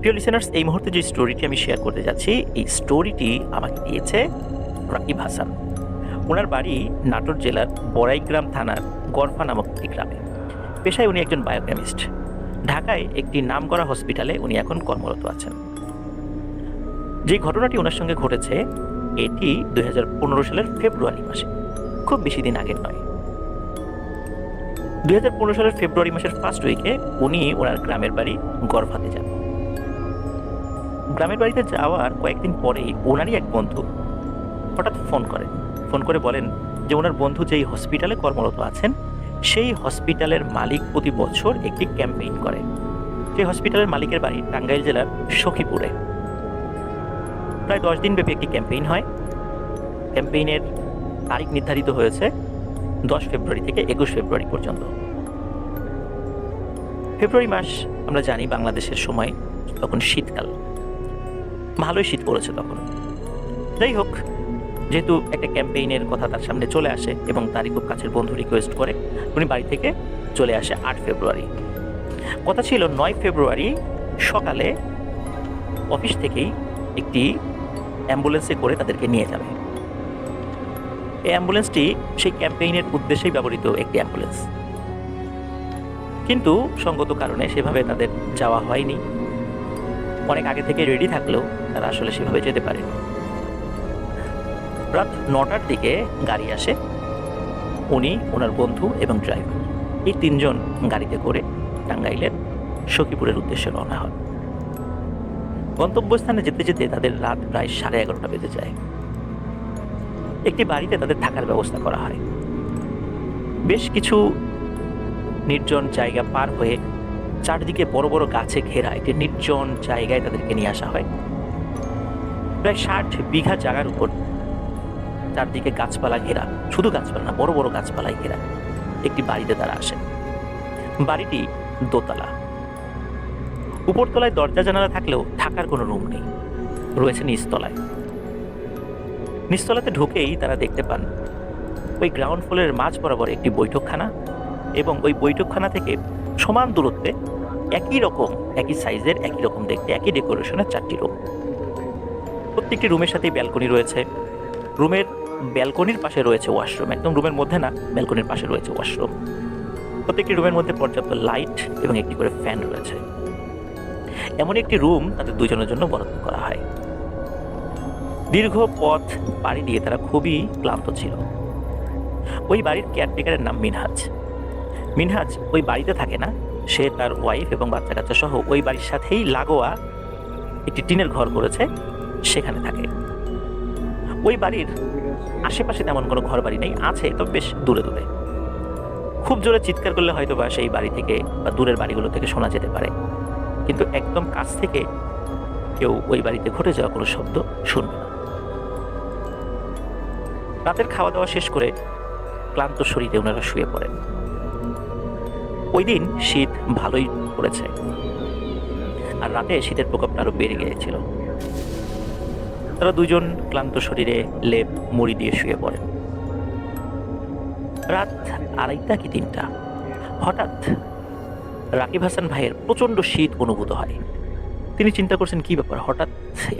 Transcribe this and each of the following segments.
প্রিয় লিসেনার্স, এই মুহূর্তে যে স্টোরিটি আমি শেয়ার করতে যাচ্ছি, এই স্টোরিটি আমাকে দিয়েছে রাকিব হাসান। ওনার বাড়ি নাটোর জেলার বড়াইগ্রাম থানার গরফা নামক একটি গ্রামে। পেশায় উনি একজন বায়োকেমিস্ট। ঢাকায় একটি নামকরা হসপিটালে উনি এখন কর্মরত আছেন। যে ঘটনাটি ওনার সঙ্গে ঘটেছে এটি 2015 সালের ফেব্রুয়ারি মাসে, খুব বেশি দিন আগের নয়। 2015 সালের ফেব্রুয়ারি মাসের ফার্স্ট উইকে উনি ওনার গ্রামের বাড়ি গরফাতে যান। গ্রামের বাড়িতে যাওয়ার কয়েকদিন পরেই ওনারই এক বন্ধু হঠাৎ ফোন করে বলেন যে ওনার বন্ধু যেই হসপিটালে কর্মরত আছেন সেই হসপিটালের মালিক প্রতি বছর একটি ক্যাম্পেইন করে। সেই হসপিটালের মালিকের বাড়ি টাঙ্গাইল জেলার সখীপুরে। প্রায় 10 দিন ব্যাপী একটি ক্যাম্পেইন হয়। ক্যাম্পেইনের তারিখ নির্ধারিত হয়েছে 10 ফেব্রুয়ারি থেকে 21 ফেব্রুয়ারি পর্যন্ত। ফেব্রুয়ারি মাস আমরা জানি বাংলাদেশের সময় তখন শীতকাল, ভালোই শীত পড়েছে তখন। যাই হোক, যেহেতু একটা ক্যাম্পেইনের কথা তার সামনে চলে আসে এবং তারই খুব কাছের বন্ধু রিকোয়েস্ট করে, উনি বাড়ি থেকে চলে আসে 8 ফেব্রুয়ারি। কথা ছিল 9 ফেব্রুয়ারি সকালে অফিস থেকেই একটি অ্যাম্বুলেন্সে করে তাদেরকে নিয়ে যাবে। এই অ্যাম্বুলেন্সটি সেই ক্যাম্পেইনের উদ্দেশ্যেই ব্যবহৃত একটি অ্যাম্বুলেন্স, কিন্তু সঙ্গত কারণে সেভাবে তাদের যাওয়া হয়নি। অনেক আগে থেকে রেডি থাকলেও তারা আসলে সেভাবে যেতে পারেনি। রাত 9টার দিকে গাড়ি আসে। উনি, ওনার বন্ধু এবং ড্রাইভার, এই 3 জন গাড়িতে করে টাঙ্গাইলের সখীপুরের উদ্দেশ্যে রওনা হন। গন্তব্যস্থানে যেতে যেতে তাদের রাত প্রায় 11:30 বেজে যায়। একটি বাড়িতে তাদের থাকার ব্যবস্থা করা হয়। বেশ কিছু নির্জন জায়গা পার হয়ে চারদিকে বড় বড় গাছে ঘেরা একটি নির্জন জায়গায় তাদেরকে নিয়ে আসা হয়। প্রায় 60 বিঘা জায়গার উপর চারদিকে গাছপালা ঘেরা, শুধু গাছপালা না, বড় বড় গাছপালায় ঘেরা একটি বাড়িতে তারা আসেন। বাড়িটি দোতলা। উপরতলায় দরজা জানালা থাকলেও থাকার কোনো রুম নেই, রয়েছে নিচতলায়। নিচতলাতে ঢুকেই তারা দেখতে পান ওই গ্রাউন্ড ফ্লোরের মাঝ বরাবর একটি বৈঠকখানা এবং ওই বৈঠকখানা থেকে সমান দূরত্বে একই রকম, একই সাইজের, একই রকম দেখতে, একই ডেকোরেশনের 4টি রুম। প্রত্যেকটি রুমের সাথেই ব্যালকনি রয়েছে। রুমের ব্যালকনির পাশে রয়েছে ওয়াশরুম, একদম রুমের মধ্যে না, ব্যালকনির পাশে রয়েছে ওয়াশরুম। প্রত্যেকটি রুমের মধ্যে পর্যাপ্ত লাইট এবং একটি করে ফ্যান রয়েছে। এমন একটি রুম তাদের 2 জনের জন্য বরাদ্দ করা হয়। দীর্ঘ পথ পাড়ি দিয়ে তারা খুবই ক্লান্ত ছিল। ওই বাড়ির কেয়ারটেকারের নাম মিনহাজ। মিনহাজ ওই বাড়িতে থাকে না, সে তার ওয়াইফ এবং বাচ্চা কাচ্চা সহ ওই বাড়ির সাথেই লাগোয়া একটি টিনের ঘর করেছে, সেখানে থাকে। ওই বাড়ির আশেপাশে তেমন কোনো ঘর বাড়ি নেই, আছে তবে বেশ দূরে দূরে। খুব জোরে চিৎকার করলে হয়তো বা সেই বাড়ি থেকে বা দূরের বাড়িগুলো থেকে শোনা যেতে পারে, কিন্তু একদম কাছ থেকে কেউ ওই বাড়িতে ঘটে যাওয়া কোনো শব্দ শুনবে না। রাতের খাওয়া দাওয়া শেষ করে ক্লান্ত শরীরে ওনারা শুয়ে পড়েন। ওই দিন শীত ভালোই পড়েছে, আর রাতে শীতের প্রকোপটা আরো বেড়ে গিয়েছিল। তারা 2 জন ক্লান্ত শরীরে লেপ মুড়ি দিয়ে শুয়ে পড়েন। রাত 2:30 কি 3টা, হঠাৎ রাকিব হাসান ভাইয়ের প্রচণ্ড শীত অনুভূত হয়। তিনি চিন্তা করছেন কি ব্যাপার, হঠাৎ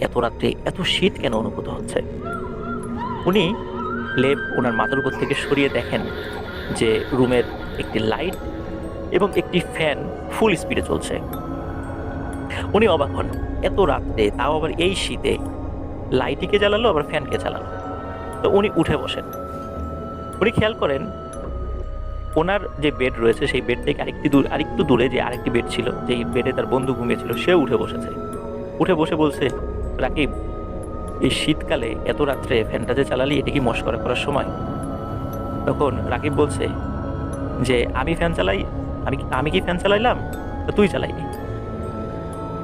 এত রাত্রে এত শীত কেন অনুভূত হচ্ছে। উনি লেপ ওনার মাথার উপর থেকে সরিয়ে দেখেন যে রুমের একটি লাইট এবং একটি ফ্যান ফুল স্পিডে চলছে। উনি অবাক হন, এত রাত্রে, তাও আবার এই শীতে, লাইটকে জ্বালালো আবার ফ্যানকে চালালো। তো উনি উঠে বসেন। উনি খেয়াল করেন ওনার যে বেড রয়েছে সেই বেড থেকে আরেকটু দূরে যে আরেকটি বেড ছিল, যেই বেডে তার বন্ধু ঘুমিয়েছিল, সেও উঠে বসেছে। উঠে বসে বলছে, রাকিব, এই শীতকালে এত রাত্রে ফ্যানটা যে চালালি, এটা কি মশকরা করার সময়? তখন রাকিব বলছে যে আমি ফ্যান চালাই, আমি কি ফ্যান চালাইলাম, তুই চালাইনি।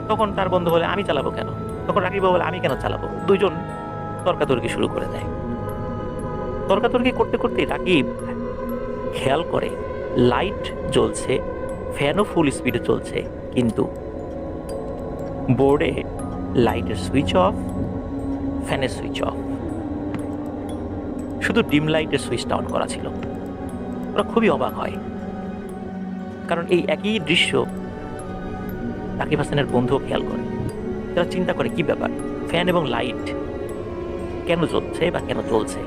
তখন তার বন্ধু বলে, আমি চালাবো কেন? তখন রাকিব বলে, আমি কেন চালাবো? 2 জন তর্কাতর্কি শুরু করে দেয়। তর্কাতর্কি করতে করতে রাকিব খেয়াল করে লাইট জ্বলছে, ফ্যানও ফুল স্পিডে চলছে, কিন্তু বোর্ডে লাইটের সুইচ অফ, ফ্যানের সুইচ অফ, শুধু ডিম লাইটের সুইচটা অন করা ছিল। ওরা খুবই অবাক হয়, কারণ এই একই দৃশ্য রাকিব হাসানের বন্ধুও খেয়াল করে। তারা চিন্তা করে কি ব্যাপার, ফ্যান এবং লাইট কেন জ্বলছে বা কেন চলছে।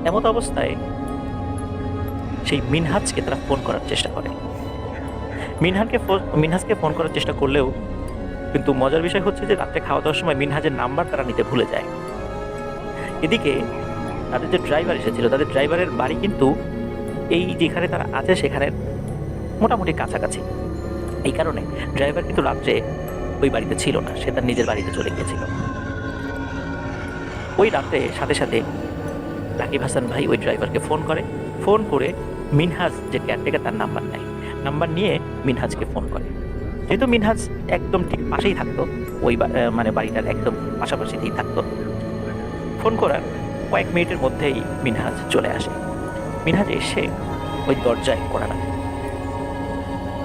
এমত অবস্থায় সেই মিনহাজকে তারা ফোন করার চেষ্টা করে। মিনহাজকে ফোন করার চেষ্টা করলেও কিন্তু মজার বিষয় হচ্ছে যে রাত্রে খাওয়া দাওয়ার সময় মিনহাজের নাম্বার তারা নিতে ভুলে যায়। এদিকে তাদের যে ড্রাইভার এসেছিল, তাদের ড্রাইভারের বাড়ি কিন্তু এই যেখানে তারা আছে সেখানে মোটামুটি কাছাকাছি। এই কারণে ড্রাইভার কিন্তু রাত্রে ওই বাড়িতে ছিল না, সে তার নিজের বাড়িতে চলে গিয়েছিল। ওই রাত্রে সাথে সাথে রাকিব হাসান ভাই ওই ড্রাইভারকে ফোন করে মিনহাজ যে কেয়ারটেকার তার নাম্বার নেয়, নাম্বার নিয়ে মিনহাজকে ফোন করে। যেহেতু মিনহাজ একদম ঠিক পাশেই থাকতো, ওই মানে বাড়িটার একদম পাশাপাশিতেই থাকতো, ফোন করার কয়েক মিনিটের মধ্যেই মিনহাজ চলে আসে। মিনহাজ এসে ওই দরজায় কড়া নাড়ে।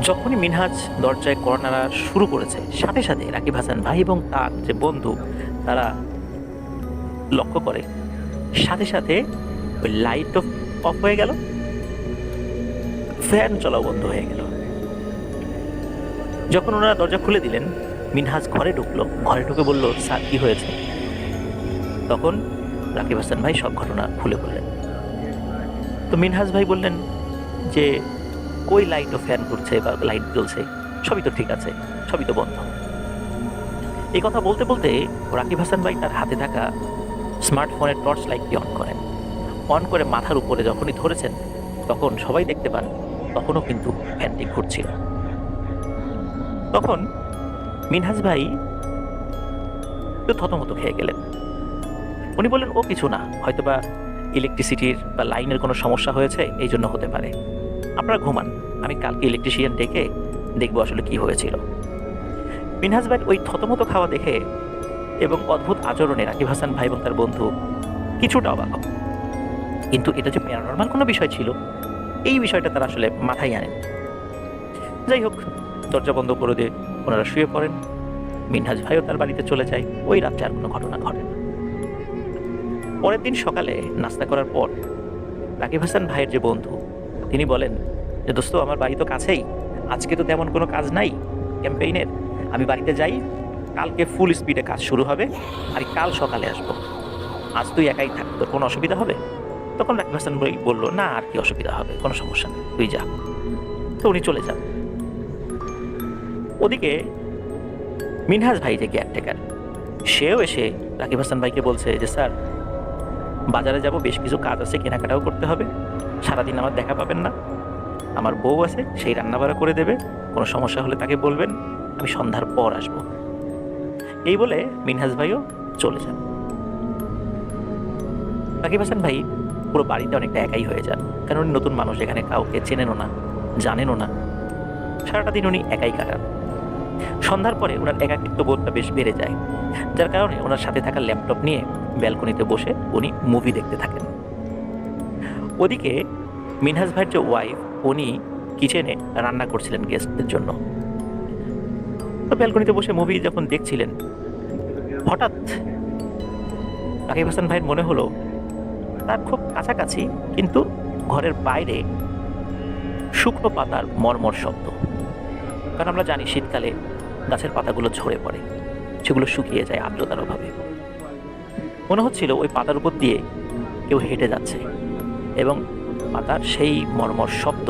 যখনই মিনহাজ দরজায় কড়া নাড়া শুরু করেছে, সাথে সাথে রাকিব হাসান ভাই এবং তার যে বন্ধু তারা লক্ষ্য করে সাথে সাথে ওই লাইট অফ হয়ে গেল, ফ্যান চলাও বন্ধ হয়ে গেল। যখন ওনারা দরজা খুলে দিলেন, মিনহাজ ঘরে ঢুকে বলল, স্যার কি হয়েছে? তখন রাকিব হাসান ভাই সব ঘটনা খুলে বললেন। তো মিনহাজ ভাই বললেন যে কই লাইট ও ফ্যান ঘুরছে বা লাইট জ্বলছে, সবই তো ঠিক আছে, সবই তো বন্ধ। এই কথা বলতে বলতে রাকিব হাসান ভাই তার হাতে থাকা স্মার্টফোনের টর্চ লাইটটি অন করে মাথার উপরে যখনই ধরেছেন, তখন সবাই দেখতে পান তখনও কিন্তু ফ্যানটি ঘুরছিল। তখন মিনহাজ ভাই একটু থতমত খেয়ে গেলেন। উনি বললেন, ও কিছু না, হয়তোবা ইলেকট্রিসিটির বা লাইনের কোনো সমস্যা হয়েছে, এই জন্য হতে পারে, আপনারা ঘুমান, আমি কালকে ইলেকট্রিশিয়ান ডেকে দেখবো আসলে কি হয়েছিল। মিনহাজ ভাই ওই থতমত খাওয়া দেখে এবং অদ্ভুত আচরণে রাকিব হাসান ভাই এবং তার বন্ধু কিছুটা অবাক। কিন্তু এটা যে প্যারানরমাল কোনো বিষয় ছিল, এই বিষয়টা তারা আসলে মাথায় আনেন। যাই হোক, দরজা বন্ধ করে দিয়ে ওনারা শুয়ে পড়েন। মিনহাজ ভাইও তার বাড়িতে চলে যায়। ওই রাত্রে আর কোনো ঘটনা ঘটে না। পরের দিন সকালে নাস্তা করার পর রাকিব হাসান ভাইয়ের যে বন্ধু, তিনি বলেন যে, দোস্ত আমার বাড়ি তো কাছেই, আজকে তো তেমন কোনো কাজ নাই ক্যাম্পেইনের, আমি বাড়িতে যাই, কালকে ফুল স্পিডে কাজ শুরু হবে, আর কাল সকালে আসবো, আজ তুই একাই থাক, তোর কোনো অসুবিধা হবে? তখন রাকিব হাসান ভাই বললো, না আর কি অসুবিধা হবে, কোনো সমস্যা নেই, তুই যা। তো উনি চলে যান। ওদিকে মিনহাজ ভাই যে কেয়ারটেকার, সেও এসে রাকিব হাসান ভাইকে বলছে যে, স্যার বাজারে যাব, বেশ কিছু কাজ আছে, কেনাকাটাও করতে হবে, সারাদিন আমার দেখা পাবেন না, আমার বউ আছে, সেই রান্নাবাড়া করে দেবে, কোনো সমস্যা হলে তাকে বলবেন, আমি সন্ধ্যার পর আসবো। এই বলে মিনহাজ ভাইও চলে যান। রাকিব হাসান ভাই পুরো বাড়িতে অনেকটা একাই হয়ে যান, কারণ উনি নতুন মানুষ, এখানে কাউকে চেনেনও না, জানেনও না। সারাটা দিন উনি একাই কাটান। সন্ধ্যার পরে ওনার একাকিত্ব বোধটা বেশ বেড়ে যায়, যার কারণে ওনার সাথে থাকা ল্যাপটপ নিয়ে ব্যালকনিতে বসে উনি মুভি দেখতে থাকেন। ওদিকে মিনহাজ ভাইয়ের যে ওয়াইফ, উনি কিচেনে রান্না করছিলেন গেস্টদের জন্য। তো ব্যালকনিতে বসে মুভি যখন দেখছিলেন, হঠাৎ রাকিব হাসান ভাইয়ের মনে হলো তার খুব কাছাকাছি, কিন্তু ঘরের বাইরে শুকনো পাতার মরমর শব্দ। কারণ আমরা জানি শীতকালে গাছের পাতাগুলো ঝরে পড়ে, সেগুলো শুকিয়ে যায় আর্দ্রতার অভাবে। মনে হচ্ছিল ওই পাতার উপর দিয়ে কেউ হেঁটে যাচ্ছে এবং পাতার সেই মরমর শব্দ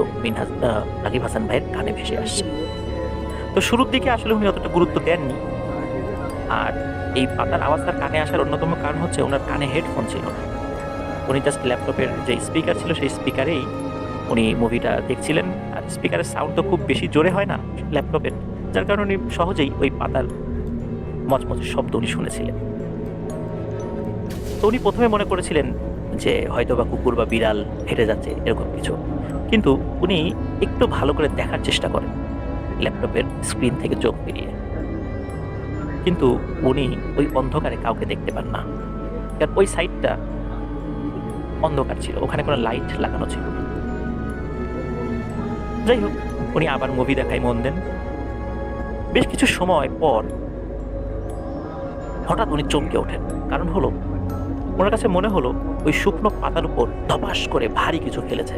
রাকিব হাসান ভাইয়ের কানে ভেসে আসছে। তো শুরুর দিকে আসলে উনি অতটা গুরুত্ব দেননি। আর এই পাতার আওয়াজ তার কানে আসার অন্যতম কারণ হচ্ছে ওনার কানে হেডফোন ছিল না। উনি জাস্ট ল্যাপটপের যে স্পিকার ছিল সেই স্পিকারেই উনি মুভিটা দেখছিলেন। আর স্পিকারের সাউন্ড তো খুব বেশি জোরে হয় না ল্যাপটপের, যার কারণে উনি সহজেই ওই পাতার মচমচের শব্দ উনি শুনেছিলেন। তো উনি প্রথমে মনে করেছিলেন যে হয়তো বা কুকুর বা বিড়াল হেঁটে যাচ্ছে, এরকম কিছু। কিন্তু উনি একটু ভালো করে দেখার চেষ্টা করেন ল্যাপটপের স্ক্রিন থেকে চোখ ফিরিয়ে, কিন্তু উনি ওই অন্ধকারে কাউকে দেখতে পান না, কারণ ওই সাইডটা অন্ধকার ছিল, ওখানে কোনো লাইট লাগানো ছিল না। যাই হোক, উনি আবার মুভি দেখায় মন দেন। বেশ কিছু সময় পর হঠাৎ উনি চমকে ওঠেন। কারণ হলো, ওনার কাছে মনে হলো ওই শুকনো পাতার উপর ধপাস করে ভারী কিছু ফেলেছে।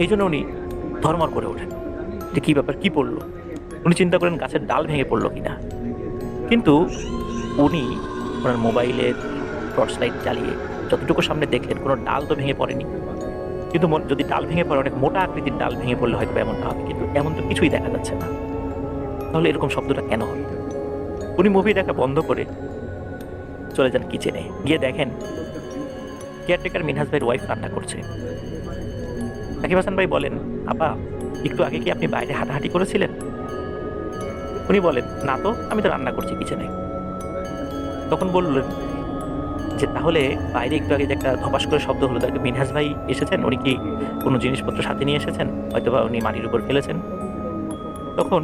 এই জন্য উনি ধর্মর করে ওঠেন যে কি ব্যাপার, কি পড়লো। উনি চিন্তা করেন গাছের ডাল ভেঙে পড়লো কিনা, কিন্তু উনি ওনার মোবাইলের টর্চ লাইট জ্বালিয়ে যতটুকু সামনে দেখলেন কোনো ডাল তো ভেঙে পড়েনি। কিন্তু যদি ডাল ভেঙে পড়ে অনেক মোটা আকৃতির ডাল ভেঙে পড়লে হয়তো এমনটা হবে, কিন্তু এমন তো কিছুই দেখা যাচ্ছে না। তাহলে এরকম শব্দটা কেন হলো? উনি মুভি দেখা বন্ধ করে চলে যান কিচেনে, গিয়ে দেখেন কেয়ারটেকার মিনহাজ ভাইয়ের ওয়াইফ রান্না করছে। রাকিব হাসান ভাই বলেন, আপা একটু আগে কি আপনি বাইরে হাঁটাহাঁটি করেছিলেন? উনি বলেন, না তো, আমি তো রান্না করছি কিচেনে। তখন বললেন যে তাহলে বাইরে একটু আগে যে একটা ধপাস করে শব্দ হলো, তাকে মিনহাজ ভাই এসেছেন? উনি কি কোনো জিনিসপত্র সাথে নিয়ে এসেছেন? হয়তোবা উনি মাটির উপর ফেলেছেন। তখন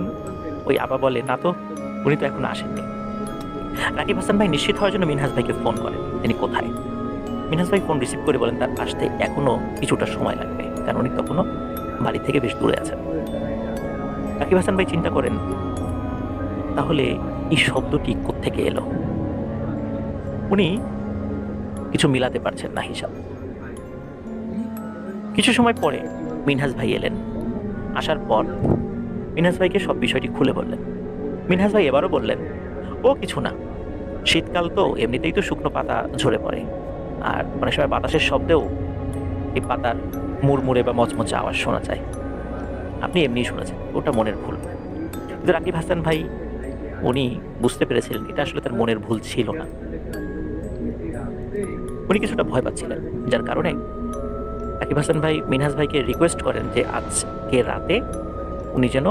ওই আপা বলে, না তো, উনি তো এখনো আসেননি। রাকিব হাসান ভাই নিশ্চিত হওয়ার জন্য মিনহাজ ভাইকে ফোন করেন, তিনি কোথায়। মিনহাজ ভাই ফোন রিসিভ করে বলেন তার আসতে এখনো কিছুটা সময় লাগবে, কারণ উনি তখনও বাড়ি থেকে বেশ দূরে আছেন। রাকিব হাসান ভাই চিন্তা করেন, তাহলে এই শব্দটি কোত্থেকে এলো? উনি কিছু মিলাতে পারছেন না হিসাব। কিছু সময় পরে মিনহাজ ভাই এলেন। আসার পর মিনহাজ ভাইকে সব বিষয়টি খুলে বললেন। মিনহাজ ভাই এবারও বললেন, ও কিছু না, শীতকাল তো এমনিতেই তো শুকনো পাতা ঝরে পড়ে, আর অনেক সময় বাতাসের শব্দেও এই পাতার মুড়মুড়ে বা মচমচে আওয়াজ শোনা যায়। আপনি এমনিই শুনেছেন, ওটা মনের ভুল। কিন্তু রাকিব হাসান ভাই উনি বুঝতে পেরেছিলেন এটা আসলে তার মনের ভুল ছিল না। উনি কিছুটা ভয় পাচ্ছিলেন, যার কারণে রাকিব হাসান ভাই মিনহাজ ভাইকে রিকোয়েস্ট করেন যে আজকে রাতে উনি যেন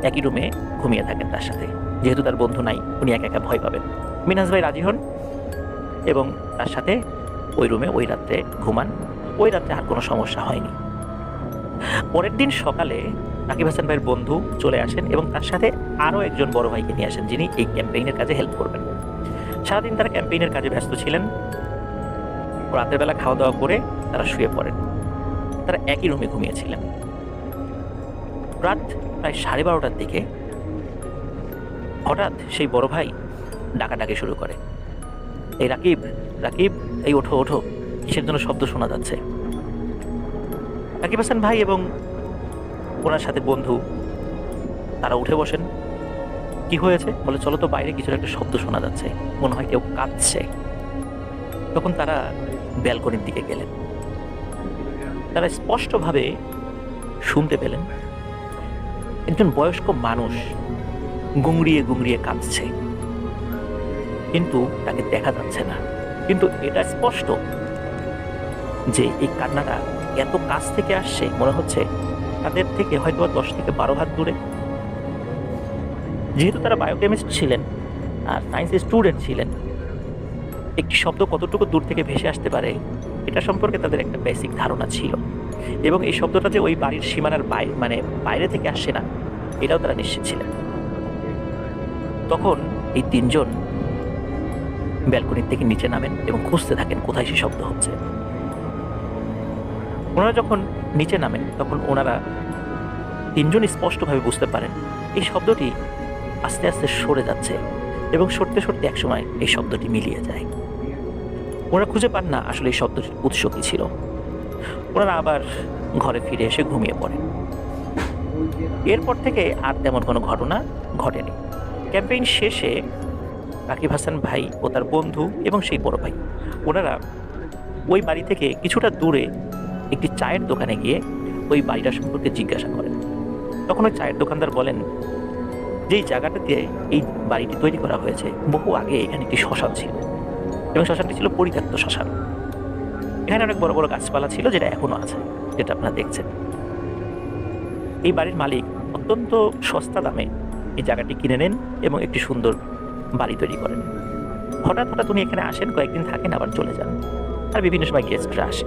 একই রুমে ঘুমিয়ে থাকেন তার সাথে, যেহেতু তার বন্ধু নাই, উনি একা একা ভয় পাবেন। মিনহাজ ভাই রাজি হন এবং তার সাথে ওই রুমে ওই রাত্রে ঘুমান। ওই রাত্রে আর কোনো সমস্যা হয়নি। পরের দিন সকালে রাকিব হাসান ভাইয়ের বন্ধু চলে আসেন এবং তার সাথে আরও একজন বড় ভাইকে নিয়ে আসেন, যিনি এই ক্যাম্পেইনের কাজে হেল্প করবেন। সারাদিন তারা ক্যাম্পেইনের কাজে ব্যস্ত ছিলেন। রাতের বেলা খাওয়া দাওয়া করে তারা শুয়ে পড়েন। তারা একই রুমে ঘুমিয়েছিলেন। রাত প্রায় 12:30টার দিকে হঠাৎ সেই বড় ভাই ডাকাডাকি শুরু করে, এই রাকিব, রাকিব, এই ওঠো ওঠো, কিসের জন্য শব্দ শোনা যাচ্ছে? রাকিব হাসান ভাই এবং ওনার সাথে বন্ধু তারা উঠে বসেন। কি হয়েছে? বলে, চলো তো বাইরে কিছুর একটা শব্দ শোনা যাচ্ছে, মনে হয় কেউ কাঁদছে। তখন তারা ব্যালকনির দিকে গেলেন। তারা স্পষ্টভাবে শুনতে পেলেন একজন বয়স্ক মানুষ গুংড়িয়ে গুংড়িয়ে কাঁদছে, কিন্তু তাকে দেখা যাচ্ছে না। কিন্তু এটা স্পষ্ট যে এই কান্নাটা এত কাছ থেকে আসছে, মনে হচ্ছে তাদের থেকে হয়তো 10 থেকে 12 হাত দূরে। যেহেতু তারা বায়োকেমিস্ট ছিলেন আর সায়েন্সের স্টুডেন্ট ছিলেন, একটি শব্দ কতটুকু দূর থেকে ভেসে আসতে পারে এটা সম্পর্কে তাদের একটা বেসিক ধারণা ছিল, এবং এই শব্দটা যে ওই বাড়ির সীমানার বাইরে থেকে আসছে না এটাও তারা নিশ্চিত ছিলেন। তখন এই তিনজন ব্যালকনির থেকে নিচে নামেন এবং খুঁজতে থাকেন কোথায় সে শব্দ হচ্ছে। ওনারা যখন নিচে নামেন তখন ওনারা তিনজন স্পষ্টভাবে বুঝতে পারেন এই শব্দটি আস্তে আস্তে সরে যাচ্ছে, এবং সরতে সরতে একসময় এই শব্দটি মিলিয়ে যায়। ওরা খুঁজে পান না আসলে এই শব্দটির উৎস কী ছিল। ওনারা আবার ঘরে ফিরে এসে ঘুমিয়ে পড়েন। এরপর থেকে আর তেমন কোনো ঘটনা ঘটেনি। ক্যাম্পেইন শেষে রাকিব হাসান ভাই ও তার বন্ধু এবং সেই বড় ভাই ওনারা ওই বাড়ি থেকে কিছুটা দূরে একটি চায়ের দোকানে গিয়ে ওই বাড়িটা সম্পর্কে জিজ্ঞাসা করেন। তখন ওই চায়ের দোকানদার বলেন যেই জায়গাটাতে এই বাড়িটি তৈরি করা হয়েছে বহু আগে এখানে একটি শ্মশান ছিল, এবং শ্মশানটি ছিল পরিত্যক্ত শ্মশান। এখানে অনেক বড় বড় গাছপালা ছিল, যেটা এখনো আছে, যেটা আপনারা দেখছেন। এই বাড়ির মালিক অত্যন্ত সস্তা দামে এই জায়গাটি কিনে নেন এবং একটি সুন্দর বাড়ি তৈরি করেন। হঠাৎ হঠাৎ উনি এখানে আসেন, কয়েকদিন থাকেন, আবার চলে যান, আর বিভিন্ন সময় গেস্টরা আসে।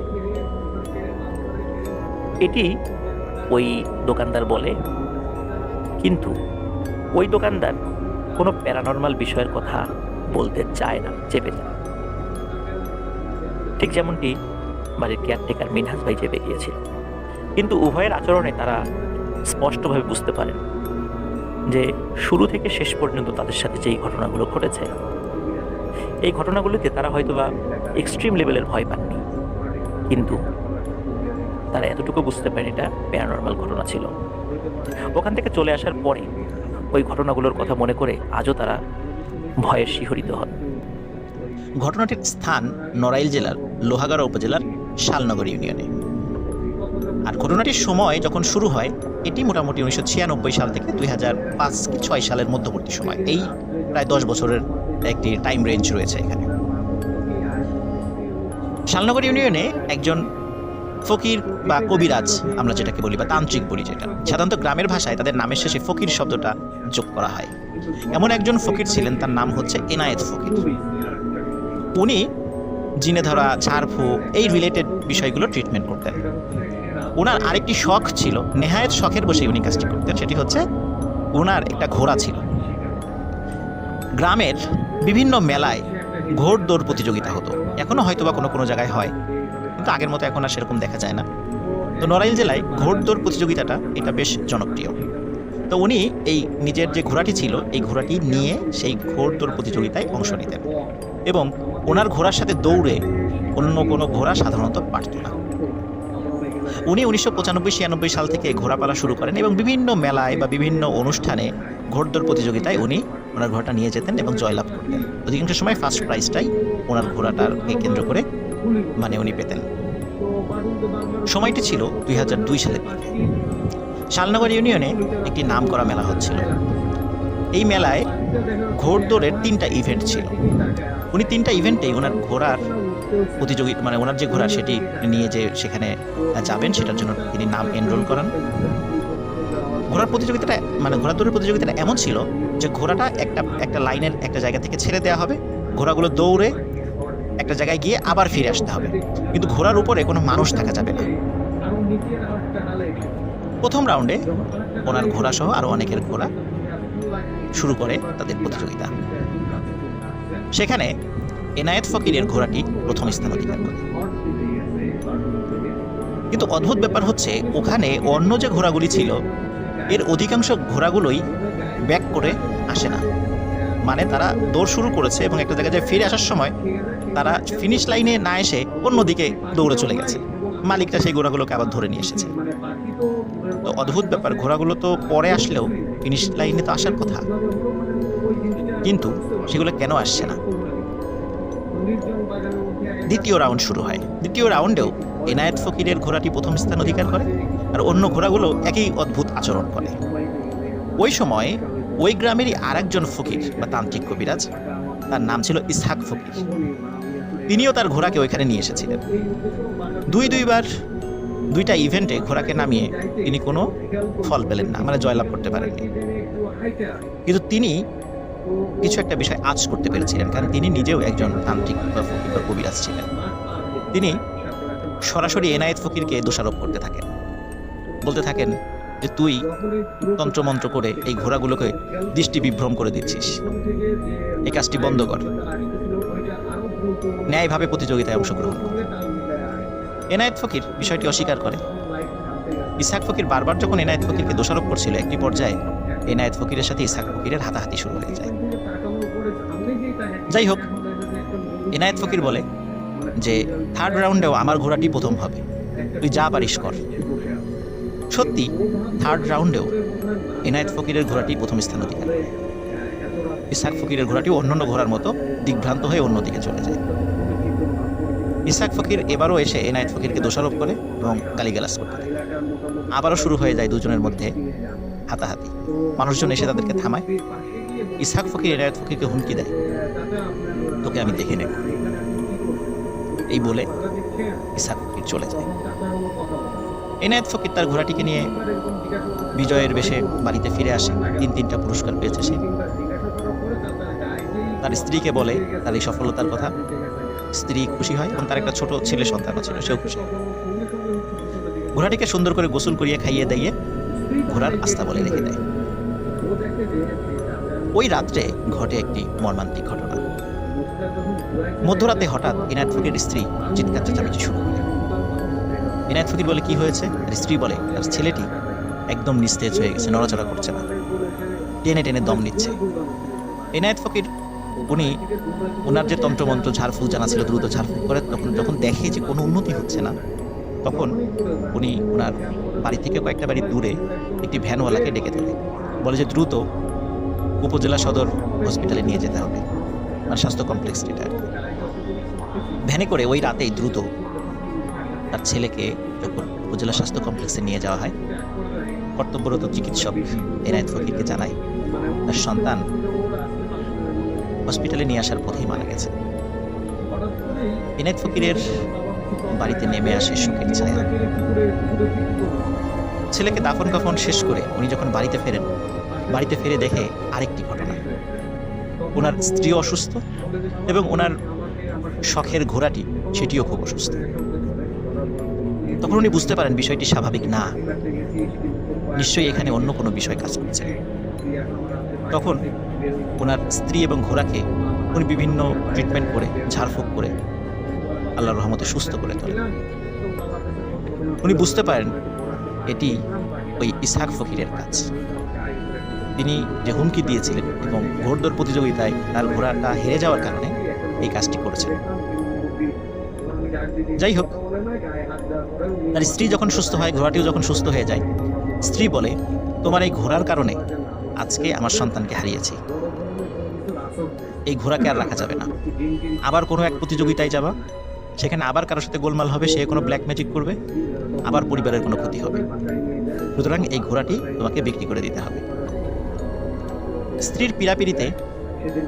এটি ওই দোকানদার বলে, কিন্তু ওই দোকানদার কোনো প্যারানর্মাল বিষয়ের কথা বলতে চায় না, চেপে যায়। ঠিক যেমনটি বাড়ির কেয়ারটেকার মিনহাজ ভাই চেপে গিয়েছিল। কিন্তু উভয়ের আচরণে তারা স্পষ্টভাবে বুঝতে পারেন যে শুরু থেকে শেষ পর্যন্ত তাদের সাথে যেই ঘটনাগুলো ঘটেছে, এই ঘটনাগুলোতে তারা হয়তোবা এক্সট্রিম লেভেলের ভয় পাননি, কিন্তু তারা এতটুকু বুঝতে পারেন এটা প্যারানর্মাল ঘটনা ছিল। ওখান থেকে চলে আসার পরে ওই ঘটনাগুলোর কথা মনে করে আজও তারা ভয়ে শিহরিত হন। ঘটনাটির স্থান নড়াইল জেলার লোহাগাড়া উপজেলার শালনগর ইউনিয়নে। আর ঘটনাটির সময় যখন শুরু হয় এটি মোটামুটি 1996 সাল থেকে 2005-6 সালের মধ্যবর্তী সময়। এই প্রায় 10 বছরের একটি টাইম রেঞ্জ রয়েছে এখানে। শালনগর ইউনিয়নে একজন ফকির বা কবিরাজ আমরা যেটাকে বলি বা তান্ত্রিক বলি, যেটা সাধারণত গ্রামের ভাষায় তাদের নামের শেষে ফকির শব্দটা যোগ করা হয়, এমন একজন ফকির ছিলেন। তার নাম হচ্ছে এনায়েত ফকির। উনি জিনে ধরা, ঝাড়ফু এই রিলেটেড বিষয়গুলো ট্রিটমেন্ট করতেন। ওনার আরেকটি শখ ছিল, নেহায়েত শখের বসে উনি কাজটি করতেন, সেটি হচ্ছে ওনার একটা ঘোড়া ছিল। গ্রামের বিভিন্ন মেলায় ঘোড়দৌড় প্রতিযোগিতা হতো, এখনও হয়তো বা কোনো কোনো জায়গায় হয়, কিন্তু আগের মতো এখন আর সেরকম দেখা যায় না। তো নড়াইল জেলায় ঘোড়দৌড় প্রতিযোগিতাটা এটা বেশ জনপ্রিয়। তো উনি এই নিজের যে ঘোড়াটি ছিল এই ঘোড়াটি নিয়ে সেই ঘোড়দৌড় প্রতিযোগিতায় অংশ নিতেন, এবং ওনার ঘোড়ার সাথে দৌড়ে অন্য কোনো ঘোড়া সাধারণত পারত না। উনি 1995-96 সাল থেকে ঘোড়াপালা শুরু করেন এবং বিভিন্ন মেলায় বা বিভিন্ন অনুষ্ঠানে ঘোড়দৌড় প্রতিযোগিতায় উনি ওনার ঘোড়াটা নিয়ে যেতেন এবং জয়লাভ করতেন। অধিকাংশ সময় ফার্স্ট প্রাইজটাই ওনার ঘোড়াটাকে কেন্দ্র করে উনি পেতেন। সময়টি ছিল 2002 সালের দিকে। শালনগর ইউনিয়নে একটি নামকরা মেলা হচ্ছিল। এই মেলায় ঘোড়দৌড়ের 3টা ইভেন্ট ছিল। উনি 3টা ইভেন্টেই ওনার ঘোড়ার প্রতিযোগিতা, ওনার যে ঘোড়া সেটি নিয়ে যে সেখানে যাবেন সেটার জন্য তিনি নাম এনরোল করান। ঘোড়াদৌড়ের প্রতিযোগিতাটা এমন ছিল যে ঘোড়াটা একটা লাইনের একটা জায়গা থেকে ছেড়ে দেওয়া হবে, ঘোড়াগুলো দৌড়ে একটা জায়গায় গিয়ে আবার ফিরে আসতে হবে, কিন্তু ঘোড়ার উপরে কোনো মানুষ থাকা যাবে না। প্রথম রাউন্ডে ওনার ঘোড়া সহ আরও অনেকের ঘোড়া শুরু করে তাদের প্রতিযোগিতা। সেখানে এনায়েত ফকিরের ঘোড়াটি প্রথম স্থান অধিকার করে। কিন্তু অদ্ভুত ব্যাপার হচ্ছে, ওখানে অন্য যে ঘোড়াগুলি ছিল এর অধিকাংশ ঘোড়াগুলোই ব্যাক করে আসে না। তারা দৌড় শুরু করেছে এবং একটা জায়গায় ফিরে আসার সময় তারা ফিনিশ লাইনে না এসে অন্যদিকে দৌড়ে চলে গেছে। মালিকটা সেই ঘোড়াগুলোকে আবার ধরে নিয়ে এসেছে। তো অদ্ভুত ব্যাপার, ঘোড়াগুলো তো পরে আসলেও ফিনিশ লাইনে তো আসার কথা, কিন্তু সেগুলো কেন আসছে না? দ্বিতীয় রাউন্ড শুরু হয়। দ্বিতীয় রাউন্ডেও এনায়েত ফকিরের ঘোড়াটি প্রথম স্থান অধিকার করে, আর অন্য ঘোড়াগুলো একই অদ্ভুত আচরণ করে। ওই সময় ওই গ্রামেরই আরেকজন ফকির বা তান্ত্রিক কবিরাজ, তার নাম ছিল ইসহাক ফকির। তিনিও তার ঘোড়াকে ওইখানে নিয়ে এসেছিলেন। দুইবার 2টা ইভেন্টে ঘোড়াকে নামিয়ে তিনি কোনো ফল পেলেন না, জয়লাভ করতে পারেননি। কিন্তু তিনি কিছু একটা বিষয় আঁচ করতে পেরেছিলেন, কারণ তিনি নিজেও একজন তান্ত্রিক বা ফকির বা কবিরাজ ছিলেন। তিনি সরাসরি এনায়েত ফকিরকে দোষারোপ করতে থাকেন, বলতে থাকেন যে তুই তন্ত্রমন্ত্র করে এই ঘোড়াগুলোকে দৃষ্টি বিভ্রম করে দিচ্ছিস, এই কাজটি বন্ধ কর, ন্যায়ভাবে প্রতিযোগিতায় অংশগ্রহণ কর। এনায়েত ফকির বিষয়টি অস্বীকার করে। ইসহাক ফকির বারবার যখন এনায়েত ফকিরকে দোষারোপ করছিল, একটি পর্যায়ে এনায়েত ফকিরের সাথে ইসহাক ফকিরের হাতাহাতি শুরু হয়ে যায়। যাই হোক, এনায়েত ফকির বলে যে থার্ড রাউন্ডেও আমার ঘোড়াটি প্রথম হবে, তুই যা পারিস কর। সত্যি থার্ড রাউন্ডেও এনায়েত ফকিরের ঘোড়াটি প্রথম স্থান অধিকার করে। ইসহাক ফকিরের ঘোড়াটিও অন্যান্য ঘোড়ার মতো দিগ্ভ্রান্ত হয়ে অন্যদিকে চলে যায়। ইসহাক ফকির এবারও এসে এনায়েত ফকিরকে দোষারোপ করে এবং গালিগালাজ করতে থাকে। আবারও শুরু হয়ে যায় দুজনের মধ্যে হাতাহাতি। মানুষজন এসে তাদেরকে থামায়। ইসহাক ফকির এনায়েত ফকিরকে হুমকি দেয়, তোকে আমি দেখে নেব। এই বলে ইসহাক ফকির চলে যায়। এনায়েত ফকির তার ঘোড়াটিকে নিয়ে বিজয়ের বেশে বাড়িতে ফিরে আসে। 3টা পুরস্কার পেয়েছে সে। তার স্ত্রীকে বলে তার এই সফলতার কথা। স্ত্রী খুশি হয় এবং তার একটা ছোট ছেলে সন্তানও ছিল, সেও খুশি। ঘোড়াটিকে সুন্দর করে গোসল করিয়ে খাইয়ে দিয়ে ঘোড়ার আস্থা বলে রেখে দেয়। ওই রাত্রে ঘটে একটি মর্মান্তিক ঘটনা। মধ্যরাতে হঠাৎ এনায়েত ফকিরের স্ত্রী চিৎকার চেঁচামেচি শুরু করে। এনায়েত ফকির বলে কি হয়েছে? আর স্ত্রী বলে তার ছেলেটি একদম নিস্তেজ হয়ে গেছে, নড়াচড়া করছে না, টেনে টেনে দম নিচ্ছে। এনায়েত ফকির ওনার যে তন্ত্রমন্ত্র ঝাড়ফুঁক জানা ছিল, দ্রুত ঝাড়ফুঁক করে যখন দেখে যে কোনো উন্নতি হচ্ছে না, তখন উনি ওনার বাড়ি থেকে কয়েকটা বাড়ি দূরে একটি ভ্যানওয়ালাকে ডেকে তোলে, বলে যে দ্রুত উপজেলা সদর হসপিটালে নিয়ে যেতে হবে, মানে স্বাস্থ্য কমপ্লেক্স যেটা। ভ্যানে করে ওই রাতেই দ্রুত তার ছেলেকে যখন উপজেলা স্বাস্থ্য কমপ্লেক্সে নিয়ে যাওয়া হয়, কর্তব্যরত চিকিৎসক এনায়েত ফকিরকে জানায় তার সন্তান হসপিটালে নিয়ে আসার পথেই মারা গেছে। এনায়েত ফকিরের বাড়িতে নেমে আসে শোকের ছায়া। ছেলেকে দাফন কাফন শেষ করে উনি যখন বাড়িতে ফেরেন, বাড়িতে ফিরে দেখে আরেকটি ঘটনা। ওনার স্ত্রী অসুস্থ এবং ওনার শখের ঘোড়াটি সেটিও খুব অসুস্থ। তখন উনি বুঝতে পারেন বিষয়টি স্বাভাবিক না, নিশ্চয়ই এখানে অন্য কোনো বিষয় কাজ করছে। তখন ওনার স্ত্রী এবং ঘোড়াকে উনি বিভিন্ন ট্রিটমেন্ট করে, ঝাড়ফুঁক করে আল্লাহর রহমতে সুস্থ করে তোলেন। উনি বুঝতে পারেন এটি ওই ইসহাক ফকিরের কাজ। তিনি যে হুমকি দিয়েছিলেন এবং ঘোড়দৌড় প্রতিযোগিতায় তার ঘোড়াটা হেরে যাওয়ার কারণে এই কাজটি করেছেন। যাই হোক, তার স্ত্রী যখন সুস্থ হয়, ঘোড়াটিও যখন সুস্থ হয়ে যায়, স্ত্রী বলে, তোমার এই ঘোড়ার কারণে আজকে আমার সন্তানকে হারিয়েছি, এই ঘোড়াকে আর রাখা যাবে না। আবার কোনো এক প্রতিযোগিতায় যাবা, সেখানে আবার কারোর সাথে গোলমাল হবে, সে কোনো ব্ল্যাক ম্যাজিক করবে, আবার পরিবারের কোনো ক্ষতি হবে, সুতরাং এই ঘোড়াটি তোমাকে বিক্রি করে দিতে হবে। স্ত্রীর পীড়াপিড়িতে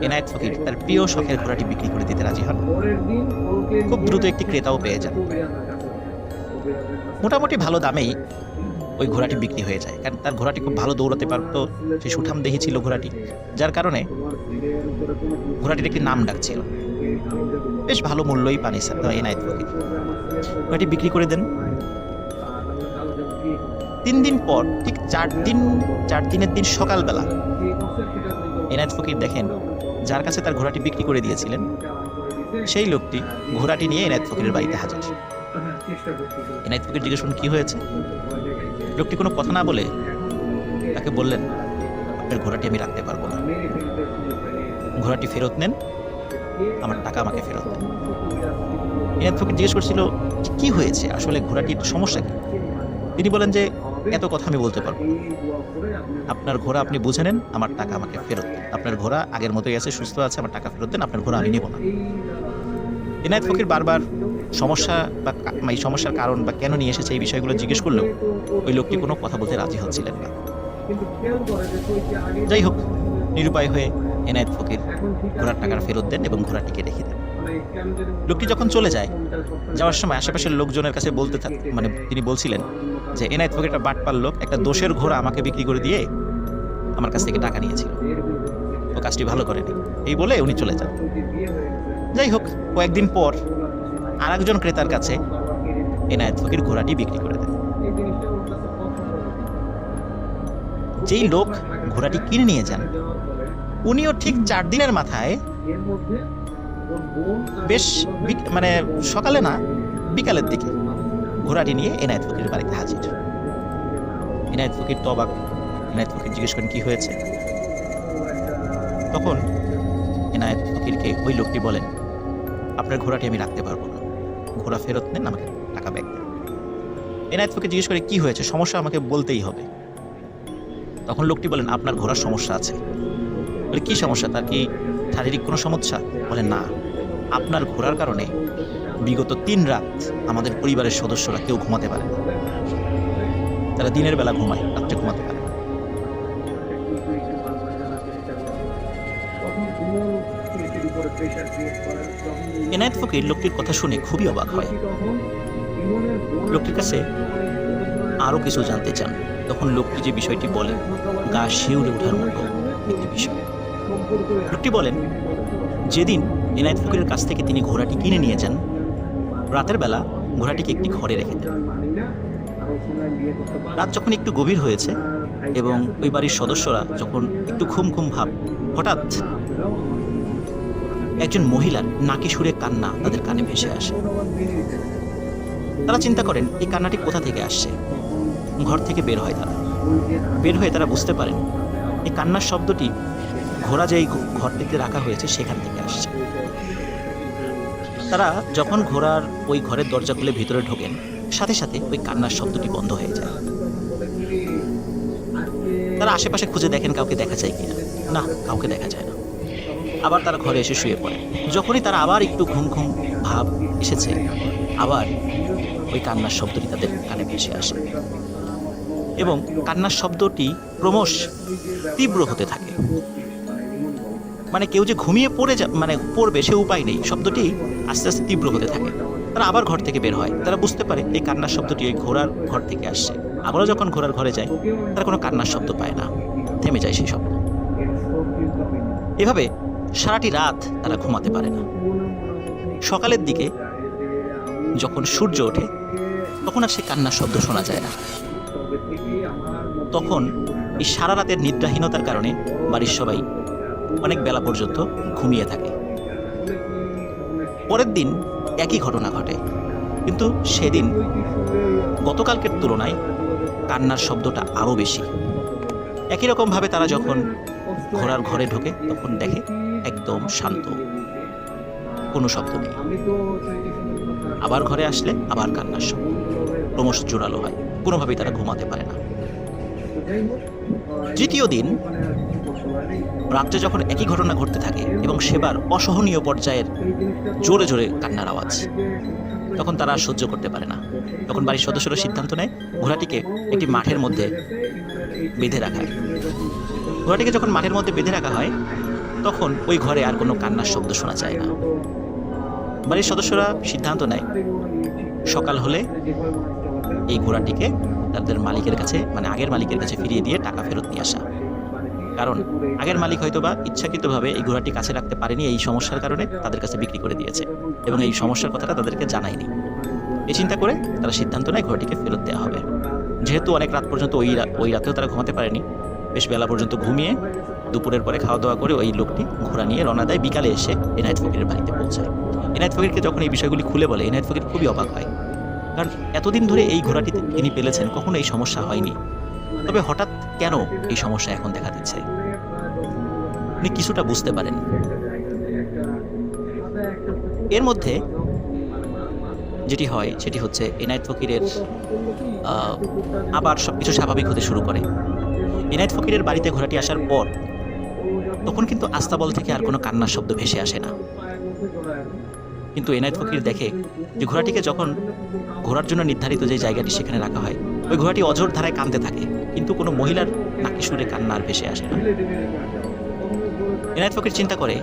এনায়েত ফকির তার প্রিয় শখের ঘোড়াটি বিক্রি করে দিতে রাজি হন। খুব দ্রুত একটি ক্রেতাও পেয়ে যান। মোটামুটি ভালো দামেই ওই ঘোড়াটি বিক্রি হয়ে যায়, কারণ তার ঘোড়াটি খুব ভালো দৌড়াতে পারতো, সে সুঠাম দেহি ছিল ঘোড়াটি, যার কারণে ঘোড়াটির একটি নাম ডাক ছিল। বেশ ভালো মূল্যই পান এনায়েত ফকির। ঘোড়াটি বিক্রি করে দেন। 3 দিন পর, ঠিক 4 দিনের দিন সকালবেলা এনায়েত ফকির দেখেন যার কাছে তার ঘোড়াটি বিক্রি করে দিয়েছিলেন, সেই লোকটি ঘোড়াটি নিয়ে এনায়েত ফকিরের বাড়িতে হাজির। এনায়েত ফকির জিজ্ঞেস করলেন কি হয়েছে। লোকটি কোনো কথা না বলে তাকে বললেন, আপনার ঘোড়াটি আমি রাখতে পারবো না, ঘোড়াটি ফেরত নেন, আমার টাকা আমাকে ফেরত দেন। এনায়েত ফকির জিজ্ঞেস করছিল কি হয়েছে, আসলে ঘোড়াটির সমস্যা কি। তিনি বলেন যে এত কথা আমি বলতে পারবো না, আপনার ঘোড়া আপনি বুঝে নেন, আমার টাকা আমাকে ফেরত দেন। আপনার ঘোড়া আগের মতোই আছে, সুস্থ আছে, আমার টাকা ফেরত দেন, আপনার ঘোড়া আমি নেব না। এনায়েত ফকির বারবার সমস্যা বা এই সমস্যার কারণ বা কেন নিয়ে এসেছে এই বিষয়গুলো জিজ্ঞেস করলেও ওই লোকটি কোনো কথা বলতে রাজি হচ্ছিলেন না। যাই হোক, নিরুপায় হয়ে এনায়েত ফকির ঘোড়ার টাকা ফেরত দেন এবং ঘোড়াটিকে রেখে দেন। লোকটি যখন চলে যায়, যাওয়ার সময় আশেপাশের লোকজনের কাছে তিনি বলছিলেন যে এনায়েত ফকির একটা বাটপার লোক, একটা দোষের ঘোড়া আমাকে বিক্রি করে দিয়ে আমার কাছ থেকে টাকা নিয়েছিল, ও কাজটি ভালো করেনি, এই বলে উনি চলে যান। যাই হোক, কয়েকদিন পর আরেকজন ক্রেতার কাছে এনায়েত ফকির ঘোড়াটি বিক্রি করে দেন। যেই লোক ঘোড়াটি কিনে নিয়ে যান, উনিও ঠিক 4 দিনের মাথায় বেশ সকালে না, বিকালের দিকে ঘোড়াটি নিয়ে এনায়েত ফকিরের বাড়িতে হাজির। এনায়েত ফকির তো অবাক। এনায়েত ফকির জিজ্ঞেস করেন কি হয়েছে। তখন এনায়েত ফকিরকে ওই লোকটি বলেন, আপনার ঘোড়াটি আমি রাখতে পারবো না, ঘোড়া ফেরত নেন, আমাকে টাকা ব্যাক দেন। এনায়েত ফকির জিজ্ঞেস করে কি হয়েছে, সমস্যা আমাকে বলতেই হবে। তখন লোকটি বলেন, আপনার ঘোড়ার সমস্যা আছে। বলে কি সমস্যা, তার কি শারীরিক কোনো সমস্যা? বলে না, আপনার ঘোড়ার কারণে বিগত 3 রাত আমাদের পরিবারের সদস্যরা কেউ ঘুমাতে পারে না, তারা দিনের বেলা ঘুমায়, রাত্রে ঘুমাতে পারে না। এনায়েত ফকির লোকটির কথা শুনে খুবই অবাক হয়। লোকটির কাছে আরও কিছু জানতে চান। তখন লোকটি যে বিষয়টি বলে, গা শিউরে ওঠার মতো একটি বিষয়। লোকটি বলেন, যেদিন এনায়েত ফকিরের কাছ থেকে তিনি ঘোড়াটি কিনে নিয়ে যান, রাতের বেলা ঘোড়াটিকে একটি ঘরে রেখে দেন। রাত যখন একটু গভীর হয়েছে এবং ওই বাড়ির সদস্যরা যখন একটু ঘুম ভাব, হঠাৎ একজন মহিলার নাকি সুরে কান্না তাদের কানে ভেসে আসে। তারা চিন্তা করেন এই কান্নাটি কোথা থেকে আসছে। ঘর থেকে বের হয়ে তারা বুঝতে পারেন এই কান্নার শব্দটি ঘোড়া যে ঘরটিতে রাখা হয়েছে সেখান থেকে আসছে। তারা যখন ঘোড়ার ওই ঘরের দরজা খুলে ভিতরে ঢোকেন, সাথে সাথে ওই কান্নার শব্দটি বন্ধ হয়ে যায়। তারা আশেপাশে খুঁজে দেখেন কাউকে দেখা যায় কিনা। না, কাউকে দেখা যায় না। আবার তারা ঘরে এসে শুয়ে পড়ে। যখনই তারা আবার একটু ঘুম ঘুম ভাব এসেছে, আবার ওই কান্নার শব্দটি তাদের কানে ভেসে আসে এবং কান্নার শব্দটি ক্রমশ তীব্র হতে থাকে। মানে কেউ যে ঘুমিয়ে পড়বে সে উপায় নেই, শব্দটি আস্তে আস্তে তীব্র হতে থাকে। তারা আবার ঘর থেকে বের হয়। তারা বুঝতে পারে এই কান্নার শব্দটি ওই ঘোড়ার ঘর থেকে আসছে। আবারও যখন ঘোড়ার ঘরে যায়, তারা কোনো কান্নার শব্দ পায় না, থেমে যায় সেই শব্দ। এভাবে সারাটি রাত তারা ঘুমাতে পারে না। সকালের দিকে যখন সূর্য ওঠে, তখন আর সেই কান্নার শব্দ শোনা যায় না। তখন এই সারা রাতের নিদ্রাহীনতার কারণে বাড়ির সবাই অনেক বেলা পর্যন্ত ঘুমিয়ে থাকে। পরের দিন একই ঘটনা ঘটে, কিন্তু সেদিন গতকালকের তুলনায় কান্নার শব্দটা আরও বেশি। একই রকমভাবে তারা যখন ঘোড়ার ঘরে ঢোকে, তখন দেখে একদম শান্ত, কোনো শব্দ নেই। আবার ঘরে আসলে আবার কান্নার শব্দ ক্রমশ জোরালো হয়। কোনোভাবেই তারা ঘুমাতে পারে না। তৃতীয় দিন রাত্রে যখন একই ঘটনা ঘটতে থাকে এবং সেবার অসহনীয় পর্যায়ের জোরে জোরে কান্নার আওয়াজ, তখন তারা আর সহ্য করতে পারে না। তখন বাড়ির সদস্যরা সিদ্ধান্ত নেয় ঘোড়াটিকে একটি মাঠের মধ্যে বেঁধে রাখা হয়। ঘোড়াটিকে যখন মাঠের মধ্যে বেঁধে রাখা হয়, তখন ওই ঘরে আর কোনো কান্নার শব্দ শোনা যায় না। বাড়ির সদস্যরা সিদ্ধান্ত নেয় সকাল হলে এই ঘোড়াটিকে তাদের মালিকের কাছে, মানে আগের মালিকের কাছে ফিরিয়ে দিয়ে টাকা ফেরত নিয়ে আসা। কারণ আগের মালিক হয়তোবা ইচ্ছাকৃতভাবে এই ঘোড়াটি কাছে রাখতে পারেনি, এই সমস্যার কারণে তাদের কাছে বিক্রি করে দিয়েছে এবং এই সমস্যার কথাটা তাদেরকে জানায়নি। এই চিন্তা করে তারা সিদ্ধান্ত নেয় ঘোড়াটিকে ফেরত দেওয়া হবে। যেহেতু অনেক রাত পর্যন্ত ওই রাতেও তারা ঘুমাতে পারেনি, বেশ বেলা পর্যন্ত ঘুমিয়ে দুপুরের পরে খাওয়া দাওয়া করে ওই লোকটি ঘোড়া নিয়ে রওনা দেয়। বিকালে এসে এনায়েত ফকিরের বাড়িতে পৌঁছায়। এনায়েত ফকিরকে যখন এই বিষয়গুলি খুলে বলে, এনায়েত ফকির খুবই অবাক হয়। কারণ এতদিন ধরে এই ঘোড়াটি তিনি পেলেছেন, কখনো এই সমস্যা হয়নি। তবে হঠাৎ কেন এই সমস্যা এখন দেখা দিচ্ছে, উনি কিছুটা বুঝতে পারেন। এর মধ্যে যেটি হয় সেটি হচ্ছে এনায়েত ফকিরের আবার সব কিছু স্বাভাবিক হতে শুরু করে। এনায়েত ফকিরের বাড়িতে ঘোড়াটি আসার পর তখন কিন্তু আস্তাবল থেকে আর কোনো কান্নার শব্দ ভেসে আসে না। কিন্তু এনায়েত ফকির দেখে যে ঘোড়াটিকে যখন ঘোড়ার জন্য নির্ধারিত যে জায়গাটি সেখানে রাখা হয়, ওই ঘোড়াটি অঝোর ধারায় কাঁদতে থাকে, কিন্তু কোনো মহিলার নাকি সুরে কান্না আর ভেসে আসে না। এনায়েত ফকির চিন্তা করে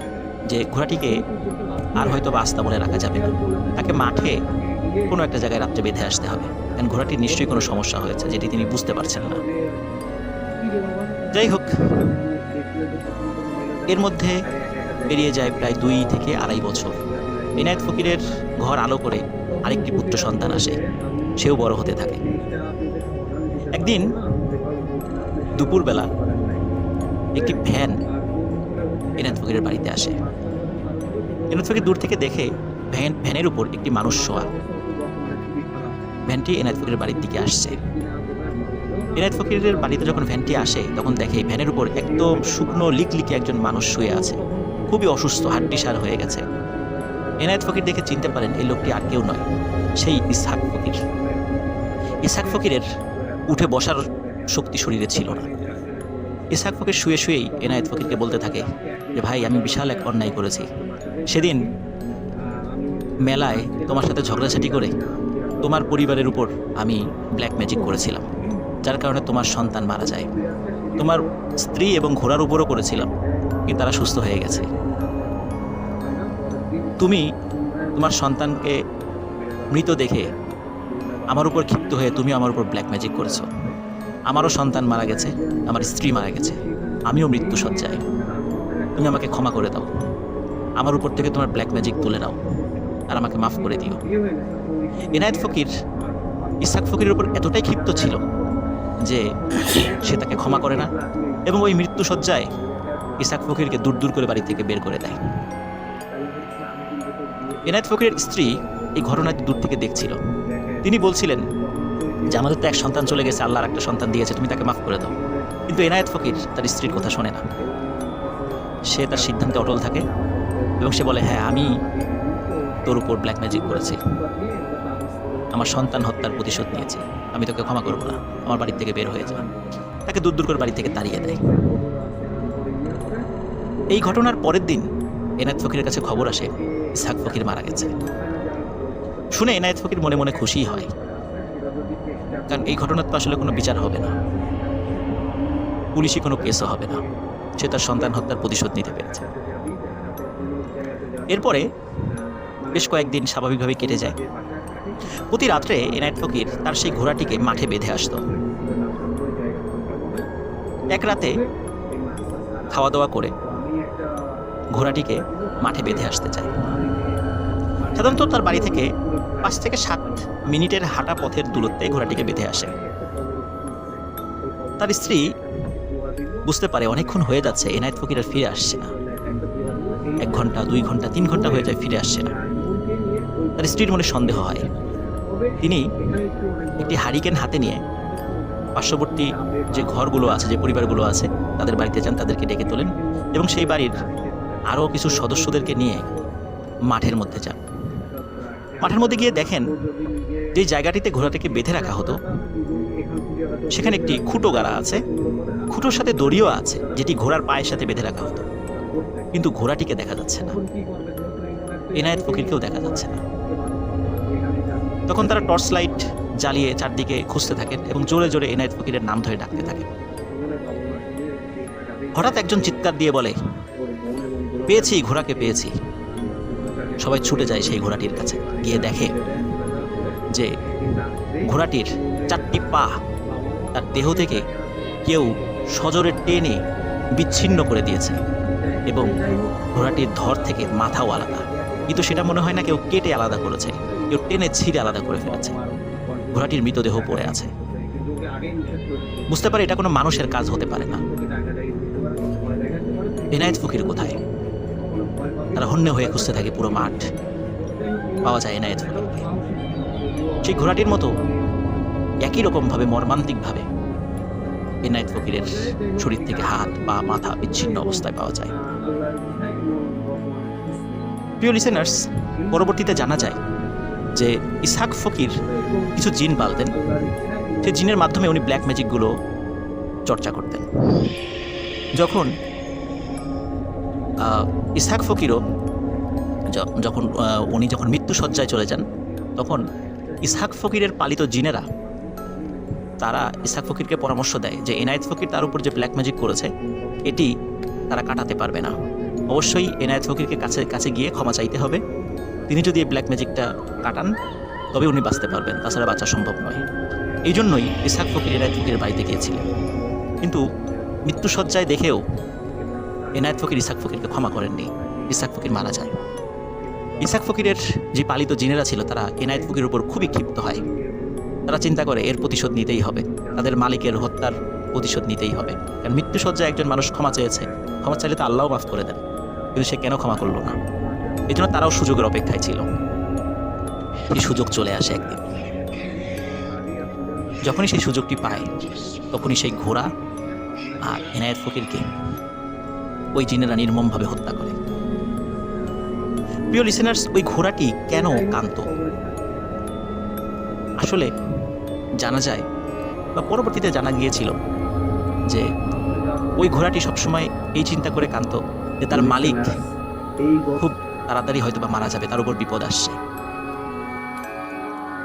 যে ঘোড়াটিকে আর হয়তো বা আস্তাবলে রাখা যাবে না, তাকে মাঠে কোনো একটা জায়গায় রাত্রে বেঁধে আসতে হবে, কারণ ঘোড়াটির নিশ্চয়ই কোনো সমস্যা হয়েছে যেটি তিনি বুঝতে পারছেন না। যাই হোক, এর মধ্যে পেরিয়ে যায় প্রায় 2 থেকে 2.5 বছর। এনায়েত ফকিরের ঘর আলো করে আরেকটি পুত্র সন্তান আসে, সেও বড় হতে থাকে। একদিন দুপুরবেলা একটি ভ্যান এনায়েত ফকিরের বাড়িতে আসে। এনায়েত ফকির দূর থেকে দেখে ভ্যানের উপর একটি মানুষ শোয়া। ভ্যানটি এনায়েত ফকিরের বাড়ির দিকে আসছে। এনায়েত ফকিরের বাড়িতে যখন ভ্যানটি আসে, তখন দেখে ভ্যানের উপর একদম শুকনো লিকলিকে একজন মানুষ শুয়ে আছে, খুবই অসুস্থ, হাড্ডিসার হয়ে গেছে। এনায়েত ফকির দেখে চিনতে পারেন এই লোকটি আর কেউ নয়, সেই ইসহাক ফকির। ইসহাক ফকিরের উঠে বসার শক্তি শরীরে ছিল না। ইসহাক ফকির শুয়ে শুয়েই এনায়েত ফকিরকে বলতে থাকে যে, ভাই, আমি বিশাল এক অন্যায় করেছি। সেদিন মেলায় তোমার সাথে ঝগড়াঝাটি করে তোমার পরিবারের উপর আমি ব্ল্যাক ম্যাজিক করেছিলাম, যার কারণে তোমার সন্তান মারা যায়। তোমার স্ত্রী এবং ঘোড়ার উপরও করেছিলাম, কিন্তু তারা সুস্থ হয়ে গেছে। তুমি তোমার সন্তানকে মৃত দেখে আমার উপর ক্ষিপ্ত হয়ে তুমি আমার উপর ব্ল্যাক ম্যাজিক করেছো। আমারও সন্তান মারা গেছে, আমার স্ত্রী মারা গেছে, আমিও মৃত্যু সজ্জায়। তুমি আমাকে ক্ষমা করে দাও, আমার উপর থেকে তোমার ব্ল্যাক ম্যাজিক তুলে নাও আর আমাকে মাফ করে দিও। এনায়েত ফকির ইসহাক ফকিরের উপর এতটাই ক্ষিপ্ত ছিল যে সে তাকে ক্ষমা করে না এবং ওই মৃত্যু সজ্জায় ইসহাক ফকিরকে দূর দূর করে বাড়ি থেকে বের করে দেয়। এনায়েত ফকিরের স্ত্রী এই ঘটনাটি দূর থেকে দেখছিল। তিনি বলছিলেন যে, আমাদের তো এক সন্তান চলে গেছে, আল্লাহর একটা সন্তান দিয়েছে, তুমি তাকে মাফ করে দাও। কিন্তু এনায়েত ফকির তার স্ত্রীর কথা শোনে না। সে তার সিদ্ধান্তে অটল থাকে এবং সে বলে, হ্যাঁ, আমি তোর উপর ব্ল্যাক ম্যাজিক করেছি, আমার সন্তান হত্যার প্রতিশোধ নিয়েছি, আমি তোকে ক্ষমা করবো না, আমার বাড়ির থেকে বের হয়ে যা। তাকে দূর দূর করে বাড়ি থেকে তাড়িয়ে দেয়। এই ঘটনার পরের দিন এনায়েত ফকিরের কাছে খবর আসে ইসহাক ফকির মারা গেছে। শুনে এনায়েত ফকির মনে মনে খুশি হয়, কারণ এই ঘটনার তো আসলে কোনো বিচার হবে না, পুলিশি কোনো কেসও হবে না, সে তার সন্তান হত্যার প্রতিশোধ নিতে পেরেছে। এরপরে বেশ কয়েকদিন স্বাভাবিকভাবে কেটে যায়। প্রতি রাত্রে এনায়েত ফকির তার সেই ঘোড়াটিকে মাঠে বেঁধে আসতো। এক রাতে খাওয়া দাওয়া করে ঘোড়াটিকে মাঠে বেঁধে আসতে চায়। সাধারণত তার বাড়ি থেকে 5 থেকে 7 মিনিটের হাঁটা পথের দূরত্বে ঘোড়াটিকে বেঁধে আসে। তার স্ত্রী বুঝতে পারে অনেকক্ষণ হয়ে যাচ্ছে এনায়েত ফকির আর ফিরে আসছে না। 1 ঘন্টা, 2 ঘন্টা, 3 ঘন্টা হয়ে যায়, ফিরে আসছে না। তার স্ত্রীর মনে সন্দেহ হয়। তিনি একটি হারিকেন হাতে নিয়ে পার্শ্ববর্তী যে ঘরগুলো আছে, যে পরিবারগুলো আছে, তাদের বাড়িতে যান, তাদেরকে ডেকে তোলেন এবং সেই বাড়ির আরও কিছু সদস্যদেরকে নিয়ে মাঠের মধ্যে যান। মাঠের মধ্যে গিয়ে দেখেন যে জায়গাটিতে ঘোড়াটিকে বেঁধে রাখা হতো সেখানে একটি খুঁটো গাড়া আছে, খুঁটোর সাথে দড়িও আছে যেটি ঘোড়ার পায়ের সাথে বেঁধে রাখা হতো, কিন্তু ঘোড়াটিকে দেখা যাচ্ছে না, এনায়েত ফকিরকেও দেখা যাচ্ছে না। তখন তারা টর্চ লাইট জ্বালিয়ে চারদিকে খুঁজতে থাকেন এবং জোরে জোরে এনায়েত ফকিরের নাম ধরে ডাকতে থাকেন। হঠাৎ একজন চিৎকার দিয়ে বলে, পেয়েছি, ঘোড়াকে পেয়েছি। সবাই ছুটে যায় সেই ঘোড়াটির কাছে, গিয়ে দেখে যে ঘোড়াটির 4টি পা তার দেহ থেকে কেউ সজোরে টেনে বিচ্ছিন্ন করে দিয়েছে এবং ঘোড়াটির ধর থেকে মাথাও আলাদা, কিন্তু সেটা মনে হয় না কেউ কেটে আলাদা করেছে, কেউ টেনে ছিঁড়ে আলাদা করে ফেলেছে। ঘোড়াটির মৃতদেহ পড়ে আছে। বুঝতে পারে এটা কোনো মানুষের কাজ হতে পারে না। এনায়েত ফকির কোথায়? তারা হন্যে হয়ে খুঁজতে থাকে পুরো মাঠ, পাওয়া যায় এনায়েত ফকিরকে। সেই ঘোড়াটির মতো একই রকমভাবে মর্মান্তিকভাবে এনায়েত ফকিরের শরীর থেকে হাত, পা, মাথা বিচ্ছিন্ন অবস্থায় পাওয়া যায়। প্রিয় লিসেনার্স, পরবর্তীতে জানা যায় যে ইসহাক ফকির কিছু জিন পালতেন। সেই জিনের মাধ্যমে উনি ব্ল্যাক ম্যাজিকগুলো চর্চা করতেন। যখন ইসহাক ফকিরও উনি যখন মৃত্যুশয্যায় চলে যান, তখন ইসহাক ফকিরের পালিত জিনেরা তারা ইসহাক ফকিরকে পরামর্শ দেয় যে এনায়েত ফকির তার উপর যে ব্ল্যাক ম্যাজিক করেছে এটি তারা কাটাতে পারবে না, অবশ্যই এনায়েত ফকিরকে কাছে গিয়ে ক্ষমা চাইতে হবে। তিনি যদি এই ব্ল্যাক ম্যাজিকটা কাটান তবে উনি বাঁচতে পারবেন, তাছাড়া বাঁচা সম্ভব নয়। এই জন্যই ইসহাক ফকির এনায়েত ফকিরের বাড়িতে গিয়েছিলেন। কিন্তু মৃত্যুশয্যায় দেখেও এনায়েত ফকির ইসহাক ফকিরকে ক্ষমা করেননি। ইসহাক ফকির মারা যায়। ইসহাক ফকিরের যে পালিত জিনেরা ছিল তারা এনায়েত ফকিরের উপর খুবই ক্ষিপ্ত হয়। তারা চিন্তা করে এর প্রতিশোধ নিতেই হবে, তাদের মালিকের হত্যার প্রতিশোধ নিতেই হবে। কারণ মৃত্যুশয্যায় একজন মানুষ ক্ষমা চেয়েছে, ক্ষমা চাইলে তো আল্লাহও মাফ করে দেন, কিন্তু সে কেন ক্ষমা করলো না? এই জন্য তারাও সুযোগের অপেক্ষায় ছিল। এই সুযোগ চলে আসে একদিন। যখনই সেই সুযোগটি পায় তখনই সেই ঘোড়া আর এনায়েত ফকিরকে ওই জিনেরা নির্মমভাবে হত্যা করে। প্রিয় লিসেনার্স, ওই ঘোড়াটি কেন কাঁদত? আসলে জানা যায় বা পরবর্তীতে জানা গিয়েছিল যে ওই ঘোড়াটি সবসময় এই চিন্তা করে কাঁদত যে তার মালিক খুব তাড়াতাড়ি হয়তো বা মারা যাবে, তার উপর বিপদ আসছে।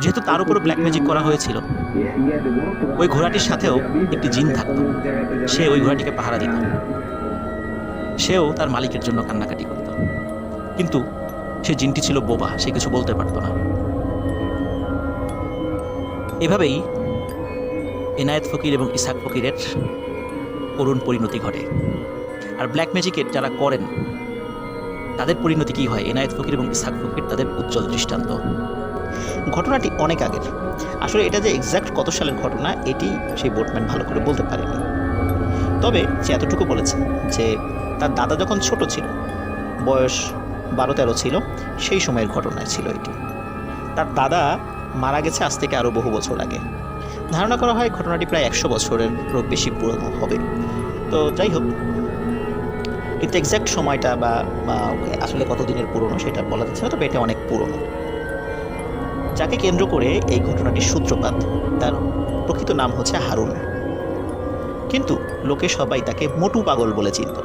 যেহেতু তার উপর ব্ল্যাক ম্যাজিক করা হয়েছিল, ওই ঘোড়াটির সাথেও একটি জিন থাকত, সে ওই ঘোড়াটিকে পাহারা দিত। সেও তার মালিকের জন্য কান্নাকাটি করত, কিন্তু সে জিনটি ছিল বোবা, সে কিছু বলতে পারত না। এভাবেই এনায়েত ফকির এবং ইসহাক ফকিরের করুণ পরিণতি ঘটে। আর ব্ল্যাক ম্যাজিকের যারা করেন তাদের পরিণতি কী হয়? এনায়েত ফকির এবং ইসহাক ফকির তাদের উজ্জ্বল দৃষ্টান্ত। ঘটনাটি অনেক আগের। আসলে এটা যে এক্স্যাক্ট কত সালের ঘটনা এটি সেই বোটম্যান ভালো করে বলতে পারেনি। তবে সে এতটুকু বলেছে যে তার দাদা যখন ছোট ছিল, বয়স 12-13 ছিল, সেই সময়ের ঘটনায় ছিল এটি। তার দাদা মারা গেছে আজ থেকে আরও বহু বছর আগে। ধারণা করা হয় ঘটনাটি প্রায় 100 বছরেরও বেশি পুরনো হবে। তো যাই হোক, কিন্তু এক্স্যাক্ট সময়টা বা আসলে কতদিনের পুরনো সেটা বলা যাচ্ছে না, তবে এটা অনেক পুরনো। যাকে কেন্দ্র করে এই ঘটনাটির সূত্রপাত, তার প্রকৃত নাম হচ্ছে হারুন। কিন্তু লোকে সবাই তাকে মোটু পাগল বলে চিনত।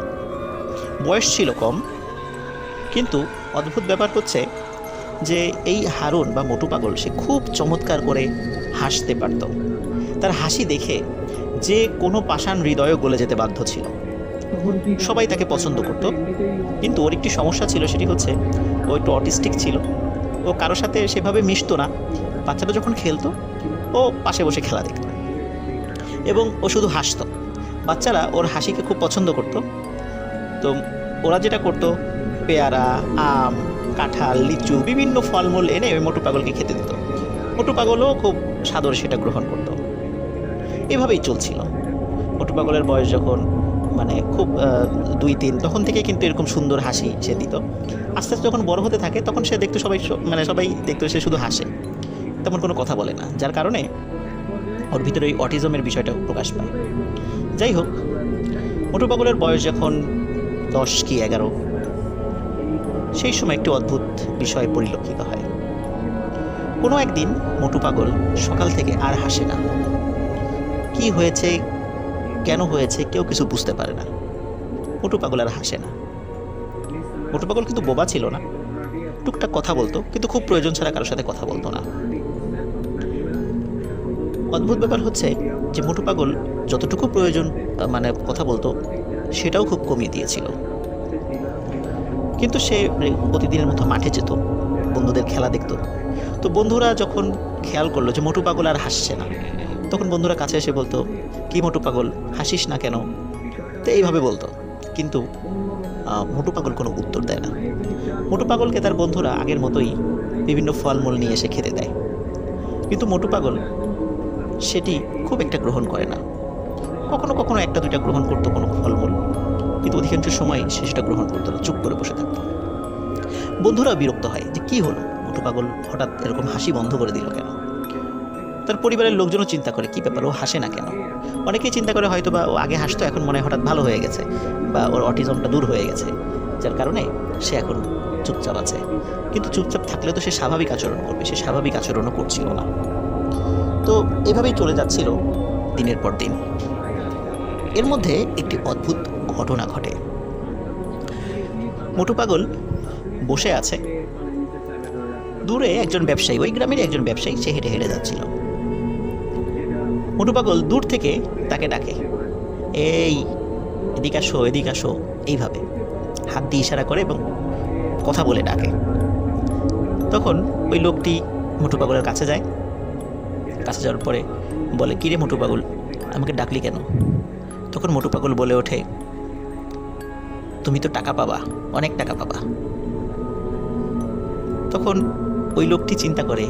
বয়স ছিল কম, কিন্তু অদ্ভুত ব্যাপার হচ্ছে যে এই হারুন বা মোটু পাগল সে খুব চমৎকার করে হাসতে পারত। তার হাসি দেখে যে কোনো পাষাণ হৃদয়ও গলে যেতে বাধ্য ছিল। সবাই তাকে পছন্দ করত, কিন্তু ওর একটি সমস্যা ছিল, সেটি হচ্ছে ও একটু অটিস্টিক ছিল। ও কারোর সাথে সেভাবে মিশতো না। বাচ্চাটা যখন খেলতো ও পাশে বসে খেলা দেখত এবং ও শুধু হাসতো। বাচ্চারা ওর হাসিকে খুব পছন্দ করত। তো ওরা যেটা করতো, পেয়ারা, আম, কাঁঠাল, লিচু, বিভিন্ন ফলমূল এনে ওই মোটু পাগলকে খেতে দিত। মোটু পাগলও খুব সাদরে সেটা গ্রহণ করত। এভাবেই চলছিল। মোটু পাগলের বয়স যখন খুব 2-3, তখন থেকে কিন্তু এরকম সুন্দর হাসি সে দিত। আস্তে আস্তে যখন বড় হতে থাকে তখন সে দেখতো সবাই দেখতো সে শুধু হাসে, তেমন কোনো কথা বলে না, যার কারণে ওর ভিতরে ওই অটিজমের বিষয়টা প্রকাশ পায়। যাই হোক, মোটু পাগলের বয়স যখন 10 কি 11, সেই সময় একটি অদ্ভুত বিষয় পরিলক্ষিত হয়। কোনো একদিন মোটু পাগল সকাল থেকে আর হাসে না। কি হয়েছে, কেন হয়েছে, কেউ কিছু বুঝতে পারে না। মোটু পাগল আর হাসে না। মোটু পাগল কিন্তু বোবা ছিল না, টুকটাক কথা বলতো, কিন্তু খুব প্রয়োজন ছাড়া কারোর সাথে কথা বলতো না। অদ্ভুত ব্যাপার হচ্ছে যে মোটু পাগল যতটুকু প্রয়োজন কথা বলতো সেটাও খুব কমিয়ে দিয়েছিল। কিন্তু সে প্রতিদিনের মতো মাঠে যেত, বন্ধুদের খেলা দেখতো। তো বন্ধুরা যখন খেয়াল করলো যে মোটু পাগল আর হাসছে না, তখন বন্ধুরা কাছে এসে বলতো, কি মোটু পাগল, হাসিস না কেন? তো এইভাবে বলতো। কিন্তু মোটু পাগল কোনো উত্তর দেয় না। মোটু পাগলকে তার বন্ধুরা আগের মতোই বিভিন্ন ফলমূল নিয়ে এসে খেতে দেয়, কিন্তু মোটু পাগল সেটি খুব একটা গ্রহণ করে না। কখনো কখনো 1-2টা গ্রহণ করতো কোনো ফলমূল, কিন্তু অধিকাংশ সময় সে সেটা গ্রহণ করতো না, চুপ করে বসে থাকতো। বন্ধুরা বিরক্ত হয় যে কি হলো, মোটু পাগল হঠাৎ এরকম হাসি বন্ধ করে দিল কেন? তার পরিবারের লোকজনও চিন্তা করে কি ব্যাপার, ও হাসে না কেন? অনেকেই চিন্তা করে হয়তো বা ও আগে হাসতো, এখন মনে হয় হঠাৎ ভালো হয়ে গেছে, বা ওর অটিজমটা দূর হয়ে গেছে, যার কারণে সে এখন চুপচাপ আছে। কিন্তু চুপচাপ থাকলে তো সে স্বাভাবিক আচরণ করবে, সে স্বাভাবিক আচরণও করছিল না। তো এভাবেই চলে যাচ্ছিল দিনের পর দিন। এর মধ্যে একটি অদ্ভুত ঘটনা ঘটে। মোটু পাগল বসে আছে, দূরে একজন ব্যবসায়ী, ওই গ্রামের একজন ব্যবসায়ী, সে হেঁটে হেঁটে যাচ্ছিল। মোটু পাগল দূর থেকে তাকে ডাকে, এই এদিকে আসো, এদিকে আসো, এইভাবে হাত দিয়ে ইশারা করে এবং কথা বলে ডাকে। তখন ওই লোকটি মোটু পাগলের কাছে যায়। কাছে যাওয়ার পরে বলে, কিরে মোটু পাগল, আমাকে ডাকলি কেন? তখন মোটু পাগল বলে ওঠে, তুমি তো টাকা পাবা, অনেক টাকা পাবা। তখন ওই লোকটি চিন্তা করে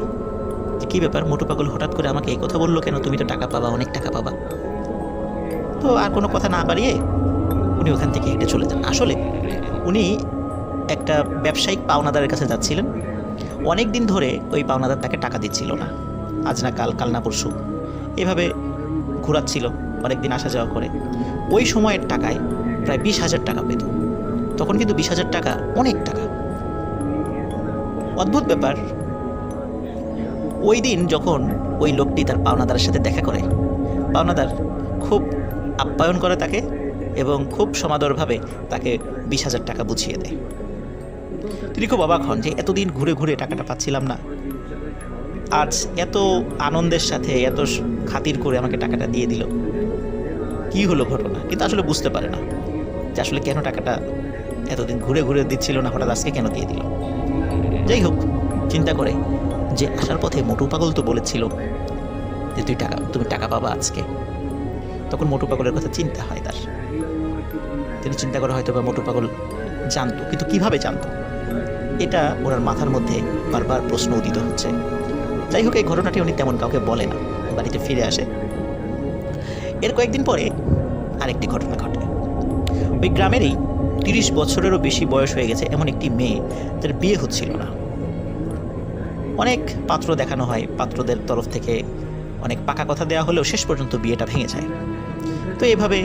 যে কী ব্যাপার, মোটু পাগল হঠাৎ করে আমাকে এই কথা বললো কেন, তুমি তো টাকা পাবা, অনেক টাকা পাবা। তো আর কোনো কথা না বাড়িয়ে উনি ওখান থেকে হেঁটে চলে যান। আসলে উনি একটা ব্যবসায়িক পাওনাদারের কাছে যাচ্ছিলেন। অনেক দিন ধরে ওই পাওনাদার তাকে টাকা দিচ্ছিল না, আজ না কাল, কাল না পরশু, এভাবে ঘোরাচ্ছিল, অনেকদিন আসা যাওয়া করে। ওই সময়ের টাকায় প্রায় 20,000 টাকা পেত। তখন কিন্তু 20,000 টাকা অনেক টাকা। অদ্ভুত ব্যাপার, ওই দিন যখন ওই লোকটি তার পাওনাদারের সাথে দেখা করে, পাওনাদার খুব আপ্যায়ন করে তাকে এবং খুব সমাদরভাবে তাকে 20,000 টাকা বুঝিয়ে দেয়। তিনি খুব অবাক হন যে এতদিন ঘুরে ঘুরে টাকাটা পাচ্ছিলাম না, আজ এত আনন্দের সাথে এত খাতির করে আমাকে টাকাটা দিয়ে দিল, কি হলো ঘটনা? কিন্তু আসলে বুঝতে পারে না যে আসলে কেন টাকাটা এতদিন ঘুরে ঘুরে দিচ্ছিল না, হঠাৎ আজকে কেন দিয়ে দিল। যাই হোক, চিন্তা করে যে আসার পথে মোটু পাগল তো বলেছিল যে তুমি টাকা পাবা আজকে। তখন মোটু পাগলের কথা চিন্তা হয় তার। তিনি চিন্তা করে হয়তো বা মোটু পাগল জানতো, কিন্তু কিভাবে জানতো, এটা ওনার মাথার মধ্যে বারবার প্রশ্ন উদিত হচ্ছে। যাই হোক, এই ঘটনাটি উনি তেমন কাউকে বলে না, বাড়িতে ফিরে আসে। এর কয়েকদিন পরে আরেকটি ঘটনা ঘটে। ওই গ্রামেরই 30 বছরেরও বেশি বয়স হয়ে গেছে এমন একটি মেয়ে, তার বিয়ে হচ্ছিল না। অনেক পাত্র দেখানো হয়, পাত্রদের তরফ থেকে অনেক পাকা কথা দেওয়া হলেও শেষ পর্যন্ত বিয়েটা ভেঙে যায়। তো এভাবে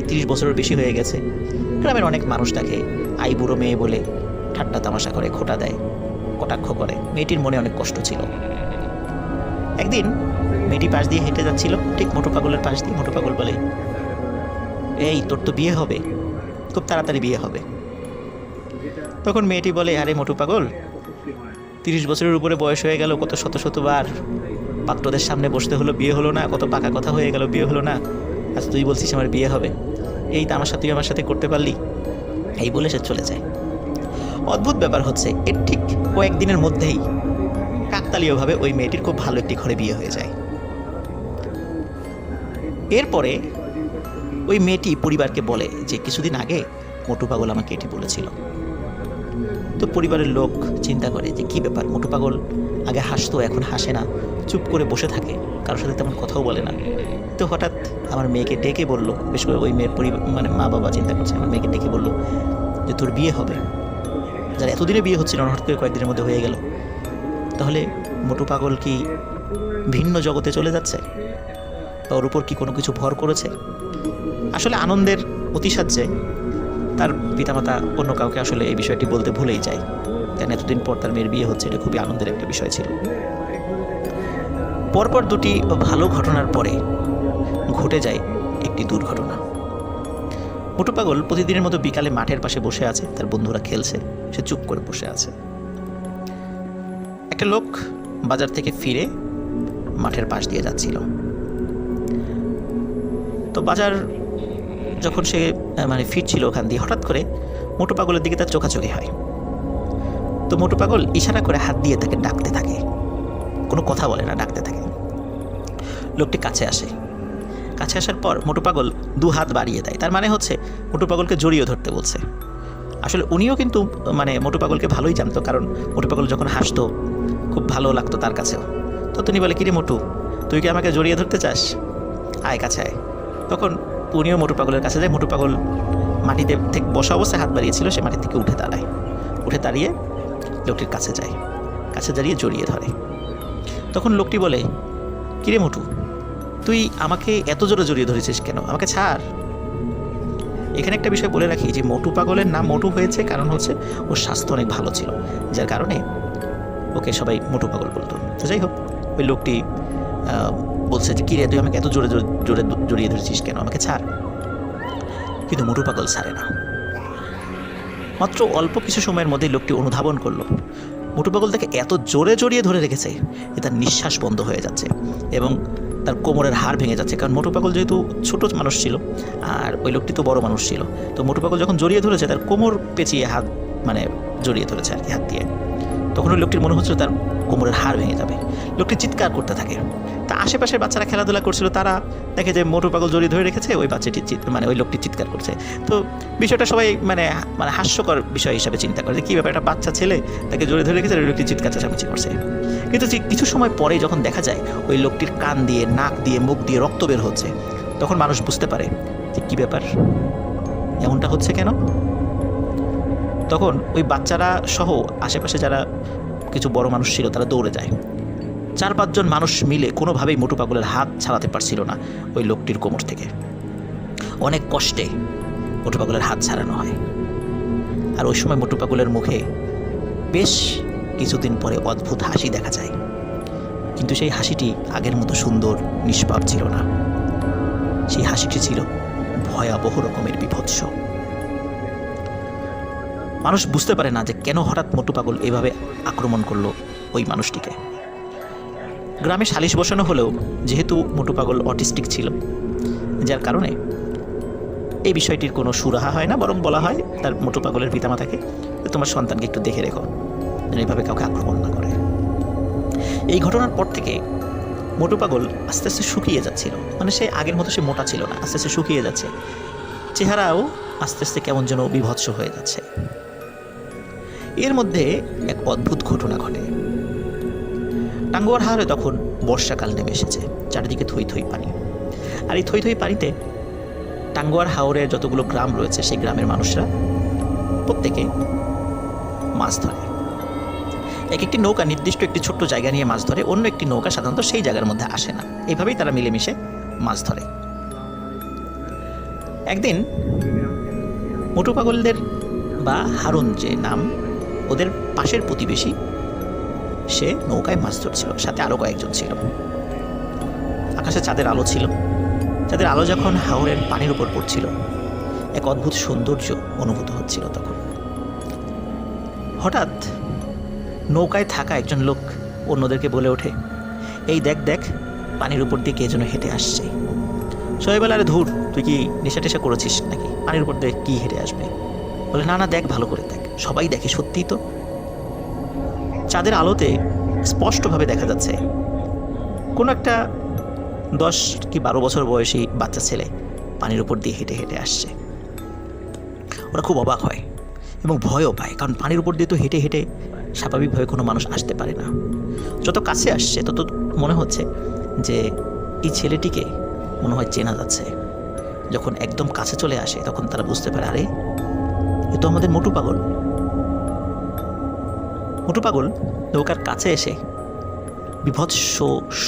30 বছরের বেশি হয়ে গেছে। গ্রামের অনেক মানুষ তাকে আই বুড়ো মেয়ে বলে ঠাট্টা তামাশা করে, খোঁটা দেয়, কটাক্ষ করে। মেয়েটির মনে অনেক কষ্ট ছিল। একদিন মেয়েটি পাশ দিয়ে হেঁটে যাচ্ছিল, ঠিক মোটু পাগলের পাশ দিয়ে। মোটু পাগল বলে, এই তোর তো বিয়ে হবে, খুব তাড়াতাড়ি বিয়ে হবে। তখন মেয়েটি বলে, আরে মোটু পাগল, 30 বছরের উপরে বয়স হয়ে গেল, কত শত শতবার পাত্রদের সামনে বসতে হলো, বিয়ে হলো না, কত পাকা কথা হয়ে গেল, বিয়ে হলো না, আচ্ছা তুই বলছিস আমার বিয়ে হবে, এই তামাশা তুই আমার সাথে করতে পারলি? এই বলে সে চলে যায়। অদ্ভুত ব্যাপার হচ্ছে, এর ঠিক কয়েকদিনের মধ্যেই কাকতালীয়ভাবে ওই মেয়েটির খুব ভালো একটি ঘরে বিয়ে হয়ে যায়। এরপরে ওই মেয়েটি পরিবারকে বলে যে কিছুদিন আগে মোটু পাগল আমাকে এটি বলেছিল। তো পরিবারের লোক চিন্তা করে যে কী ব্যাপার, মোটু পাগল আগে হাসতো, এখন হাসে না, চুপ করে বসে থাকে, কারোর সাথে তেমন কথাও বলে না। তো হঠাৎ আমার মেয়েকে ডেকে বলল, বিশেষ করে ওই মেয়ের পরিবার মানে মা বাবা চিন্তা করছে, আমার মেয়েকে ডেকে বলল যে তোর বিয়ে হবে, যার এতদিনে বিয়ে হচ্ছিল না, হঠাৎ করে কয়েকদিনের মধ্যে হয়ে গেল। তাহলে মোটু পাগল কি ভিন্ন জগতে চলে যাচ্ছে, বা ওর উপর কি কোনো কিছু ভর করেছে? আসলে আনন্দের অতিসাহ্যে তার পিতামাতা অন্য কাউকে আসলে এই বিষয়টি বলতে ভুলেই যায়, কেন এতদিন পর তার মেয়ের বিয়ে হচ্ছে, এটা খুবই আনন্দের একটা বিষয় ছিল। পরপর দুটি ভালো ঘটনার পরে ঘটে যায় একটি দুর্ঘটনা। মোটু পাগল প্রতিদিনের মতো বিকালে মাঠের পাশে বসে আছে, তার বন্ধুরা খেলছে, সে চুপ করে বসে আছে। একটা লোক বাজার থেকে ফিরে মাঠের পাশ দিয়ে যাচ্ছিল। তো বাজার যখন সে ফিরছিল ওখান দিয়ে, হঠাৎ করে মোটু পাগলের দিকে তার চোখাচোখি হয়। তো মোটু পাগল ইশারা করে হাত দিয়ে তাকে ডাকতে থাকে, কোনো কথা বলে না, ডাকতে থাকে। লোকটি কাছে আসে, কাছে আসার পর মোটু পাগল 2 হাত বাড়িয়ে দেয়, তার মানে হচ্ছে মোটু পাগলকে জড়িয়ে ধরতে বলছে। আসলে উনিও কিন্তু মোটু পাগলকে ভালোই জানতো, কারণ মোটু পাগল যখন হাসতো খুব ভালো লাগতো তার কাছেও। তো তিনি বলে, কিরে মোটু, তুই কি আমাকে জড়িয়ে ধরতে চাস, আয় কাছে আয়। তখন উনিও মোটু পাগলের কাছে যায়। মোটু পাগল মাটিতে থেকে বসা অবস্থায় হাত বাড়িয়েছিল, সে মাটি থেকে উঠে দাঁড়ায়, উঠে দাঁড়িয়ে লোকটির কাছে যায়, কাছে দাঁড়িয়ে জড়িয়ে ধরে। তখন লোকটি বলে, কিরে মোটু, তুই আমাকে এত জোরে জড়িয়ে ধরেছিস কেন, আমাকে ছাড়। এখানে একটা বিষয় বলে রাখি যে মোটু পাগলের নাম মোটু হয়েছে কারণ হচ্ছে ওর স্বাস্থ্য অনেক ভালো ছিল, যার কারণে ওকে সবাই মোটু পাগল বলতো। তো যাই হোক, ওই লোকটি বলছে যে কিরে, তুই আমাকে এত জোরে জোরে জড়িয়ে ধরেছিস কেন, আমাকে ছাড়। কিন্তু মোটু পাগল ছাড়ে না। মাত্র অল্প কিছু সময়ের মধ্যেই লোকটি অনুধাবন করলো মোটু পাগল তাকে এত জোরে জড়িয়ে ধরে রেখেছে যে তার নিঃশ্বাস বন্ধ হয়ে যাচ্ছে এবং তার কোমরের হাড় ভেঙে যাচ্ছে। কারণ মোটু পাগল যেহেতু ছোট মানুষ ছিল আর ওই লোকটি তো বড় মানুষ ছিল, তো মোটু পাগল যখন জড়িয়ে ধরেছে তার কোমর পেঁচিয়ে হাত জড়িয়ে ধরেছে আর কি, হাত দিয়ে। তখন ওই লোকটির মনে হচ্ছিল তার কোমরের হাড় ভেঙে যাবে। লোকটি চিৎকার করতে থাকে। তা আশেপাশের বাচ্চারা খেলাধুলা করছিল, তারা দেখে যে মোটু পাগল জড়িয়ে ধরে রেখেছে, ওই বাচ্চাটি ওই লোকটি চিৎকার করছে। তো বিষয়টা সবাই হাস্যকর বিষয় হিসাবে চিন্তা করে যে কী ব্যাপার, একটা বাচ্চা ছেলে তাকে জড়িয়ে ধরে রেখেছে, ওই লোকটি চিৎকার চেঁচামেচি করছে। কিন্তু কিছু সময় পরে যখন দেখা যায় ওই লোকটির কান দিয়ে, নাক দিয়ে, মুখ দিয়ে রক্ত বের হচ্ছে, তখন মানুষ বুঝতে পারে যে কী ব্যাপার, এমনটা হচ্ছে কেন। তখন ওই বাচ্চারা সহ আশেপাশে যারা কিছু বড় মানুষ ছিল তারা দৌড়ে যায়। 4-5 জন মানুষ মিলে কোনোভাবেই মোটু পাগলের হাত ছাড়াতে পারছিল না ওই লোকটির কোমর থেকে। অনেক কষ্টে মোটু পাগলের হাত ছাড়ানো হয়। আর ওই সময় মোটু পাগলের মুখে বেশ কিছুদিন পরে অদ্ভুত হাসি দেখা যায়, কিন্তু সেই হাসিটি আগের মতো সুন্দর নিষ্পাপ ছিল না। সেই হাসিটি ছিল ভয়াবহ রকমের বিভৎস। মানুষ বুঝতে পারে না যে কেন হঠাৎ মোটু পাগল এইভাবে আক্রমণ করলো ওই মানুষটিকে। গ্রামে সালিশ বসানো হলেও যেহেতু মোটু পাগল অটিস্টিক ছিল, যার কারণে এই বিষয়টির কোনো সুরাহা হয় না, বরং বলা হয় তার মোটু পাগলের পিতামাতাকে, তোমার সন্তানকে একটু দেখে রেখো যেন এইভাবে কাউকে আক্রমণ না করে। এই ঘটনার পর থেকে মোটু পাগল আস্তে আস্তে শুকিয়ে যাচ্ছিল, সে আগের মতো সে মোটা ছিল না, আস্তে আস্তে শুকিয়ে যাচ্ছে, চেহারাও আস্তে আস্তে কেমন যেন বিভৎস হয়ে যাচ্ছে। এর মধ্যে এক অদ্ভুত ঘটনা ঘটে। টাঙ্গুয়ার হাওরে তখন বর্ষাকাল নেমে এসেছে, চারিদিকে থই থই পানি। আর এই থই থই পানিতে টাঙ্গুয়ার হাওরের যতগুলো গ্রাম রয়েছে সেই গ্রামের মানুষরা প্রত্যেকে মাছ ধরে। এক একটি নৌকা নির্দিষ্ট একটি ছোট্ট জায়গা নিয়ে মাছ ধরে, অন্য একটি নৌকা সাধারণত সেই জায়গার মধ্যে আসে না, এইভাবেই তারা মিলেমিশে মাছ ধরে। একদিন মোটু পাগলদের বা হারুন যে নাম, ওদের পাশের প্রতিবেশী, সে নৌকায় মাছ ধরছিল, সাথে আরও কয়েকজন ছিল। আকাশে চাঁদের আলো ছিল। চাঁদের আলো যখন হাওরের পানির উপর পড়ছিল, এক অদ্ভুত সৌন্দর্য অনুভূত হচ্ছিল। তখন হঠাৎ নৌকায় থাকা একজন লোক অন্যদেরকে বলে ওঠে, এই দেখ দেখ, পানির উপর দিয়ে কে যেন হেঁটে আসছে। সবাই বলে, আরে ধুর, তুই কি নেশা টেশা করেছিস নাকি? পানির উপর দিয়ে কি হেঁটে আসবে? বলে, না না, দেখ, ভালো করে দেখ। সবাই দেখে, সত্যিই তো চাঁদের আলোতে স্পষ্টভাবে দেখা যাচ্ছে কোনো একটা 10 কি 12 বছর বয়সী বাচ্চা ছেলে পানির উপর দিয়ে হেঁটে হেঁটে আসছে। ওরা খুব অবাক হয় এবং ভয়ও পায়, কারণ পানির উপর দিয়ে তো হেঁটে হেঁটে স্বাভাবিকভাবে কোনো মানুষ আসতে পারে না। যত কাছে আসছে তত মনে হচ্ছে যে এই ছেলেটিকে মনে হয় চেনা যাচ্ছে। যখন একদম কাছে চলে আসে তখন তারা বুঝতে পারে, আরে এ তো আমাদের মোটু পাগল। মোটু পাগল নৌকার কাছে এসে বিভৎস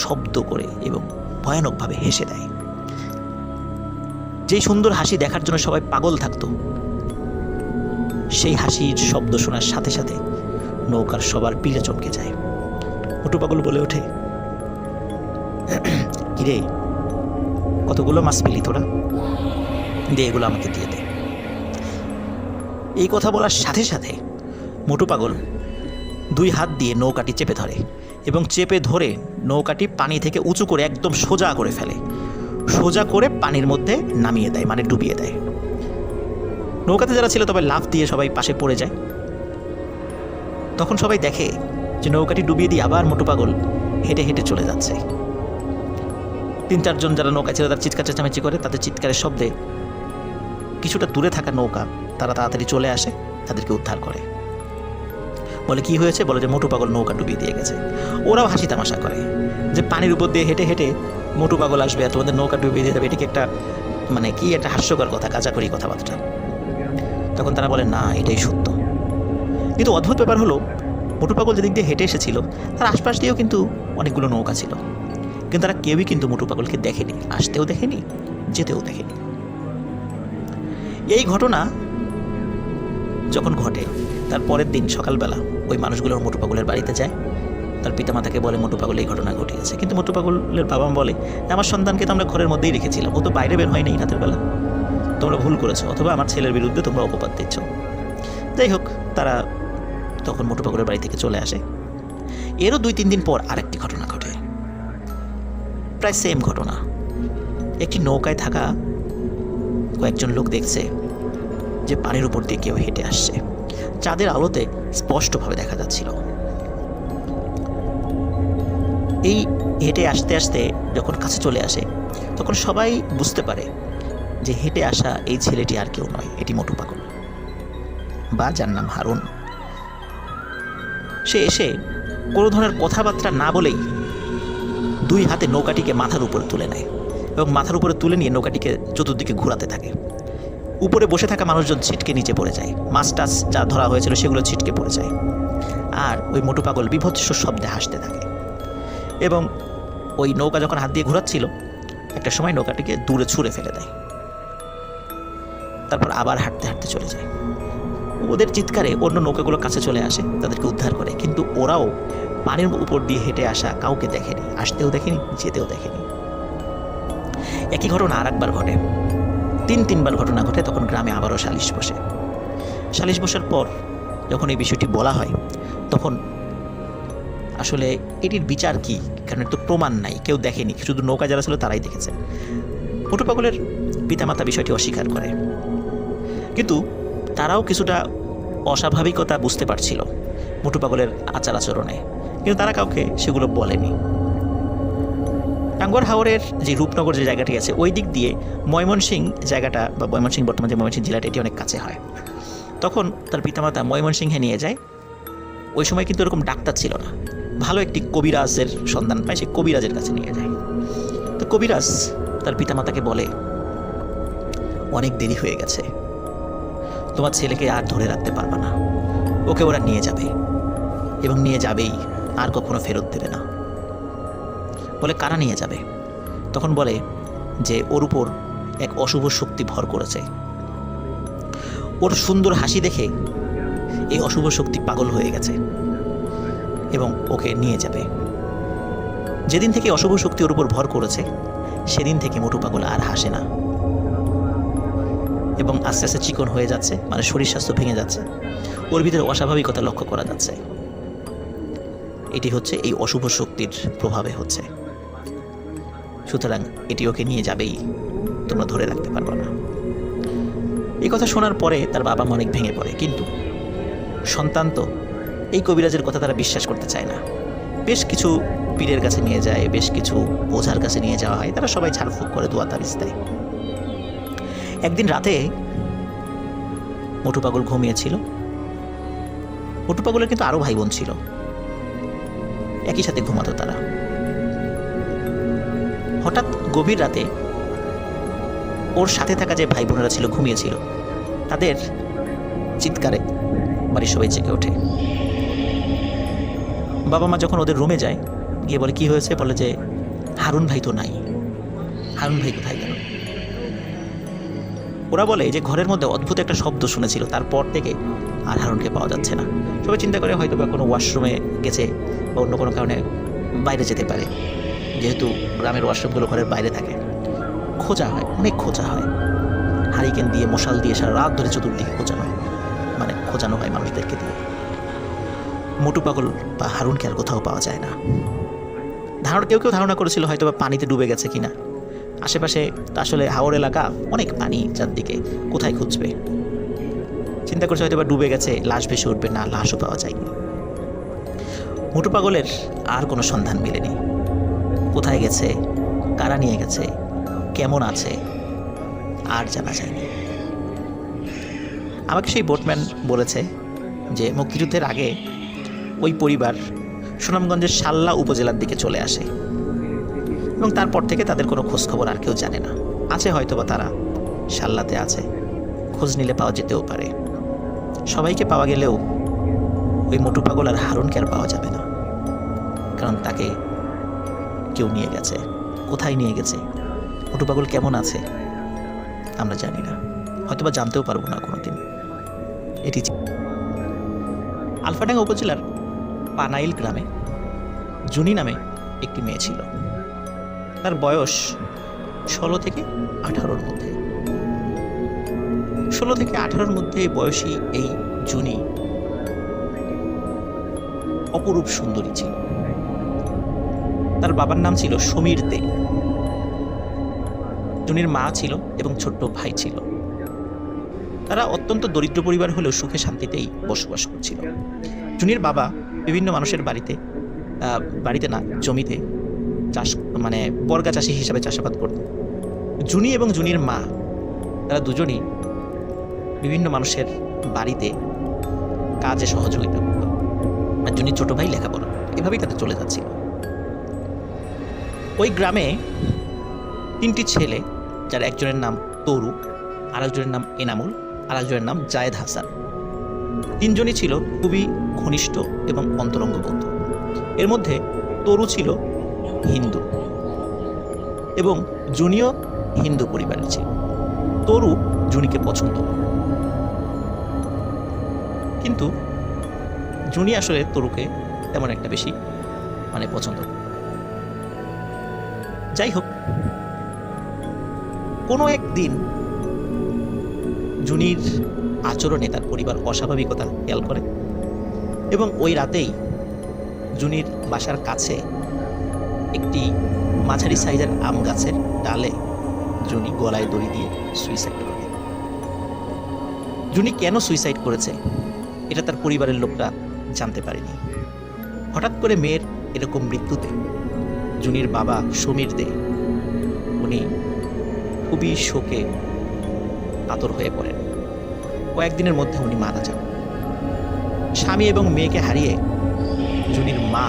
শব্দ করে এবং ভয়ানকভাবে হেসে দেয়। যেই সুন্দর হাসি দেখার জন্য সবাই পাগল থাকতো, সেই হাসির শব্দ শোনার সাথে সাথে নৌকার সবার পিলে চমকে যায়। মোটু পাগল বলে ওঠে, কিরে, কতগুলো মাছ পেলি তোরা? দে, এগুলো আমাকে দিয়ে দে। এই কথা বলার সাথে সাথে মোটু পাগল 2 হাত দিয়ে নৌকাটি চেপে ধরে এবং চেপে ধরে নৌকাটি পানি থেকে উঁচু করে একদম সোজা করে ফেলে। সোজা করে পানির মধ্যে নামিয়ে দেয়, মানে ডুবিয়ে দেয়। নৌকাতে যারা ছিল তবে লাফ দিয়ে সবাই পাশে পড়ে যায়। তখন সবাই দেখে যে নৌকাটি ডুবিয়ে দিয়ে আবার মোটু পাগল হেঁটে হেঁটে চলে যাচ্ছে। 3-4 জন যারা নৌকা ছিল তারা চিৎকার চেঁচামেচি করে। তাদের চিৎকারের শব্দে কিছুটা দূরে থাকা নৌকা তারা তাড়াতাড়ি চলে আসে, তাদেরকে উদ্ধার করে। বলে, কি হয়েছে? বলে যে মোটু পাগল নৌকা ডুবিয়ে দিয়ে গেছে। ওরাও হাসি তামাশা করে যে পানির উপর দিয়ে হেঁটে হেঁটে মোটু পাগল আসবে আর তোমাদের নৌকা ডুবিয়ে দিয়ে যাবে, এটাকে একটা মানে কি একটা হাস্যকর কথা, কাঁচাকড়ি কথাবার্তা। তখন তারা বলে, না, এটাই সত্য। কিন্তু অদ্ভুত ব্যাপার হলো, মোটু পাগল যেদিক দিয়ে হেঁটে এসেছিল তার আশপাশ দিয়েও কিন্তু অনেকগুলো নৌকা ছিল, কিন্তু তারা কেউই কিন্তু মোটু পাগলকে দেখেনি, আসতেও দেখেনি, যেতেও দেখেনি। এই ঘটনা যখন ঘটে তার পরের দিন সকালবেলা ওই মানুষগুলোর মোটু পাগলের বাড়িতে যায়, তার পিতামাতাকে বলে মোটু পাগল এই ঘটনা ঘটিয়েছে। কিন্তু মোটু পাগলের বাবা বলে, আমার সন্তানকে তো আমরা ঘরের মধ্যেই রেখেছিলাম, ও তো বাইরে বের হয়নি রাতের বেলা, তোমরা ভুল করেছো, অথবা আমার ছেলের বিরুদ্ধে তোমরা অপবাদ দিচ্ছ। যাই হোক, তারা তখন মোটু পাগলের বাড়ি থেকে চলে আসে। এরও 2-3 দিন পর আরেকটি ঘটনা ঘটে, প্রায় সেম ঘটনা। একটি নৌকায় থাকা কয়েকজন লোক দেখছে যে পানির উপর দিয়ে কেউ হেঁটে আসছে। চাঁদের আলোতে স্পষ্টভাবে দেখা যাচ্ছিল। এই হেঁটে আসতে আসতে যখন কাছে চলে আসে তখন সবাই বুঝতে পারে যে হেঁটে আসা এই ছেলেটি আর কেউ নয়, এটি মোটু পাগল, বা যার নাম হারুন। সে এসে কোনো ধরনের কথাবার্তা না বলেই 2 হাতে নৌকাটিকে মাথার উপরে তুলে নেয় এবং মাথার উপরে তুলে নিয়ে নৌকাটিকে চতুর্দিকে ঘোরাতে থাকে। উপরে বসে থাকা মানুষজন ছিটকে নিচে পড়ে যায়, মাছ টাছ যা ধরা হয়েছিল সেগুলো ছিটকে পড়ে যায়, আর ওই মোটু পাগল বিভৎস শব্দে হাসতে থাকে। এবং ওই নৌকা যখন হাত দিয়ে ঘোরাচ্ছিল একটা সময় নৌকাটিকে দূরে ছুঁড়ে ফেলে দেয়, তারপর আবার হাঁটতে হাঁটতে চলে যায়। ওদের চিৎকারে অন্য নৌকাগুলো কাছে চলে আসে, তাদেরকে উদ্ধার করে, কিন্তু ওরাও পানির উপর দিয়ে হেঁটে আসা কাউকে দেখেনি, আসতেও দেখেনি, যেতেও দেখেনি। একই ঘটনা আর একবার ঘটে, 3-3বার ঘটনা ঘটে। তখন গ্রামে আবারও সালিশ বসে। সালিশ বসার পর যখন এই বিষয়টি বলা হয় তখন আসলে এটির বিচার কি, কারণ এর তো প্রমাণ নাই, কেউ দেখেনি, শুধু নৌকা যারা ছিল তারাই দেখেছে। মোটু পাগলের পিতামাতা বিষয়টি অস্বীকার করে, কিন্তু তারাও কিছুটা অস্বাভাবিকতা বুঝতে পারছিল মোটু পাগলের আচার আচরণে, কিন্তু তারা কাউকে সেগুলো বলেনি। টাঙ্গুয়ার হাওরের যে রূপনগর যে জায়গাটি আছে ওই দিক দিয়ে ময়মনসিংহ জায়গাটা, বা ময়মনসিংহ বর্তমান যে ময়মনসিংহ জেলাটা, এটি অনেক কাছে হয়। তখন তার পিতামাতা ময়মনসিংহে নিয়ে যায়। ওই সময় কিন্তু এরকম ডাক্তার ছিল না, ভালো একটি কবিরাজের সন্ধান পায়, সে কবিরাজের কাছে নিয়ে যায়। তো কবিরাজ তার পিতামাতাকে বলে, অনেক দেরি হয়ে গেছে, তোমার ছেলেকে আর ধরে রাখতে পারবে না, ওকে ওরা নিয়ে যাবে এবং নিয়ে যাবেই, আর কখনো ফেরত দেবে না। বলে, কারা নিয়ে যাবে? তখন বলে যে ওর উপর এক অশুভ শক্তি ভর করেছে, ওর সুন্দর হাসি দেখে এই অশুভ শক্তি পাগল হয়ে গেছে এবং ওকে নিয়ে যাবে। যেদিন থেকে অশুভ শক্তি ওর উপর ভর করেছে সেদিন থেকে মোটু পাগল আর হাসে না এবং আস্তে আস্তে চিকন হয়ে যাচ্ছে, মানে শরীর স্বাস্থ্য ভেঙে যাচ্ছে, ওর ভিতরে অস্বাভাবিকতা লক্ষ্য করা যাচ্ছে। এটি হচ্ছে এই অশুভ শক্তির প্রভাবে হচ্ছে। সুতরাং এটি ওকে নিয়ে যাবেই, তোমরা ধরে রাখতে পারবে না। এই কথা শোনার পরে তার বাবা মা অনেক ভেঙে পড়ে, কিন্তু সন্তান তো, এই কবিরাজের কথা তারা বিশ্বাস করতে চায় না। বেশ কিছু পীরের কাছে নিয়ে যায়, বেশ কিছু ওঝার কাছে নিয়ে যাওয়া হয়, তারা সবাই ঝাড়ফুঁক করে দোয়া তাবিজ দেয়। একদিন রাতে মোটু পাগল ঘুমিয়েছিল। মোটু পাগলের কিন্তু আরো ভাই বোন ছিল, একই সাথে ঘুমাতো তারা। হঠাৎ গভীর রাতে ওর সাথে থাকা যে ভাই বোনেরা ছিল ঘুমিয়েছিল, তাদের চিৎকারে বাড়ির সবাই জেগে ওঠে। বাবা মা যখন ওদের রুমে যায়, গিয়ে বলে কি হয়েছে, বলে যে হারুন ভাই তো নাই। হারুন ভাই কোথায় গেল? ওরা বলে যে ঘরের মধ্যে অদ্ভুত একটা শব্দ শুনেছিল, তারপর থেকে আর হারুনকে পাওয়া যাচ্ছে না। সবাই চিন্তা করে হয়তো বা কোনো ওয়াশরুমে গেছে বা অন্য কোনো কারণে বাইরে যেতে পারে, যেহেতু গ্রামের ওয়াশরুমগুলো ঘরের বাইরে থাকে। খোঁজা হয়, অনেক খোঁজা হয়, হারিকেন দিয়ে মশাল দিয়ে সারা রাত ধরে চতুর্দিকে খোঁজানো হয় মানুষদেরকে দিয়ে। মোটু পাগল বা হারুনকে আর কোথাও পাওয়া যায় না। কেউ কেউ ধারণা করেছিল হয়তো বা পানিতে ডুবে গেছে কিনা। আশেপাশে আসলে হাওর এলাকা, অনেক পানি চারদিকে, কোথায় খুঁজবে? চিন্তা করছে হয়তো বা ডুবে গেছে, লাশ ভেসে উঠবে, না, লাশও পাওয়া যায়নি। মোটু পাগলের আর কোনো সন্ধান মেলেনি। কোথায় গেছে, কারা নিয়ে গেছে, কেমন আছে, আর জানা যায়নি। আমাকে সেই বোটম্যান বলেছে যে মুক্তিযুদ্ধের আগে ওই পরিবার সুনামগঞ্জের শাল্লা উপজেলার দিকে চলে আসে এবং তারপর থেকে তাদের কোনো খোঁজখবর আর কেউ জানে না। আছে হয়তো বা তারা শাল্লাতে আছে, খোঁজ নিলে পাওয়া যেতেও পারে। সবাইকে পাওয়া গেলেও ওই মোটু পাগল আর হারুনকে আর পাওয়া যাবে না, কারণ তাকে কেউ নিয়ে গেছে। কোথায় নিয়ে গেছে, মোটু পাগল কেমন আছে আমরা জানি না, হয়তো বা জানতেও পারবো না কোনোদিন। এটি আলফাডাঙ্গা উপজেলার পানাইল গ্রামে জুনি নামে একটি মেয়ে ছিল। তার বয়স 16 থেকে 18-র মধ্যে। 16 থেকে 18-র মধ্যে বয়সী এই জুনি অপরূপ সুন্দরী ছিল। তার বাবার নাম ছিল সমীর দে। জুনির মা ছিল এবং ছোট্ট ভাই ছিল। তারা অত্যন্ত দরিদ্র পরিবার হলেও সুখে শান্তিতেই বসবাস করছিল। জুনির বাবা বিভিন্ন মানুষের বাড়িতে না, জমিতে চাষ, মানে বর্গা চাষি হিসাবে চাষাবাদ করত। জুনি এবং জুনির মা, তারা দুজনই বিভিন্ন মানুষের বাড়িতে কাজে সহযোগিতা করত। আর জুনির ছোট ভাই লেখাপড়া, এভাবেই তাদের চলে যাচ্ছিল। ওই গ্রামে 3টি ছেলে, যার একজনের নাম তরু, আরেকজনের নাম এনামুল, আরেকজনের নাম জায়েদ হাসান। 3জনই ছিল খুবই ঘনিষ্ঠ এবং অন্তরঙ্গ বন্ধু। এর মধ্যে তরু ছিল হিন্দু এবং জুনিও হিন্দু পরিবারের ছিল। তরু জুনিকে পছন্দ করত, কিন্তু জুনি আসলে তরুকে তেমন একটা বেশি পছন্দ করত। যাই হোক, কোনো একদিন জুনির আচরণে তার পরিবার অস্বাভাবিকতা খেয়াল করে এবং ওই রাতেই জুনির বাসার কাছে একটি মাঝারি সাইজের আম গাছের ডালে জুনি গলায় দড়ি দিয়ে সুইসাইড করে। জুনি কেন সুইসাইড করেছে এটা তার পরিবারের লোকরা জানতে পারেনি। হঠাৎ করে মেয়ের এরকম মৃত্যুতে জুনির বাবা সমীর দে, উনি খুবই শোকে কাতর হয়ে পড়েন। কয়েকদিনের মধ্যে উনি মারা যান। স্বামী এবং মেয়েকে হারিয়ে জুনির মা,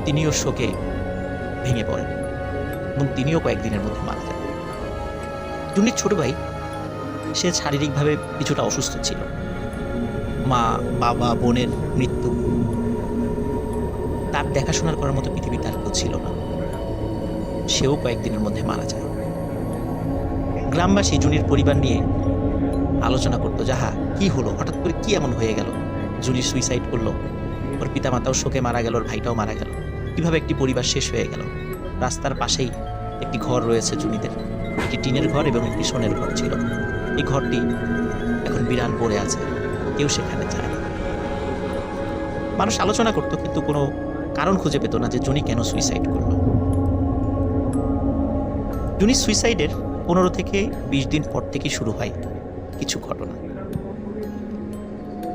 তিনিও শোকে ভেঙে পড়েন এবং তিনিও কয়েকদিনের মধ্যে মারা যান। জুনির ছোট ভাই, সে শারীরিকভাবে কিছুটা অসুস্থ ছিল। মা, বাবা, বোনের মৃত্যু, তার দেখাশোনার করার মতো পৃথিবীতে আর কেউ ছিল না। সেও কয়েকদিনের মধ্যে মারা যায়। গ্রামবাসী জুনির পরিবার নিয়ে আলোচনা করতো, যাহা কি হলো, হঠাৎ করে কি এমন হয়ে গেল, জুনি সুইসাইড করলো, ওর পিতামাতাও শোকে মারা গেল, ওর ভাইটাও মারা গেল, কিভাবে একটি পরিবার শেষ হয়ে গেল। রাস্তার পাশেই একটি ঘর রয়েছে জুনিদের, একটি টিনের ঘর এবং একটি সোনের ঘর ছিল। এই ঘরটি এখন বিরান পড়ে আছে, কেউ সেখানে যায় না। মানুষ আলোচনা করতো কিন্তু কোনো কারণ খুঁজে পেত না যে জুনি কেন সুইসাইড করলো। জুনি সুইসাইডের 15 থেকে 20 দিন পর থেকে শুরু হয় কিছু ঘটনা।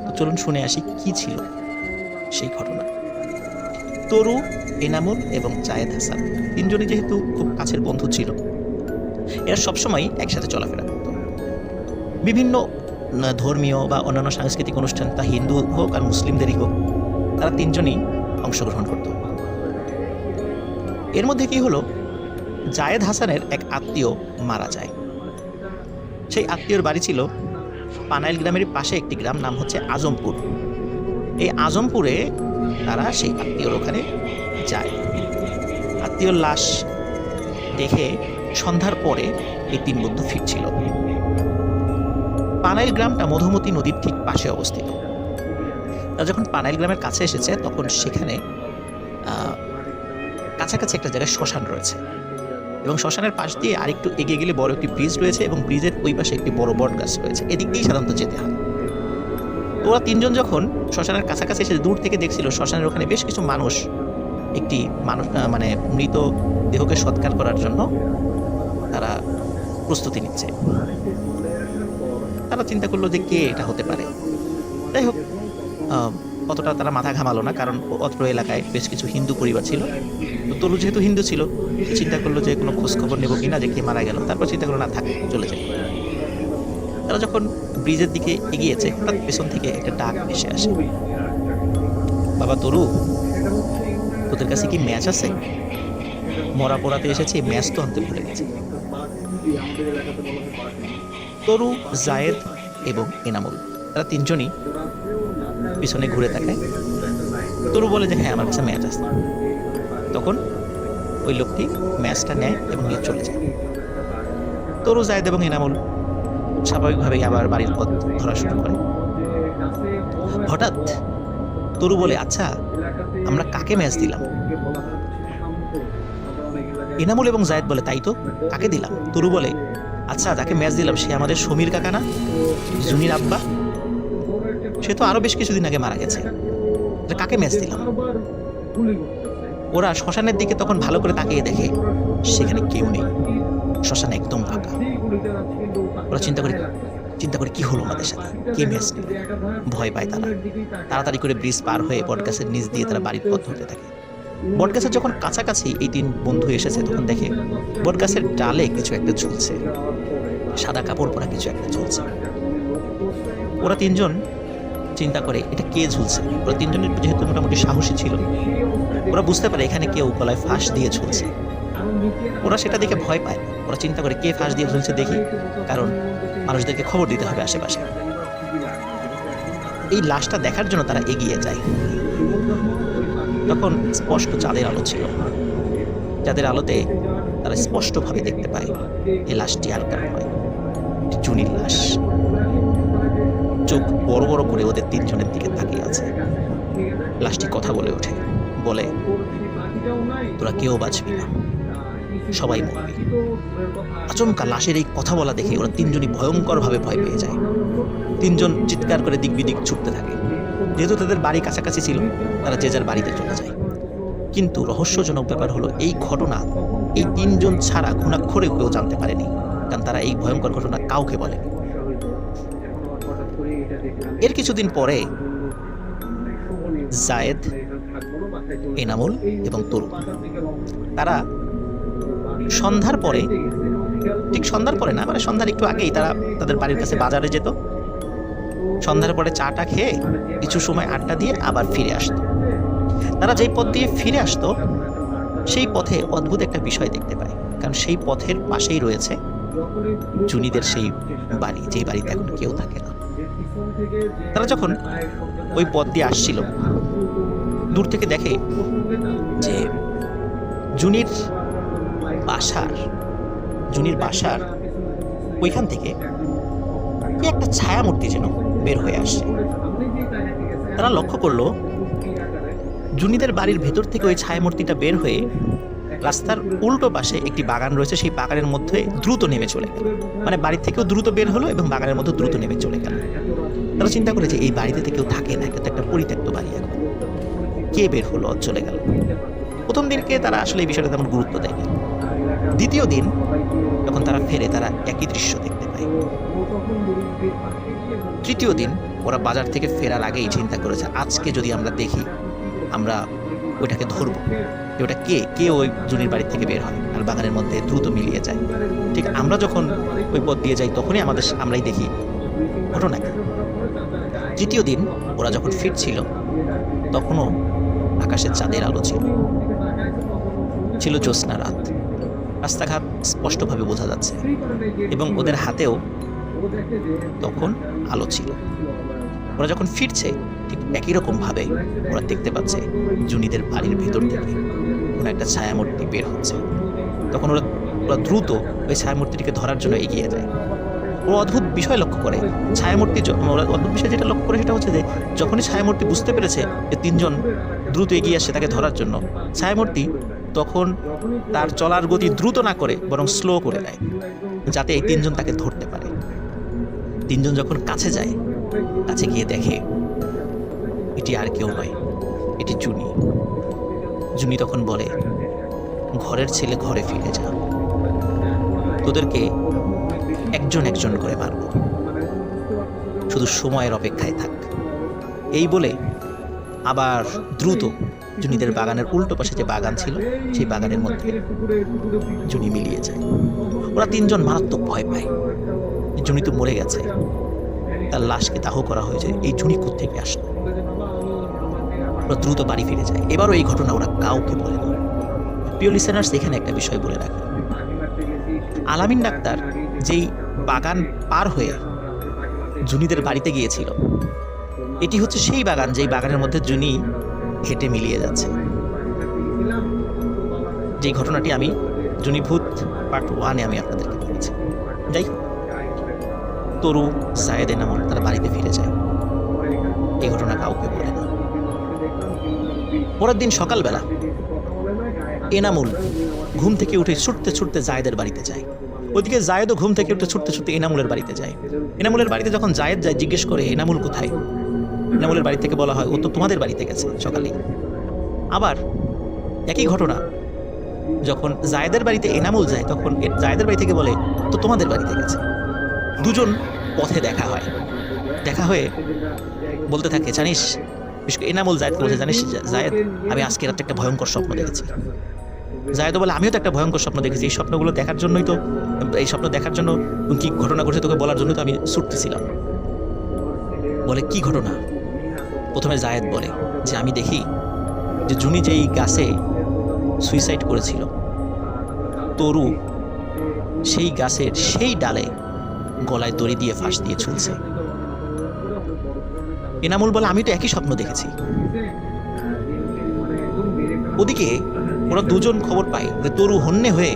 তো চলুন শুনে আসি কি ছিল সেই ঘটনা। তরু, এনামুল এবং জায়েদ হাসান তিনজনই যেহেতু খুব কাছের বন্ধু ছিল, এরা সবসময় একসাথে চলাফেরা করত। বিভিন্ন ধর্মীয় বা অন্যান্য সাংস্কৃতিক অনুষ্ঠান, তা হিন্দু হোক আর মুসলিমদেরই হোক, তারা তিনজনই অংশগ্রহণ করত। এর মধ্যে কি হলো, জায়েদ হাসানের এক আত্মীয় মারা যায়। সেই আত্মীয়র বাড়ি ছিল পানাইল গ্রামের পাশে একটি গ্রাম, নাম হচ্ছে আজমপুর। এই আজমপুরে তারা সেই আত্মীয়র ওখানে যায়। আত্মীয়র লাশ দেখে সন্ধ্যার পরে এই তিন বন্ধু ফিরছিল। পানাইল গ্রামটা মধুমতি নদীর ঠিক পাশে অবস্থিত। তারা যখন পানাইল গ্রামের কাছে এসেছে তখন সেখানে কাছাকাছি একটা জায়গায় শ্মশান রয়েছে এবং শ্মশানের পাশ দিয়ে আরেকটু এগিয়ে গেলে বড় একটি ব্রিজ রয়েছে এবং ব্রিজের ওই পাশে একটি বড় বট গাছ রয়েছে। এদিক দিয়েই সাধারণত যেতে হয়। তো ওরা তিনজন যখন শ্মশানের কাছাকাছি এসে দূর থেকে দেখছিল শ্মশানের ওখানে বেশ কিছু মানুষ একটি মানে মৃত দেহকে সৎকার করার জন্য তারা প্রস্তুতি নিচ্ছে। তারা চিন্তা করলো যে কে এটা হতে পারে। যাই হোক, অতটা তারা মাথা ঘামালো না, কারণ অত্র এলাকায় বেশ কিছু হিন্দু পরিবার ছিল। তো তরু যেহেতু হিন্দু ছিল, চিন্তা করলো যে কোনো খোঁজ খবর নেবো কিনা, যে কে মারা গেল। তারপর চিন্তা করলো না, থাক, চলে যায়। তারা যখন ব্রিজের দিকে এগিয়েছে, হঠাৎ পেছন থেকে একটা ডাক ভেসে আসে, বাবা তরু, তোদের কাছে কি ম্যাচ আছে? মরা পোড়াতে এসেছে, ম্যাচ তো আনতে ভুলে গেছে। তরু, জায়েদ এবং এনামুল, তারা তিনজনই পিছনে ঘুরে তাকায়। তরু বলে যে হ্যাঁ, আমার কাছে ম্যাচ আছে। তখন ওই লোকটি ম্যাচটা নেয় এবং নিয়ে চলে যায়। তরু, জায়েদ এবং এনামুল স্বাভাবিকভাবেই আবার বাড়ির পথ ধরা শুরু করে। হঠাৎ তরু বলে, আচ্ছা, আমরা কাকে ম্যাচ দিলাম? এনামুল এবং জায়েদ বলে, তাই তো, কাকে দিলাম? তরু বলে, আচ্ছা, যাকে ম্যাচ দিলাম সে আমাদের সমীর কাকা না, জুনির আব্বা? সে তো আরো বেশ কিছুদিন আগে মারা গেছে। কাকে ম্যাচ দিলাম? ওরা শ্মশানের দিকে তখন ভালো করে তাকিয়ে দেখে সেখানে কেউ নেই, শ্মশান একদম ফাঁকা। ওরা চিন্তা করে কি হলো আমাদের সাথে, কে ম্যাচ নিল? ভয় পায় তারা। তাড়াতাড়ি করে ব্রিজ পার হয়ে বটগাছের নিচ দিয়ে তারা বাড়ির পথ ধরতে থাকে। বটগাছের যখন কাছাকাছি এই তিন বন্ধু এসেছে, তখন দেখে বটগাছের ডালে কিছু একটা ঝুলছে, সাদা কাপড় পরা কিছু একটা ঝুলছে। ওরা তিনজন চিন্তা করে এটা কে ঝুলছে। ওরা তিনজনের যেহেতু মোটামুটি সাহসী ছিল, ওরা বুঝতে পারে এখানে কেউ গলায় ফাঁস দিয়ে ঝুলছে। ওরা সেটা দেখে ভয় পায়। ওরা চিন্তা করে কে ফাঁস দিয়ে ঝুলছে দেখি, কারণ মানুষদেরকে খবর দিতে হবে আশেপাশে। এই লাশটা দেখার জন্য তারা এগিয়ে যায়। তখন স্পষ্ট চাঁদের আলো ছিল। চাঁদের আলোতে তারা স্পষ্টভাবে দেখতে পায় এই লাশটি আর কারো নয়, জুনির লাশ। চোখ বড় বড় করে ওদের তিনজনের দিকে তাকিয়ে আছে। লাশটি কথা বলে ওঠে, বলে, তোরা কেউ বাঁচবি না, সবাই মরবি। আচমকা লাশের এই কথা বলা দেখে ওরা তিনজনই ভয়ঙ্করভাবে ভয় পেয়ে যায়। তিনজন চিৎকার করে দিক বিদিক ছুটতে থাকে। যেহেতু তাদের বাড়ি কাছাকাছি ছিল, তারা যে যার বাড়িতে চলে যায়। কিন্তু রহস্যজনক ব্যাপার হলো, এই ঘটনা এই তিনজন ছাড়া ঘুণাক্ষরে কেউ জানতে পারেনি, কারণ তারা এই ভয়ঙ্কর ঘটনা কাউকে বলেনি। এর কিছুদিন পরে জায়েদ, এনামুল এবং তরু, তারা সন্ধ্যার পরে, ঠিক সন্ধ্যার পরে না, মানে সন্ধ্যার একটু আগেই তারা তাদের বাড়ির কাছে বাজারে যেত। সন্ধ্যার পরে চাটা খেয়ে কিছু সময় আড্ডা দিয়ে আবার ফিরে আসতো। তারা যেই পথ দিয়ে ফিরে আসতো, সেই পথে অদ্ভুত একটা বিষয় দেখতে পায়, কারণ সেই পথের পাশেই রয়েছে জুনিদের সেই বাড়ি, যেই বাড়িতে এখন কেউ থাকে না। তারা যখন ওই পথ দিয়ে আসছিল, দূর থেকে দেখে যে জুনির বাসার ওইখান থেকে কি একটা ছায়া মূর্তি যেন বের হয়ে আসছে। তারা লক্ষ্য করলো জুনিদের বাড়ির ভেতর থেকে ওই ছায়ামূর্তিটা বের হয়ে রাস্তার উল্টো পাশে একটি বাগান রয়েছে, সেই বাগানের মধ্যে দ্রুত নেমে চলে গেল। মানে বাড়ির থেকেও দ্রুত বের হলো এবং বাগানের মধ্যে দ্রুত নেমে চলে গেল। তারা চিন্তা করে যে এই বাড়িতে কেউ থাকে না, এটা তো একটা পরিত্যক্ত বাড়ি, এখন কে বের হলো চলে গেল। প্রথম দিনকে তারা আসলে এই বিষয়টা তেমন গুরুত্ব দেয়নি। দ্বিতীয় দিন যখন তারা ফেরে, তারা একই দৃশ্য দেখতে পায়। তৃতীয় দিন ওরা বাজার থেকে ফেরার আগেই চিন্তা করেছে, আজকে যদি আমরা দেখি, আমরা ওইটাকে ধরবো, ওটা কে ওই জুনির বাড়ি থেকে বের হয় আর বাগানের মধ্যে দ্রুত মিলিয়ে যায়। ঠিক আমরা যখন ওই পথ দিয়ে যাই তখনই আমরাই দেখি ঘটনা কি। তৃতীয় দিন ওরা যখন ফিরছিল তখনও আকাশে চাঁদের আলো ছিল জ্যোৎস্না রাত, রাস্তাঘাট স্পষ্টভাবে বোঝা যাচ্ছে এবং ওদের হাতেও তখন আলো ছিল। ওরা যখন ফিরছে ঠিক একই রকম ভাবে ওরা দেখতে পাচ্ছে জুনিদের বাড়ির ভেতর থেকে কোনো একটা ছায়ামূর্তি বের হচ্ছে। তখন ওরা দ্রুত ওই ছায়ামূর্তিটিকে ধরার জন্য এগিয়ে যায়। ওরা অদ্ভুত বিষয় লক্ষ্য করে, ওরা অদ্ভুত বিষয় যেটা লক্ষ্য করে সেটা হচ্ছে যে যখনই ছায়ামূর্তি বুঝতে পেরেছে যে তিনজন দ্রুত এগিয়ে আসছে তাকে ধরার জন্য, ছায়ামূর্তি তখন তার চলার গতি দ্রুত না করে বরং স্লো করে দেয়, যাতে এই তিনজন তাকে ধরতে পারে। তিনজন যখন কাছে যায়, কাছে গিয়ে দেখে এটি আর কেউ নয়, এটি জুনি। জুনি তখন বলে, ঘরের ছেলে ঘরে ফিরে যা, তোদেরকে একজন একজন করে মারব, শুধু সময়ের অপেক্ষায় থাক। এই বলে আবার দ্রুত জুনিদের বাগানের উল্টো পাশে যে বাগান ছিল সেই বাগানের মধ্যে জুনি মিলিয়ে যায়। ওরা তিনজন মারাত্মক ভয় পায়, জুনি তো মরে গেছে, তার লাশকে দাহ করা হয়েছে, এই জুনি কোত্থেকে আসলো। ওরা দ্রুত বাড়ি ফিরে যায়। এবারও এই ঘটনা ওরা কাউকে বলে না। প্রিয় লিসেনার্স, এখানে একটা বিষয় বলে রাখি, আলামিন ডাক্তার যেই বাগান পার হয়ে জুনিদের বাড়িতে গিয়েছিল, এটি হচ্ছে সেই বাগান যেই বাগানের মধ্যে জুনি হেঁটে মিলিয়ে যাচ্ছে। যেই ঘটনাটি আমি জুনিভূত পার্ট 1-এ আমি আপনাদেরকে বলেছি। যাই হোক, তরু, জায়েদ, এনামুল তারা বাড়িতে ফিরে যায়। এই ঘটনা কাউকে বলে না। পরের দিন সকালবেলা এনামুল ঘুম থেকে উঠে ছুটতে ছুটতে জায়েদের বাড়িতে যায়। ওইদিকে জায়েদও ঘুম থেকে উঠে ছুটতে ছুটতে এনামুলের বাড়িতে যায়। এনামুলের বাড়িতে যখন জায়েদ যায়, জিজ্ঞেস করে এনামুল কোথায়। এনামুলের বাড়ি থেকে বলা হয়, ও তো তোমাদের বাড়িতে গেছে সকালেই। আবার একই ঘটনা যখন জায়েদের বাড়িতে এনামুল যায়, তখন জায়েদের বাড়ি থেকে বলে, তো তোমাদের বাড়িতে গেছে। দুজন পথে দেখা হয়। দেখা হয়ে বলতে থাকে, জানিস, বিশেষ এনামুল জায়েদকে বলছে, জানিস জায়েদ, আমি আজকে রাতে একটা ভয়ঙ্কর স্বপ্ন দেখেছি। জায়েদও বলে, আমিও তো একটা ভয়ঙ্কর স্বপ্ন দেখেছি। এই স্বপ্নগুলো দেখার জন্যই তো, এই স্বপ্ন দেখার জন্য কি ঘটনা ঘটেছে তোকে বলার জন্য তো আমি ছুটতেছিলাম। বলে, কি ঘটনা? প্রথমে জায়েদ বলে যে, আমি দেখি যে জুনি যেই গাছে সুইসাইড করেছিল, তরু সেই গাছের সেই ডালে গলায় দড়ি দিয়ে ফাঁস দিয়ে ঝুলছে। এনামুল বলে, আমি তো একই স্বপ্ন দেখেছি। ওদিকে ওরা দুজন খবর পায় যে তরু হন্যে হয়ে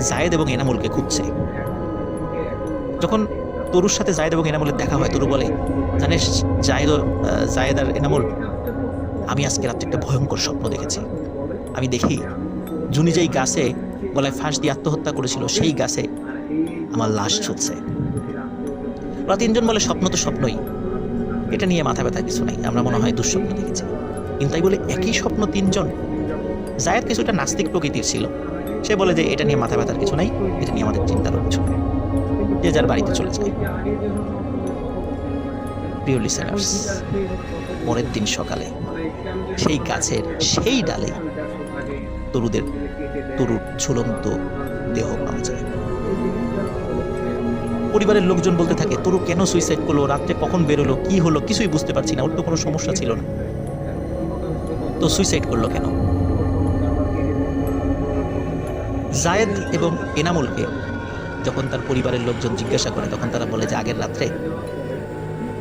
জায়েদ এবং এনামুলকে খুঁজছে। যখন তরুর সাথে জায়েদ এবং এনামুলের দেখা হয়, তরু বলে, জানিস জায়েদ আর এনামুল, আমি আজকে রাত্রে একটা ভয়ঙ্কর স্বপ্ন দেখেছি। আমি দেখি জুনি যেই গাছে গলায় ফাঁস দিয়ে আত্মহত্যা করেছিল, সেই গাছে আমার লাশ ঝুলছে। ওরা তিনজন বলে, স্বপ্ন তো স্বপ্নই, এটা নিয়ে মাথা ব্যথা কিছু নাই, আমরা মনে হয় দুঃস্বপ্ন দেখেছি। কিন্তু তাই বলে একই স্বপ্ন তিনজন। জায়েদ কিছুটা নাস্তিক প্রকৃতির ছিল, সে বলে যে এটা নিয়ে মাথা ব্যথার কিছু নাই, এটা নিয়ে আমাদের চিন্তারও কিছু নেই, যে যার বাড়িতে চলে যায়। প্রিয় লিসেনার্স, পরের দিন সকালে সেই গাছের সেই ডালে তরুর ঝুলন্ত দেহ পাওয়া যায়। পরিবারের লোকজন বলতে থাকে, তরু কেন সুইসাইড করলো, রাত্রে কখন বেরোলো, কি হলো, কিছুই বুঝতে পারছি না, ওর তো কোনো সমস্যা ছিল না, তো সুইসাইড করলো কেন? জায়েদ এবং এনামুলকে যখন তার পরিবারের লোকজন জিজ্ঞাসা করে, তখন তারা বলে যে আগের রাত্রে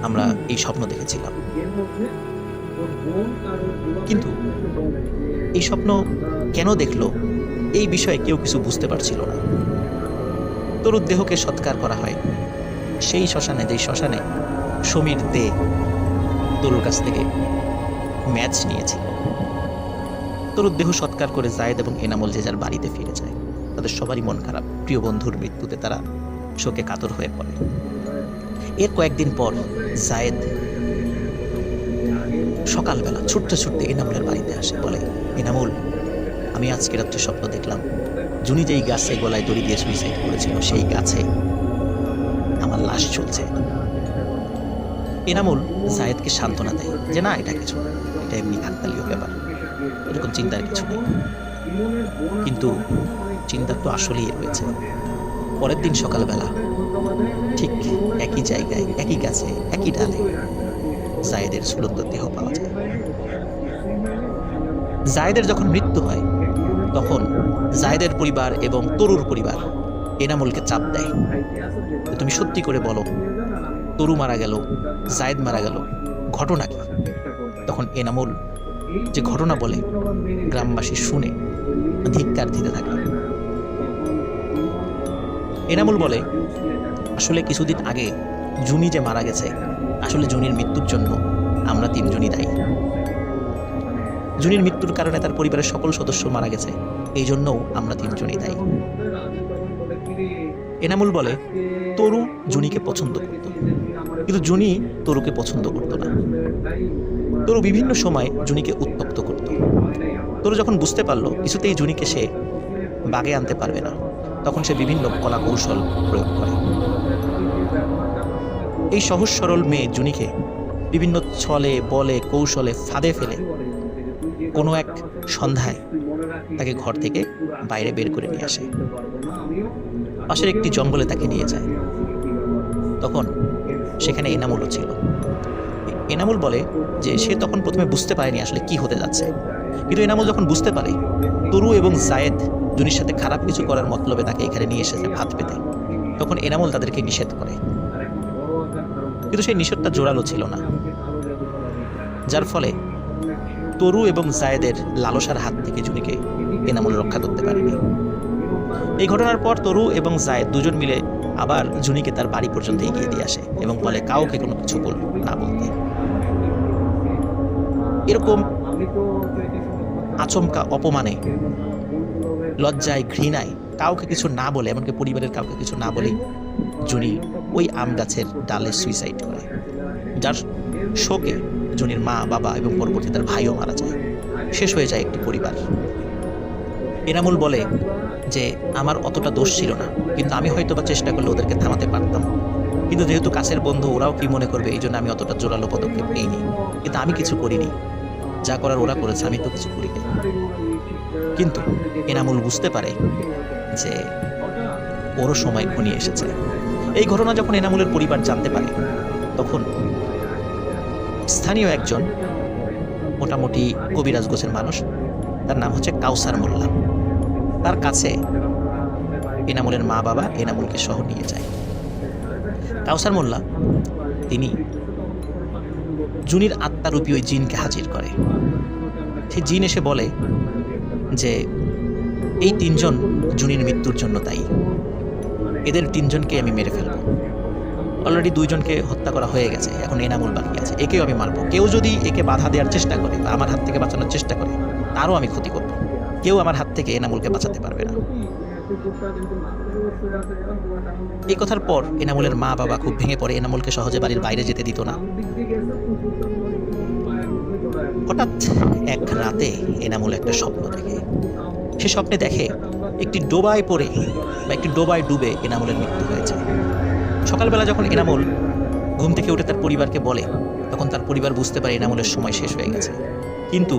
আমরা এই স্বপ্ন দেখেছিলাম। কিন্তু এই স্বপ্ন কেন দেখলো, এই বিষয়ে কেউ কিছু বুঝতে পারছিল না। তরুর দেহকে সৎকার করা হয় সেই শ্মশানে, যেই শ্মশানে সমীর দে তরুর কাছ থেকে ম্যাচ নিয়েছিল। তরুর দেহ সৎকার করে জায়েদ এবং এনামুল যে যার বাড়িতে ফিরে যায়। তাদের সবারই মন খারাপ, প্রিয় বন্ধুর মৃত্যুতে তারা শোকে কাতর হয়ে পড়ে। এর কয়েকদিন পর জায়েদ সকালবেলা ছুটতে ছুটতে এনামুলের বাড়িতে আসে, বলে, এনামুল, আমি আজকে রাত্রে স্বপ্ন দেখলাম জুনি যেই গাছে গলায় দড়ি দিয়ে সুইসাইড করেছিল সেই গাছে আমার লাশ চলছে। এনামুল জায়েদকে সান্ত্বনা দেয় যে না, এটা কিছু না, এটা এমনি কাকতালীয় ব্যাপার, এরকম চিন্তার কিছু নেই। কিন্তু চিন্তা তো আসলেই রয়েছে। পরের দিন সকালবেলা ঠিক একই জায়গায়, একই গাছে, একই ডালে জায়েদের ঝুলন্ত দেহ পাওয়া যায়। জায়েদের যখন মৃত্যু হয় তখন জায়েদের পরিবার এবং তরুর পরিবার এনামুলকে চাপ দেয়, তুমি সত্যি করে বলো, তরু মারা গেল, জায়েদ মারা গেল, ঘটনা কি? তখন এনামুল যে ঘটনা বলে গ্রামবাসী শুনে ধিক্কার দিতে থাকে। এনামুল বলে, আসলে কিছুদিন আগে জুনি যে মারা গেছে, আসলে জুনির মৃত্যুর জন্য আমরা তিনজনই দায়ী। জুনির মৃত্যুর কারণে তার পরিবারের সকল সদস্য মারা গেছে, এই জন্যও আমরা তিনজনই দায়ী। এনামুল বলে, তরু জুনিকে পছন্দ করত, কিন্তু জুনি তরুকে পছন্দ করত না। তরু বিভিন্ন সময় জুনিকে উত্তপ্ত করত। তরু যখন বুঝতে পারলো কিছুতেই জুনিকে সে বাগে আনতে পারবে না, তখন সে বিভিন্ন কলা কৌশল প্রয়োগ করে। এই সহজ সরল মেয়ে জুনিকে বিভিন্ন ছলে বলে কৌশলে ফাঁদে ফেলে কোনো এক সন্ধ্যায় তাকে ঘর থেকে বাইরে বের করে নিয়ে আসে, পাশের একটি জঙ্গলে তাকে নিয়ে যায়। তখন সেখানে এনামুলও ছিল। এনামুল বলে যে সে তখন প্রথমে বুঝতে পারেনি আসলে কি হতে যাচ্ছে, কিন্তু এনামুল যখন বুঝতে পারে তরু এবং জায়েদ জুনির সাথে খারাপ কিছু করার মতলবে তাকে এখানে নিয়ে এসেছে ভাত পেতে, তখন এনামুল তাদেরকে নিষেধ করে। কিন্তু সেই নিষেধটা জোরালো ছিল না, যার ফলে তরু এবং জায়েদের লালসার হাত থেকে জুনিকে এনামুল রক্ষা করতে পারেনি। এই ঘটনার পর তরু এবং জায়েদ দুজন মিলে আবার জুনিকে তার বাড়ি পর্যন্ত এগিয়ে দিয়ে আসে এবং বলে কাউকে কোনো কিছু না বলতে। এরকম আচমকা অপমানে, লজ্জায়, ঘৃণায় কাউকে কিছু না বলে, এমনকি পরিবারের কাউকে কিছু না বলেই জুনি ওই আম গাছের ডালে সুইসাইড করে, যার শোকে জুনির মা, বাবা এবং পরবর্তী তার ভাইও মারা যায়। শেষ হয়ে যায় একটি পরিবার। এনামুল বলে যে আমার অতটা দোষ ছিল না, কিন্তু আমি হয়তো বা চেষ্টা করলে ওদেরকে থামাতে পারতাম, কিন্তু যেহেতু কাছের বন্ধু, ওরাও কি মনে করবে, এই জন্য আমি অতটা জোরালো পদক্ষেপ নিইনি। কিন্তু আমি কিছু করিনি, যা করার ওরা করেছে, আমি তো কিছু করিনি। কিন্তু এনামুল বুঝতে পারে যে ওরও সময় ঘনিয়ে এসেছে। এই ঘটনা যখন এনামুলের পরিবার জানতে পারে, তখন স্থানীয় একজন মোটামুটি কবিরাজ গোছের মানুষ, তার নাম হচ্ছে কাউসার মোল্লা, তার কাছে এনামুলের মা বাবা এনামুলকে সহ নিয়ে যায়। কাউসার মোল্লা তিনি জুনির আত্মারূপী ওই জিনকে হাজির করে। সেই জিন এসে বলে যে এই তিনজন জুনির মৃত্যুর জন্য দায়ী, এদের তিনজনকে আমি মেরে ফেলব। অলরেডি দুইজনকে হত্যা করা হয়ে গেছে, এখন এনামুল বাকি আছে, একেও আমি মারবো। কেউ যদি একে বাধা দেওয়ার চেষ্টা করে বা আমার হাত থেকে বাঁচানোর চেষ্টা করে, তারও আমি ক্ষতি করব। কেউ আমার হাত থেকে এনামুলকে বাঁচাতে পারবে না। এই কথার পর এনামুলের মা বাবা খুব ভেঙে পড়ে, এনামুলকে সহজে বাড়ির বাইরে যেতে দিত না। হঠাৎ এক রাতে এনামুল একটা স্বপ্ন দেখে। সে স্বপ্নে দেখে একটি ডোবায় পড়ে বা একটি ডোবায় ডুবে এনামুলের মৃত্যু হয়েছে। সকালবেলা যখন এনামুল ঘুম থেকে উঠে তার পরিবারকে বলে, তখন তার পরিবার বুঝতে পারে এনামুলের সময় শেষ হয়ে গেছে। কিন্তু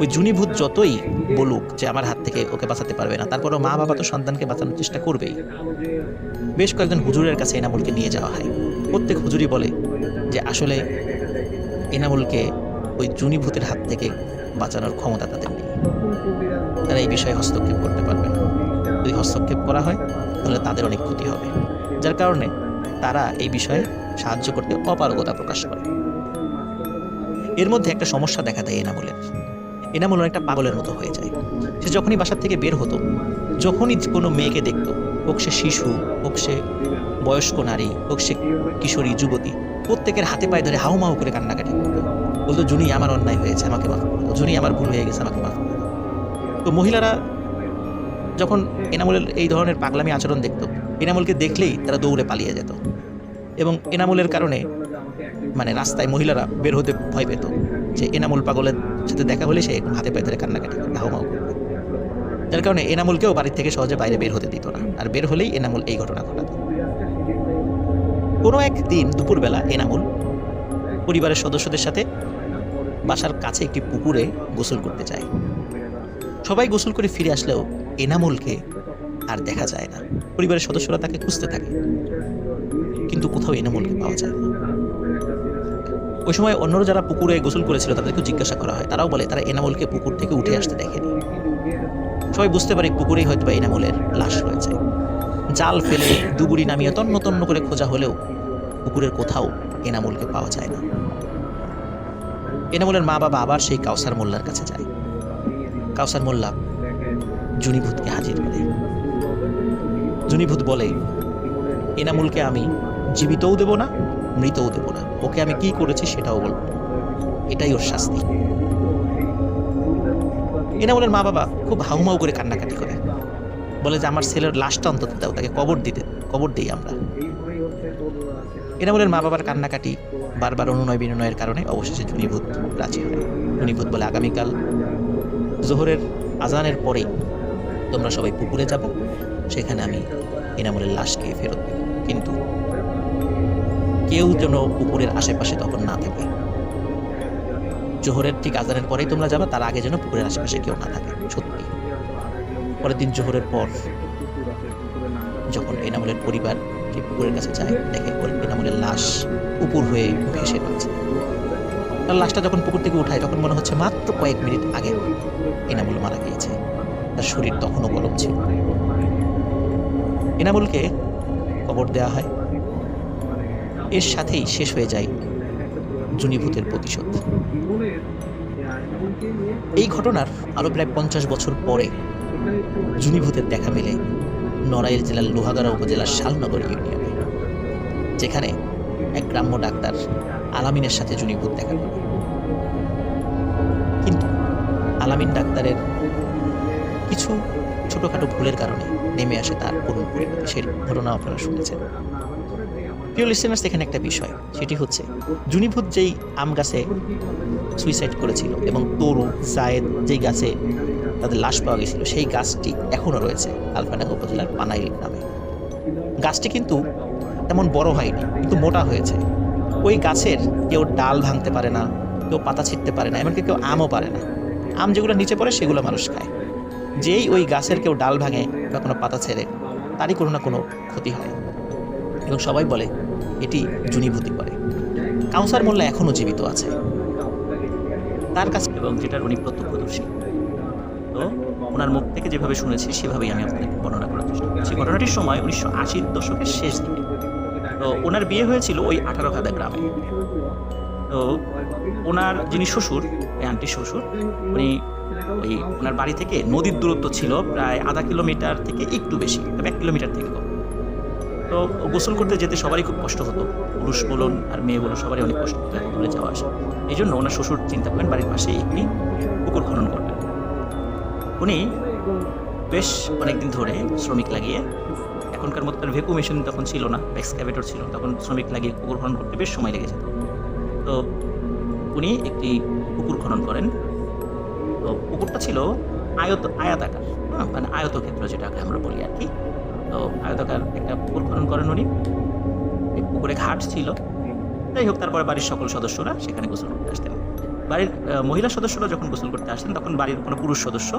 ওই জুনিভূত যতই বলুক যে আমার হাত থেকে ওকে বাঁচাতে পারবে না, তারপরও মা বাবা তো সন্তানকে বাঁচানোর চেষ্টা করবেই। বেশ কয়েকজন হুজুরের কাছে এনামুলকে নিয়ে যাওয়া হয়। প্রত্যেক হুজুরই বলে যে আসলে এনামুলকে ওই জুনিভূতের হাত থেকে বাঁচানোর ক্ষমতা তাদের নেই, তারা এই বিষয়ে হস্তক্ষেপ করতে পারবে না। যদি হস্তক্ষেপ করা হয় তাহলে তাদের অনেক ক্ষতি হবে, যার কারণে তারা এই বিষয়ে সাহায্য করতে অপারগতা প্রকাশ করে। এর মধ্যে একটা সমস্যা দেখা দেয় এনামুলের। এনামুল অনেকটা পাগলের মতো হয়ে যায়। সে যখনই বাসার থেকে বের হতো, যখনই কোনো মেয়েকে দেখত, হোক সে শিশু, হোক সে বয়স্ক নারী, হোক সে কিশোরী, যুবতী, প্রত্যেকের হাতে পায়ে ধরে হাউমাউ করে কান্নাকাটি করতো। বলতো জুনি আমার অন্যায় হয়েছে, আমাকে মাফ করো, জুনি আমার ভুল হয়ে গেছে, আমাকে মাফ করো। তো মহিলারা যখন এনামুলের এই ধরনের পাগলামি আচরণ দেখত, এনামুলকে দেখলেই তারা দৌড়ে পালিয়ে যেত এবং এনামুলের কারণে মানে রাস্তায় মহিলারা বের হতে ভয় পেত যে এনামুল পাগলের সাথে দেখা হলে সে হাতে পায়ে ধরে কান্নাকাটি করবে, হাউমাউ করবে। যার কারণে এনামুলকেও বাড়ির থেকে সহজে বাইরে বের হতে দিত না, আর বের হলেই এনামুল এই ঘটনা ঘটাতো। কোনো একদিন দুপুরবেলা এনামুল পরিবারের সদস্যদের সাথে বাসার কাছে একটি পুকুরে গোসল করতে যায়। সবাই গোসল করে ফিরে আসলেও এনামুলকে আর দেখা যায় না। পরিবারের সদস্যরা তাকে খুঁজতে থাকে, কিন্তু কোথাও এনামুলকে পাওয়া যায় না। ওই সময় অন্যরা যারা পুকুরে গোসল করেছিল তাদেরকেও জিজ্ঞাসা করা হয়, তারাও বলে তারা এনামুলকে পুকুর থেকে উঠে আসতে দেখেনি। সবাই বুঝতে পারে পুকুরেই হয়তো বা এনামুলের লাশ রয়েছে। জাল ফেলে ডুবুরি নামিয়ে তন্ন তন্ন করে খোঁজা হলেও পুকুরের কোথাও এনামুলকে পাওয়া যায় না। এনামুলের মা বাবা আবার সেই কাউসার মোল্লার কাছে যায়। কাউসার মোল্লা জুনিভূতকে হাজির করে। জুনিভূত বলে, এনামুলকে আমি জীবিতও দেব না, মৃতও দেব না, ওকে আমি কি করেছি সেটাও বলবো না, এটাই ওর শাস্তি। এনামুলের মা বাবা খুব হাউমাউ করে কান্নাকাটি করে, বলে যে আমার ছেলের লাশটা অন্তত দাও, তাকে কবর দিই আমরা। এনামুলের মা বাবার কান্নাকাটি বারবার অনুনয় বিনয়ের কারণে অবশেষে জুনিভূত রাজি হয়। জুনিভূত বলে, আগামীকাল জোহরের আজানের পরেই তোমরা সবাই পুকুরে যাবে, সেখানে আমি এনামুলের লাশকে ফেরত দেব, কিন্তু কেউ যেন পুকুরের আশেপাশে তখন না থাকে। জোহরের ঠিক আজানের পরেই তোমরা যাবে, তার আগে যেন পুকুরের আশেপাশে কেউ না থাকে। সত্যি পরের দিন জোহরের পর যখন এনামুলের পরিবার পুকুরের কাছে যায়, দেখে এনামুলের লাশ উপর হয়ে ভেসে রয়েছে। তার লাশটা যখন পুকুর থেকে উঠায় তখন মনে হচ্ছে মাত্র কয়েক মিনিট আগে এনামুল মারা গিয়েছে, তার শরীর তখনও গরম ছিল। এনামুলকে কবর দেওয়া হয়। এর সাথেই শেষ হয়ে যায় জুনিভূতের প্রতিশোধ। এই ঘটনার আরো প্রায় 50 বছর পরে জুনিভূতের দেখা মেলে নড়াইল জেলার লোহাগাড়া উপজেলার শালনগর ইউনিয়নে, যেখানে এক গ্রাম্য ডাক্তার আলামিনের সাথে জুনিভূত দেখা করে। কিন্তু আলামিন ডাক্তারের কিছু ছোটখাটো ভুলের কারণে নেমে আসে তার করুণ পরিণতি। সেই ঘটনা আপনারা শুনেছেন। প্রিয় লিসেনার্স, এখানে একটা বিষয়, সেটি হচ্ছে জুনিভূত যেই আম গাছে সুইসাইড করেছিল এবং তরু জায়েদ যেই গাছে তাদের লাশ পাওয়া গেছিল, সেই গাছটি এখনও রয়েছে আলফাডাঙ্গা উপজেলার পানাইল গ্রামে। গাছটি কিন্তু তেমন বড় হয়নি, কিন্তু মোটা হয়েছে। ওই গাছের কেউ ডাল ভাঙতে পারে না, কেউ পাতা ছিঁড়তে পারে না, এমনকি কেউ আমও পারে না। আম যেগুলো নিচে পড়ে সেগুলো মানুষ খায়। যেই ওই গাছের কেউ ডাল ভাঙে বা কোনো পাতা ছেড়ে, তারই কোনো না কোনো ক্ষতি হয় এবং সবাই বলে এটি জুনিভূতি করে। কাউসার মোল্লা এখনও জীবিত আছে তার কাছে, এবং যেটার উনি প্রত্যক্ষদর্শী। তো ওনার মুখ থেকে যেভাবে শুনেছি সেভাবেই আমি আপনাকে বর্ণনা করার চেষ্টা করছি। ঘটনাটির সময় 1980-র দশকের শেষ দিকে। তো ওনার বিয়ে হয়েছিল ওই 18 গ্রামে। তো ওনার যিনি শ্বশুর, ওই আন্টির শ্বশুর, উনি ওই ওনার বাড়ি থেকে নদীর দূরত্ব ছিল প্রায় আধা কিলোমিটার থেকে একটু বেশি, তবে 1 কিলোমিটার থেকে কম। তো গোসল করতে যেতে সবারই খুব কষ্ট হতো, পুরুষ বলুন আর মেয়ে বলুন সবারই অনেক কষ্ট হতো দূরে যাওয়া আসা। এই জন্য ওনার শ্বশুর চিন্তা করেন বাড়ির পাশে একটি পুকুর খনন করবেন। উনি বেশ অনেকদিন ধরে শ্রমিক লাগিয়ে, এখনকার মতো তার ভেকু মেশিন তখন ছিল না, এক্সক্যাভেটর ছিল, তখন শ্রমিক লাগিয়ে পুকুর খনন করতে বেশ সময় লেগে যেত। তো উনি একটি পুকুর খনন করেন। তো পুকুরটা ছিল আয়তাকার, মানে আয়তক্ষেত্র যেটাকে আমরা বলি আর কি। তো আয়তাকার একটা পুকুর খনন করেন উনি। এই পুকুরে ঘাট ছিল। যাই হোক, তারপরে বাড়ির সকল সদস্যরা সেখানে গোসল করতে আসতেন। বাড়ির মহিলা সদস্যরা যখন গোসল করতে আসতেন তখন বাড়ির কোনো পুরুষ সদস্য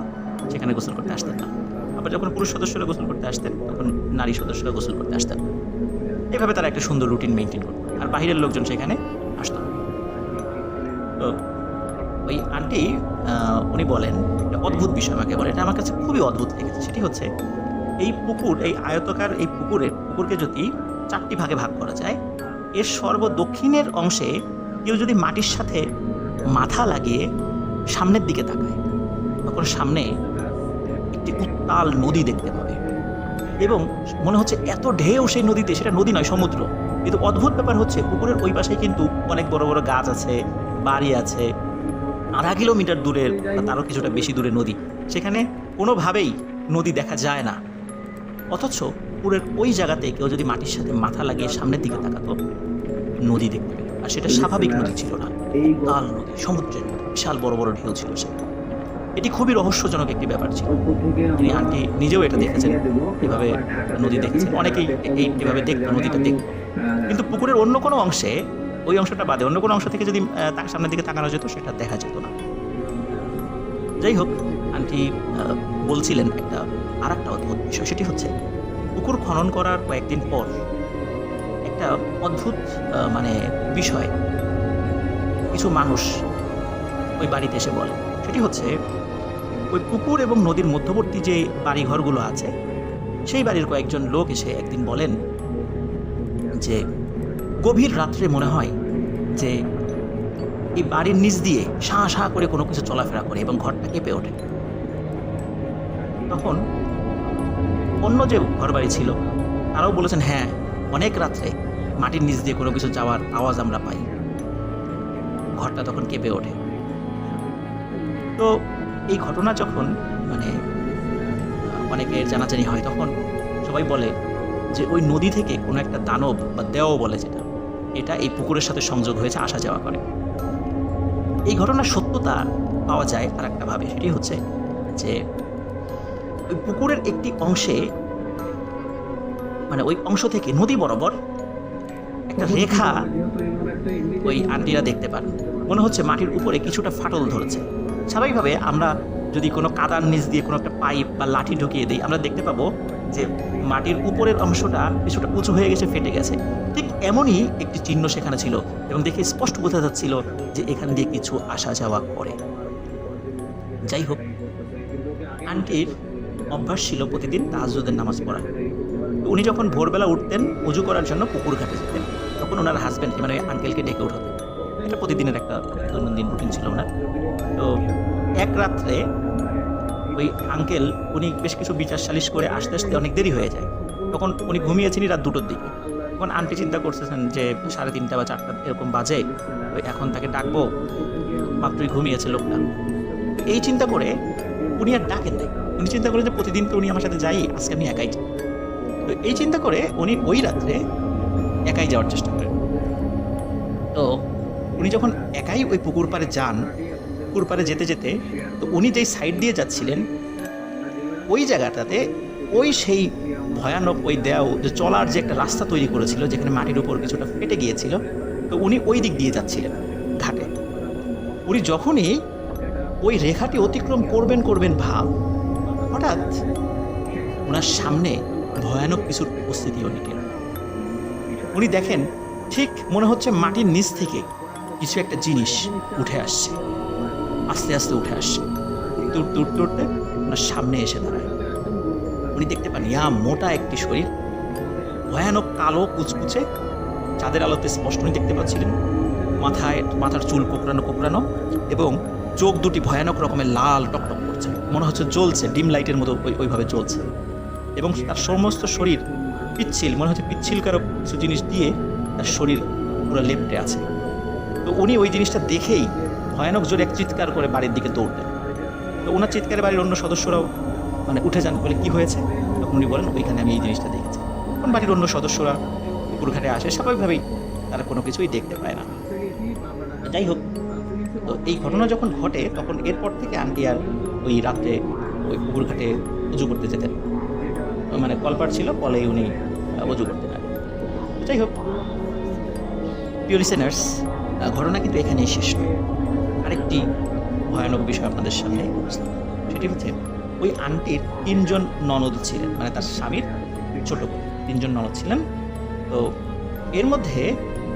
সেখানে গোসল করতে আসতেন না। আবার যখন পুরুষ সদস্যরা গোসল করতে আসতেন তখন নারী সদস্যরা গোসল করতে আসতেন। এইভাবে তারা একটা সুন্দর রুটিন মেনটেন করত, আর বাহিরের লোকজন সেখানে আসত। তো ওই আন্টি উনি বলেন একটা অদ্ভুত বিষয় আমাকে বলে, এটা আমার কাছে খুবই অদ্ভুত লেগেছে। সেটি হচ্ছে এই পুকুর, এই আয়তাকার এই পুকুরকে যদি 4টি ভাগে ভাগ করা যায়, এর সর্বদক্ষিণের অংশে কেউ যদি মাটির সাথে মাথা লাগিয়ে সামনের দিকে তাকায়, তখন সামনে একটি উত্তাল নদী দেখতে পাবে এবং মনে হচ্ছে এত ঢেউ সেই নদীতে, সেটা নদী নয় সমুদ্র। কিন্তু অদ্ভুত ব্যাপার হচ্ছে পুকুরের ওই পাশে কিন্তু অনেক বড় বড় গাছ আছে, বাড়ি আছে, আধা কিলোমিটার দূরের বা তারও কিছুটা বেশি দূরে নদী, সেখানে কোনোভাবেই নদী দেখা যায় না। অথচ পুকুরের ওই জায়গাতে কেউ যদি মাটির সাথে মাথা লাগিয়ে সামনের দিকে তাকাতো, নদী দেখতে পেত। আর সেটা স্বাভাবিক নদী ছিল না, তাল নদী, সমুদ্রের নদী, বিশাল বড় বড় ঢেউ ছিল সেটা। এটি খুবই রহস্যজনক একটি ব্যাপার ছিল। তিনি আন্টি নিজেও এটা দেখেছেন, এভাবে নদী দেখেছেন, অনেকেই এইভাবে দেখতো, নদীটা দেখতো। কিন্তু পুকুরের অন্য কোনো অংশে, ওই অংশটা বাদে অন্য কোনো অংশ থেকে যদি তার সামনের দিকে তাকানো যেত, সেটা দেখা যেত না। যাই হোক, আন্টি বলছিলেন আর একটা অদ্ভুত বিষয়, সেটি হচ্ছে পুকুর খনন করার কয়েকদিন পর একটা অদ্ভুত বিষয় কিছু মানুষ ওই বাড়িতে এসে বলে। সেটি হচ্ছে ওই পুকুর এবং নদীর মধ্যবর্তী যে বাড়িঘরগুলো আছে, সেই বাড়ির কয়েকজন লোক এসে একদিন বলেন যে গভীর রাত্রে মনে হয় যে এই বাড়ির নিচ দিয়ে শাঁ শাঁ করে কোনো কিছু চলাফেরা করে এবং ঘরটা কেঁপে ওঠে। তখন অন্য যে ঘরবাড়ি ছিল তারাও বলেছেন, হ্যাঁ, অনেক রাত্রে মাটির নিচ দিয়ে কোনো কিছু যাওয়ার আওয়াজ আমরা পাই, ঘরটা তখন কেঁপে ওঠে। তো এই ঘটনা যখন অনেকের জানাজানি হয়, তখন সবাই বলে যে ওই নদী থেকে কোনো একটা দানব বা দেও বলে যেটা, এটা এই পুকুরের সাথে সংযোগ হয়েছে, আসা যাওয়া করে। এই ঘটনার সত্যতা পাওয়া যায় আর একটা ভাবে, সেটি হচ্ছে যে ওই পুকুরের একটি অংশে, ওই অংশ থেকে নদী বরাবর একটা রেখা ওই আন্টিরা দেখতে পান। মনে হচ্ছে মাটির উপরে কিছুটা ফাটল ধরেছে। স্বাভাবিকভাবে আমরা যদি কোনো কাদার নিচ দিয়ে কোনো একটা পাইপ বা লাঠি ঢুকিয়ে দিই, আমরা দেখতে পাবো যে মাটির উপরের অংশটা কিছুটা উঁচু হয়ে গেছে, ফেটে গেছে। ঠিক এমনই একটি চিহ্ন সেখানে ছিল এবং দেখে স্পষ্ট বোঝা যাচ্ছিল যে এখান দিয়ে কিছু আসা যাওয়া করে। যাই হোক, আন্টির অভ্যাস ছিল প্রতিদিন তাহাজ্জুদের নামাজ পড়া। উনি যখন ভোরবেলা উঠতেন অজু করার জন্য পুকুর ঘাটে যেতেন, তখন ওনার হাজব্যান্ড আঙ্কেলকে ডেকে উঠাতেন। এটা প্রতিদিনের একটা দৈনন্দিন রুটিন ছিল ওনার। তো এক রাত্রে ওই আঙ্কেল, উনি বেশ কিছু বিচার সালিশ করে আসতে আসতে অনেক দেরি হয়ে যায়। তখন উনি ঘুমিয়েছেন রাত 2টোর দিকে। তখন আন্টি চিন্তা করতেছেন যে 3:30 বা 4টা এরকম বাজে, এখন তাকে ডাকবো, মাত্রই ঘুমিয়েছে লোকটা। এই চিন্তা করে উনি আর ডাকেন নাই। উনি চিন্তা করেন যে প্রতিদিন তো উনি আমার সাথে যাই, আজকে আমি একাই যাই। তো এই চিন্তা করে উনি ওই রাত্রে একাই যাওয়ার চেষ্টা করেন। তো উনি যখন একাই ওই পুকুর পাড়ে যান, পুকুর পাড়ে যেতে যেতে তো উনি যেই সাইড দিয়ে যাচ্ছিলেন, ওই জায়গাটাতে সেই ভয়ানক ওই দেও যে চলার যে একটা রাস্তা তৈরি করেছিল, যেখানে মাটির উপর কিছুটা ফেটে গিয়েছিল, তো উনি ওই দিক দিয়ে যাচ্ছিলেন ঘাটে। উনি যখনই ওই রেখাটি অতিক্রম করবেন ভাব, হঠাৎ ওনার সামনে ভয়ানক কিছুর উপস্থিতি উনি দেখেন। ঠিক মনে হচ্ছে মাটির নিচ থেকে কিছু একটা জিনিস উঠে আসছে, আস্তে আস্তে উঠে আসছে, দূরতে ওনার সামনে এসে দাঁড়ায়। উনি দেখতে পান মোটা একটি শরীর, ভয়ানক কালো কুচকুচে, চাঁদের আলোতে স্পষ্ট উনি দেখতে পাচ্ছিলেন। মাথার চুল কোকড়ানো এবং চোখ দুটি ভয়ানক রকমের লাল টকটক করছে, মনে হচ্ছে জ্বলছে, ডিম লাইটের মতো ওইভাবে জ্বলছে। এবং তার সমস্ত শরীর পিচ্ছিল, মনে হচ্ছে পিচ্ছিল কারো কিছু জিনিস দিয়ে তার শরীর পুরো লেপ্টে আছে। তো উনি ওই জিনিসটা দেখেই ভয়ানক জোরে এক চিৎকার করে বাড়ির দিকে দৌড়লেন। তো ওনার চিৎকারে বাড়ির অন্য সদস্যরাও উঠে যান, বলে কি হয়েছে? তখন উনি বলেন, ওইখানে আমি এই জিনিসটা দেখেছি। তখন বাড়ির অন্য সদস্যরা পুকুর ঘাটে আসে, স্বাভাবিকভাবেই তারা কোনো কিছুই দেখতে পায় না। যাই হোক, তো এই ঘটনা যখন ঘটে, তখন এরপর থেকে আন্টি আর ওই রাত্রে ওই পুকুর ঘাটে উজু করতে যেতেন। কলপার ছিল, কলেই উনি উজু করতেন। যাই হোক, প্রিয় লিসেনার্স, ঘটনা কিন্তু এখানেই শেষ নয়। আরেকটি ভয়ানক বিষয় আপনাদের সামনে উপস্থাপন, সেটি হচ্ছে ওই আন্টির 3জন ননদ ছিলেন, তার স্বামীর ছোট বোন 3জন ননদ ছিলেন। তো এর মধ্যে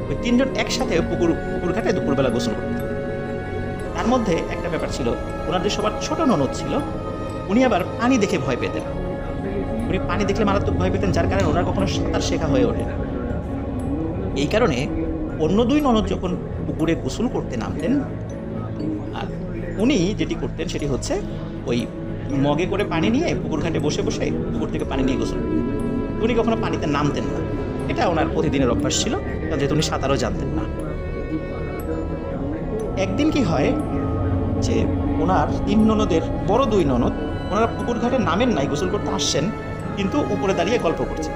ওই 3জন একসাথে পুকুর ঘাটে দুপুরবেলা গোসল করতেন। তার মধ্যে একটা ব্যাপার ছিল, ওনাদের সবার ছোট ননদ ছিল, উনি আবার পানি দেখে ভয় পেতেন। উনি পানি দেখলে মারাত্মক ভয় পেতেন, যার কারণে ওনার কখনো সাঁতার শেখা হয়ে ওঠে না। এই কারণে অন্য 2 ননদ যখন পুকুরে গোসল করতে নামতেন, আর উনি যেটি করতেন সেটি হচ্ছে ওই মগে করে পানি নিয়ে পুকুর ঘাটে বসে পুকুর থেকে পানি নিয়ে গোসল করতেন। উনি কখনো পানিতে নামতেন না, এটা ওনার প্রতিদিনের অভ্যাস ছিল, যেহেতু উনি সাঁতারও জানতেন না। একদিন কি হয়, যে ওনার 3 ননদের বড় 2 ননদ ওনারা পুকুর ঘাটে নামেন নাই, গোসল করতে আসছেন, কিন্তু উপরে দাঁড়িয়ে গল্প করছেন,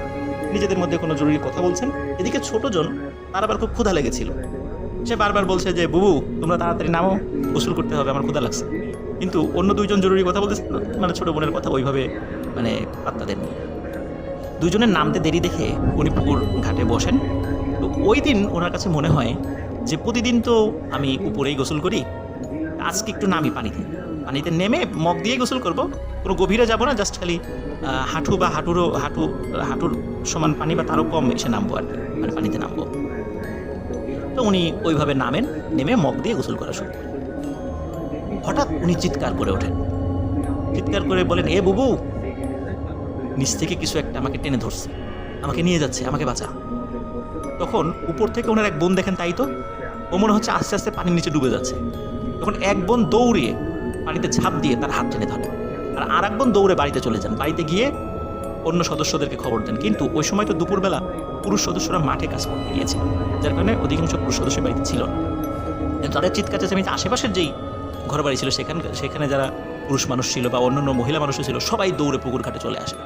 নিজেদের মধ্যে কোনো জরুরি কথা বলছেন। এদিকে ছোটজন, তার আবার খুব ক্ষুধা লেগেছিল। সে বারবার বলছে যে বুবু তোমরা তাড়াতাড়ি নামো, গোসল করতে হবে, আমার ক্ষুধা লাগছে। কিন্তু অন্য 2জন জরুরি কথা বলতেছে, মানে ছোট বোনের কথা ওইভাবে মানে পাত্তা দেননি। 2জনের নামতে দেরি দেখে উনি পুকুর ঘাটে বসেন। তো ওই দিন ওনার কাছে মনে হয় যে প্রতিদিন তো আমি উপরেই গোসল করি, আজকে একটু নামি পানিতে, পানিতে নেমে মগ দিয়ে গোসল করব, কোনো গভীরে যাব না, জাস্ট খালি হাঁটু বা হাঁটুর সমান পানি বা তারও কম এসে নামবো আর কি, মানে পানিতে নামবো। তো উনি ওইভাবে নামেন, নেমে মগ দিয়ে গোসল করা শুরু করেন। হঠাৎ উনি চিৎকার করে ওঠেন, চিৎকার করে বলেন, এ বুবু, নিচ থেকে কিছু একটা আমাকে টেনে ধরছে, আমাকে নিয়ে যাচ্ছে, আমাকে বাঁচা। তখন উপর থেকে ওনার এক বোন দেখেন, তাই তো, ও মনে হচ্ছে আস্তে আস্তে পানির নিচে ডুবে যাচ্ছে। তখন এক বোন দৌড়িয়ে পানিতে ঝাঁপ দিয়ে তার হাত টেনে ধরে, আর এক বোন দৌড়ে বাড়িতে চলে যান। বাড়িতে গিয়ে অন্য সদস্যদেরকে খবর দেন, কিন্তু ওই সময় তো দুপুরবেলা পুরুষ সদস্যরা মাঠে কাজ করতে গিয়েছিল, যার কারণে অধিকাংশ পুরুষ সদস্য বাড়িতে ছিল না। তাদের চিৎকার চেঁচামেচি আশেপাশের যেই ঘর বাড়ি ছিল সেখানে যারা পুরুষ মানুষ ছিল বা অন্যান্য মহিলা মানুষও ছিল, সবাই দৌড়ে পুকুর ঘাটে চলে আসে।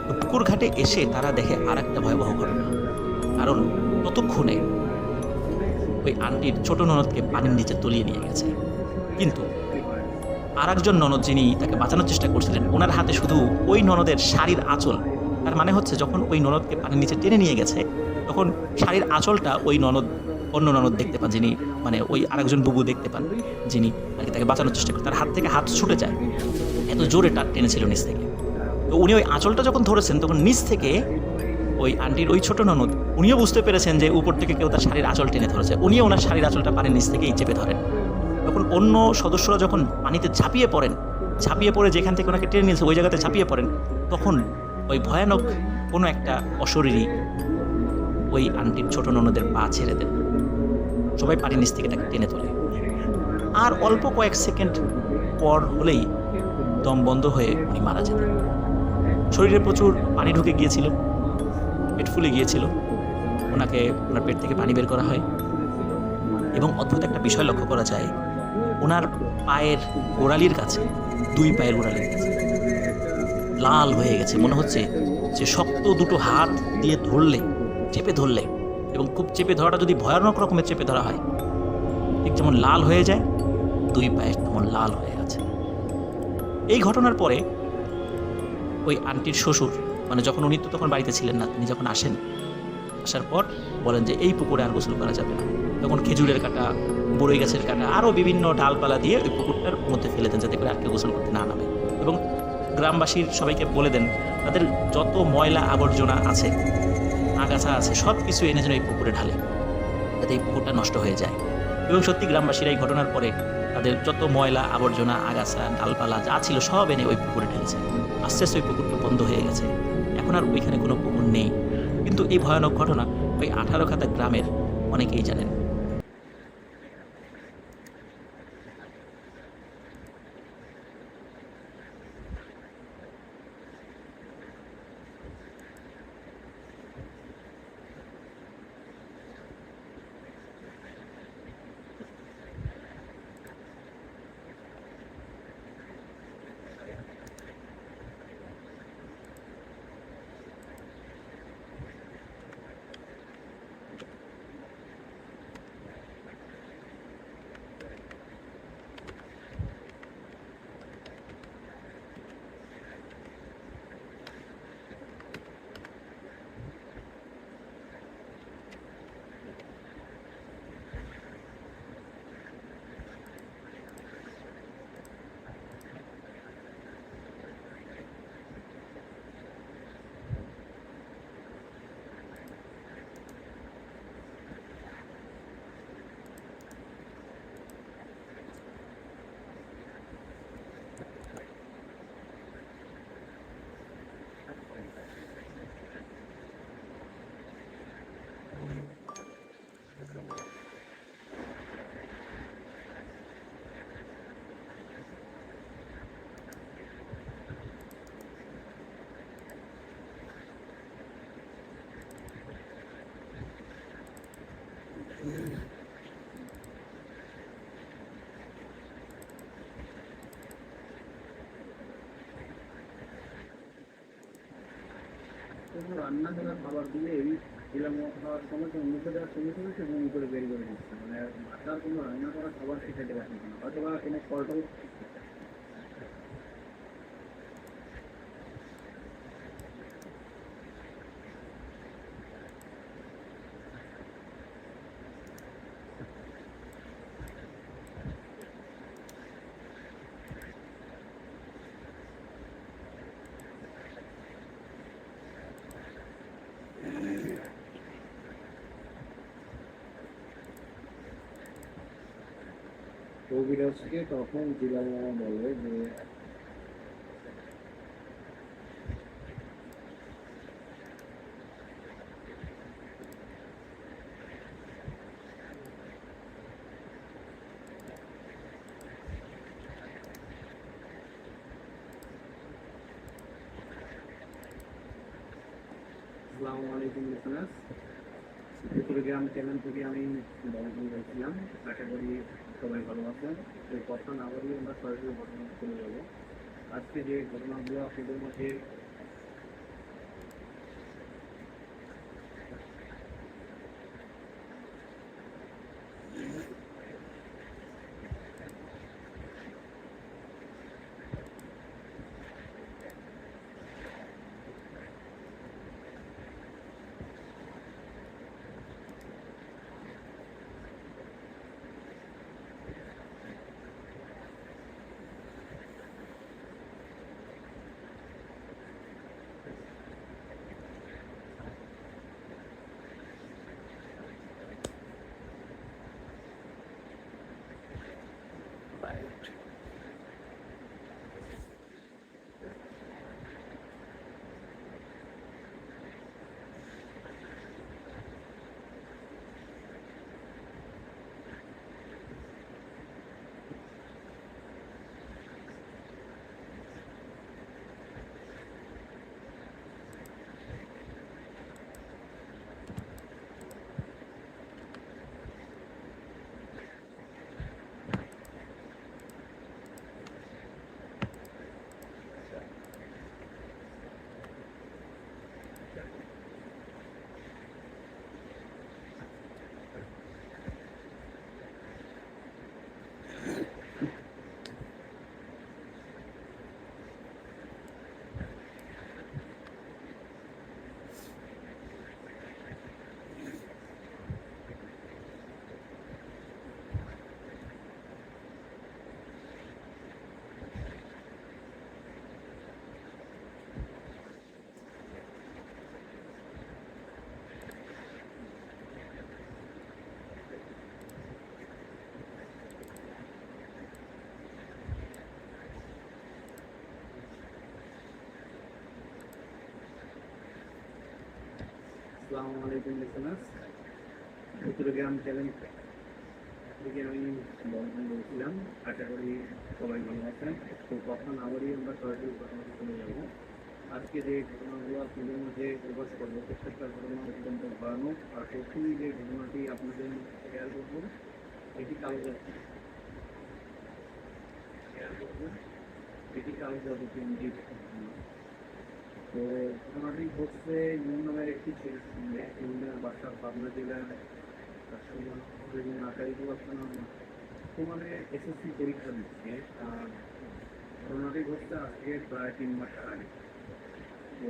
তো পুকুর ঘাটে এসে তারা দেখে আর একটা ভয়াবহ ঘটনা, কারণ ততক্ষণে ওই আন্টির ছোট ননদকে পানির নিচে তলিয়ে নিয়ে গেছে। কিন্তু আর একজন ননদ যিনি তাকে বাঁচানোর চেষ্টা করছিলেন, ওনার হাতে শুধু ওই ননদের শাড়ির আঁচল। তার মানে হচ্ছে যখন ওই ননদকে পানির নিচে টেনে নিয়ে গেছে, তখন শাড়ির আঁচলটা ওই অন্য ননদ দেখতে পান, যিনি মানে ওই আরেকজন বুবু দেখতে পান, যিনি আর কি তাকে বাঁচানোর চেষ্টা করেন। তার হাত থেকে হাত ছুটে যায়, এত জোরে টেনেছিল নিচ থেকে। তো উনি ওই আঁচলটা যখন ধরেছেন, তখন নিচ থেকে ওই আন্টির ওই ছোট ননদ, উনিও বুঝতে পেরেছেন যে উপর থেকে কেউ তার শাড়ির আঁচল টেনে ধরেছে, উনিও ওনার শাড়ির আঁচলটা পানির নিচ থেকেই চেপে ধরেন। তখন অন্য সদস্যরা যখন পানিতে ঝাঁপিয়ে পড়ে যেখান থেকে ওনাকে টেনে নিয়েছে ওই জায়গাতে ঝাঁপিয়ে পড়েন, তখন ওই ভয়ানক কোনো একটা অশরীরী ওই আন্টির ছোট ননদের পা ছেড়ে দেন। সবাই পানির নিচ থেকে তাকে টেনে তোলে, আর অল্প কয়েক সেকেন্ড পর হলেই দম বন্ধ হয়ে উনি মারা যেতেন। শরীরে প্রচুর পানি ঢুকে গিয়েছিল, পেট ফুলে গিয়েছিল, ওনার পেট থেকে পানি বের করা হয়। এবং অদ্ভুত একটা বিষয় লক্ষ্য করা যায়, ওনার পায়ের গোড়ালির কাছে, 2 পায়ের গোড়ালির কাছে লাল হয়ে গেছে, মনে হচ্ছে যে শক্ত 2টো হাত দিয়ে চেপে ধরলে, এবং খুব চেপে ধরাটা যদি ভয়ানক রকমের চেপে ধরা হয়, ঠিক যেমন লাল হয়ে যায়, 2 পায়ে তেমন লাল হয়ে আছে। এই ঘটনার পরে ওই আন্টির শ্বশুর, মানে যখন উনি তো তখন বাড়িতে ছিলেন না, তিনি যখন আসার পর বলেন যে এই পুকুরে আর গোসল করা যাবে না। তখন খেজুরের কাঁটা, বড়ই গাছের কাঁটা, আরও বিভিন্ন ডালপালা দিয়ে ওই পুকুরটার মধ্যে ফেলে দেন, যাতে করে আর কেউ গোসল করতে না নামে। এবং গ্রামবাসীর সবাইকে বলে দেন তাদের যত ময়লা আবর্জনা আছে, আগাছা আছে, সব কিছু এনে যেন এই পুকুরে ঢালে, যাতে এই পুকুরটা নষ্ট হয়ে যায়। এবং সত্যি গ্রামবাসীরা এই ঘটনার পরে তাদের যত ময়লা আবর্জনা, আগাছা, ডালপালা যা ছিল সব এনে ওই পুকুরে ঢেলেছে। আস্তে আস্তে ওই পুকুরটা বন্ধ হয়ে গেছে, এখন আর ওইখানে কোনো পুকুর নেই। কিন্তু এই ভয়ানক ঘটনা ওই 18 খাতা গ্রামের অনেকেই জানেন। রান্না করা খাবার দিলে এই দিলাম খাওয়ার সময় তো মুখে দেওয়ার সঙ্গে সঙ্গে সে বমি করে বের করে দিচ্ছে, মানে বাচ্চার কোনো রান্না করা খাবার খেতে পারছে না, হয়তো বা কোনো ফলটল। কবিরাজকে তখন জিলাল মামা বলে যে আসসালামু আলাইকুম লিসেনার্স, গ্রাম চ্যানেল থেকে আমি বলতে চাইছিলাম। আশা করি সবাই ভালো আছেন। এই কথা না বলি আমরা সরাসরি ঘটনা চলে যাব। আজকে যে ঘটনাগুলো আপনাদের মধ্যে আসসালামু আলাইকুম লিসেনার্স, গ্রাম চ্যানেল থেকে আমি বলছিলাম। আশা করি সবাই ভালো আছেন। তো কথা না বলি আমরা সরাসরি ঘটনাতে চলে যাব। আজকে যে ঘটনাগুলো আপনাদের মধ্যে প্রকাশ করবো, প্রত্যেকটা ঘটনা অত্যন্ত ভয়ানক। আর প্রথমেই যে ঘটনাটি আপনাদের শেয়ার করবো এটি কালোজাতি শেয়ার করবো এটি কালোজাতি কেন্দ্রিক ঘটনা। তো ঘটনাটি হচ্ছে ইমন নামের একটি ছেলের সঙ্গে। ইমনের বাসা পাবনা জেলার বর্তমানে এসএসসি পরীক্ষা দিচ্ছে। আর ঘটনাটি ঘটছে আজকে প্রায় 3 মাস আগে। তো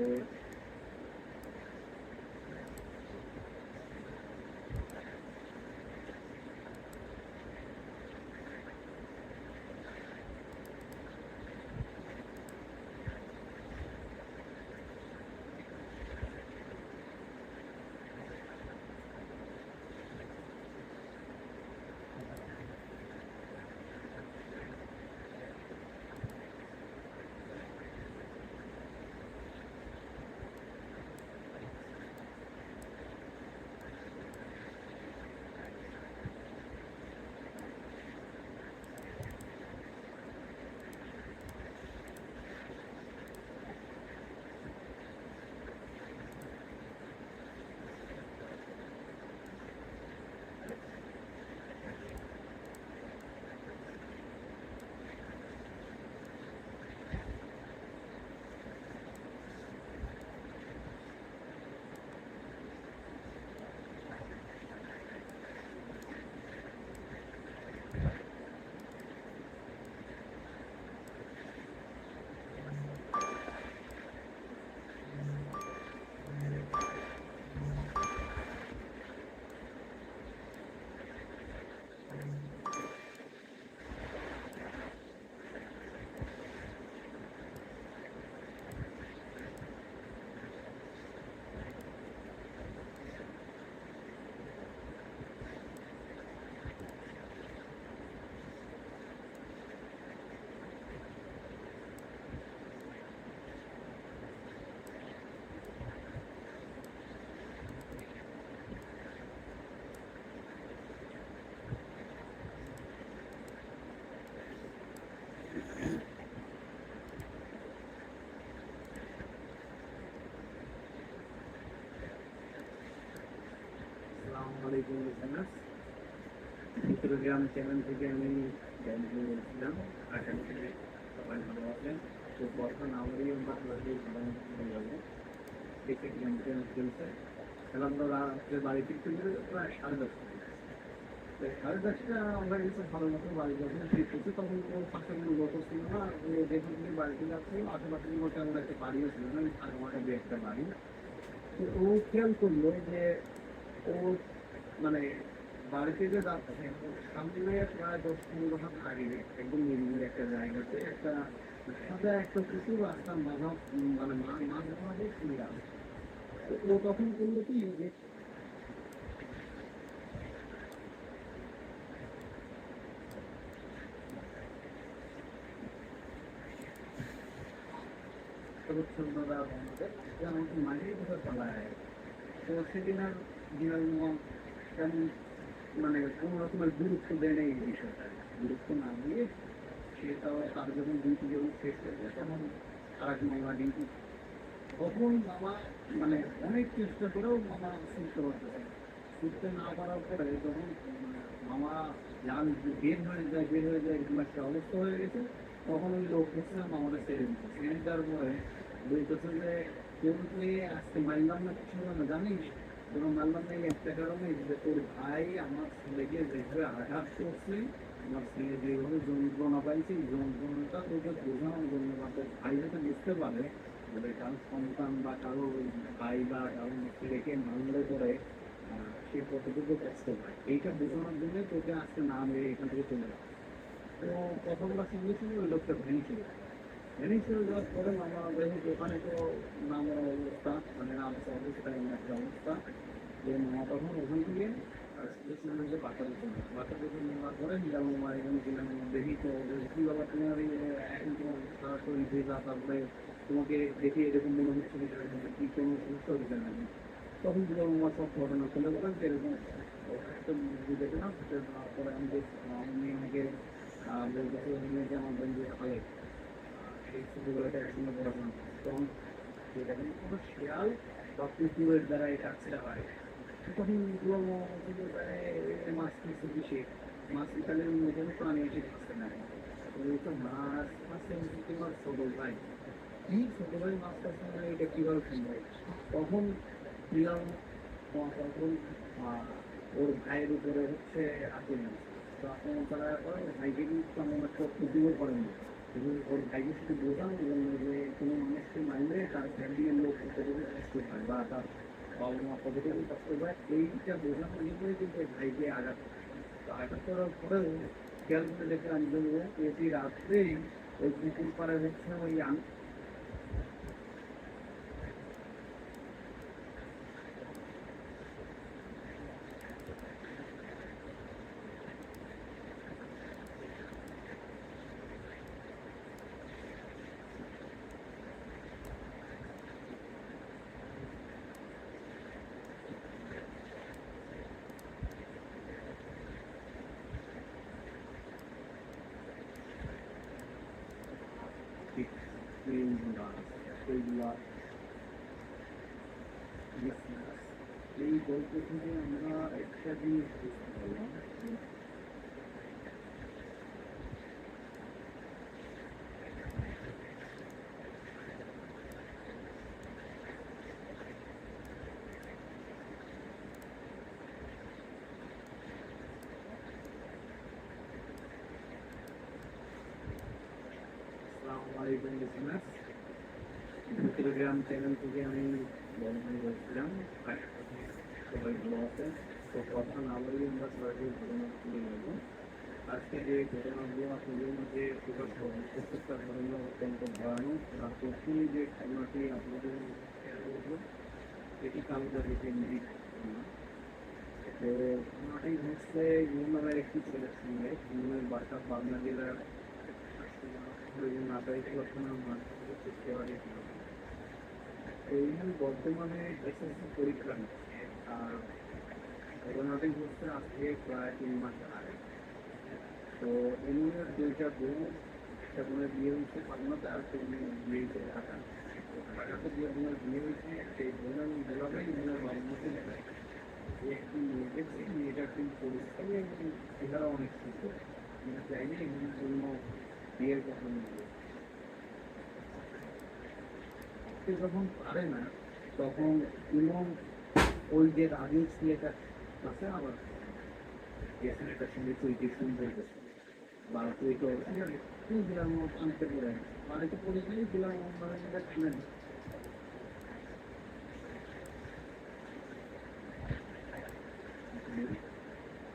আলাইকুম লিসেনার্স। চট্টগ্রাম চ্যানেল থেকে আমি জানিয়ে বলছিলাম, আশা করি সবাই ভালো আছেন। তো কথা না বলেই আমরা সরাসরি খেলাধুলা শুরু করবো। ক্রিকেট গেম চলছে, খেলাধুলা রাত্রে বাড়ি ফিরতে ফিরতে প্রায় 10:30। তো 10:30 আমরা কিছু ভালো মতো বাড়ি যখন ফিরতেছি তখন কোনো পাশে কোনো লোক ছিল না। যেখান থেকে বাড়িতে যাচ্ছিল আশেপাশে কোনো তেমন একটা বাড়িও ছিল না, আমার দু একটা বাড়ি। তো ও খেয়াল করলো যে ও মানে বাড়িতে যে যাচ্ছে ওর সামনে প্রায় 10-15 হাত আগে একদম নিরিবিলি একটা জায়গাতে একটা সাদা একটা কুকুর রাস্তার মানে মাঝে শুয়ে আছে। তো ও তখন করলো কি যে পরিচ্ছন্নতা বন্ধে যেমন মাঝেই কোথাও চালায়। তো সেদিন আর বিড়াল তেমন মানে কোনো রকমের গুরুত্ব দেয় না এই বিষয়টা। গুরুত্ব না দিয়ে সে তার যখন ডিউটি যখন শেষ করবে তখন আর এক মামা ডিউটি, তখন মামা মানে অনেক চেষ্টা করেও মামা ছুটতে পারতেছে না। ছুটতে না পারার পরে যখন মামা যান বের হয়ে যায় এরকম একটা অবস্থা হয়ে গেছে, তখন ওই লোক হচ্ছে মামাটা ছেড়ে দিচ্ছে। ছেড়ে দেওয়ার পরে বলতেছে যে কেউ তুই আজকে মারলাম না কিছু না জানিস, কোনো মারলাম না এই একটা কারণে যে তোর ভাই আমার ছেলেকে যেভাবে আঘাত করছে, আমার ছেলে যেভাবে যন্ত্রণা পাইছে এই যন্ত্রণাটা তোকে বোঝানোর জন্য বা তোর ভাই যাতে বুঝতে পারে যে কারো সন্তান বা কারো ভাই বা কারো ছেলেকে মারলে পরে সে কতটুকু কষ্ট পায়, এইটা বোঝানোর জন্য তোকে আজকে না মেরে এখান থেকে চলে যাবে। তো প্রথমবার সঙ্গে সঙ্গে ওই লোকটা ভেঙে ছিল। ভেঙে চলে যাওয়ার পরে মামা দেখি ওখানে তো নামার অবস্থা মানে নামছে অবস্থা এমন একটা অবস্থা যে মামা তখন ওখান থেকে স্টেশনে বাচ্চা দেখে নেওয়ার পরে নিলাম মামা এখানে গেলাম দেখি তো কি বাবা তোমার এখন তোমার শরীর ভেজা, তারপরে তোমাকে দেখে এরকম মনে হচ্ছে কি কোনো সমস্যা হচ্ছে নাকি। তখন দিলাম আমার সব ঘটনা শুনে বললাম যে এরকম একটা বুঝেছে না, তারপরে আমি আমি আমাকে বলতেছে যে আমার বন্ধু হয় সেই ছোটবেলাটা একসঙ্গে পড়াশোনা করে। তখন যেটা কিন্তু কোনো শিয়াল বা কুকুরের দ্বারা এটা আসতে হয়। তখন মাছ কিছু বেশি মাছ তাহলে নতুন প্রাণী এসে থাকছে না, তো মাছ মাছে তোমার ছোট ভাই এই ছোট ভাই মাছ থাকছে না, এটা কিভাবে সম্ভব। তখন দিলাম তখন ওর ভাইয়ের উপরে হচ্ছে আক্রমণ। তো আক্রমণ করার পরে ভাইকে কিন্তু তেমন একটা ক্ষতিও করেনি, এবং ওর ভাইকে শুধু বোঝানো যে কোনো মানুষকে মারলে তার ফ্যামিলির লোক কতটুকু কষ্ট পায় বা তার বাবা মা কতটুকু কষ্ট পায় এইটা বোঝানোর জন্যই কিন্তু ওর ভাইকে আঘাত করে। তো আঘাত করার পরেও খেয়াল করে দেখলাম যে ও প্রতি রাত্রেই ওই পুকুর পাড়ে হচ্ছে ওই এই গল্প থেকে আমরা একটা জিনিস বুঝতে পারলাম। আসসালামু আলাইকুম লিসেনার্স। টেলিগ্রাম চ্যানেল থেকে আমি বলছিলাম, আশা করি সবাই ভালো আছেন। তো কথা না বলেই আমরা সরাসরি ঘটনা শুরু করবো। আজকে যে ঘটনাগুলো আপনাদের মধ্যে প্রকাশ করবো প্রত্যেকটা ঘটনা অত্যন্ত ভয়ানক। আর প্রথমেই যে ঘটনাটি আপনাদের শেয়ার করবো এটি কালুদারি কেন্দ্রিক ঘটনা। তো ঘটনাটি হচ্ছে ইউনামের একটি ছেলের সঙ্গে। ইউনের বাসা পাবনা জেলার নাটাই ঘটনার মাধ্যমে চেষ্টা করে। এইখানে বর্তমানে এসএসসি পরীক্ষা নিচ্ছে। আর ঘটনাটি ঘটছে আজকে প্রায় 3 মাস আগে। তো এমনির দুইটা বোন, একটা বোনের বিয়ে হয়েছে পাবনাতে আর একটা বোনের বিয়ে হয়েছে ঢাকা। ঢাকাতে যে বোনের বিয়ে হয়েছে সেই বোনের দুলাভাই বোনের বাবার মধ্যে দেখা। একটি মেয়ে দেখছি, মেয়েটা খুব পরিশ্রমী এবং চেহারা অনেক সুন্দর। আমরা চাইলে এগুলোর জন্য বিয়ের কথা বলবো। সে যখন পারে না তখন ইমন ওই যে রাজীব ছেলেটা আছে আবার যে ছেলেটার সঙ্গে চৈতি সুন্দর গেছে বা তুই তো তুই দিলাম আনতে পড়ে বাড়িতে পড়ে গেলে দিলাম মানে কিনে দিই।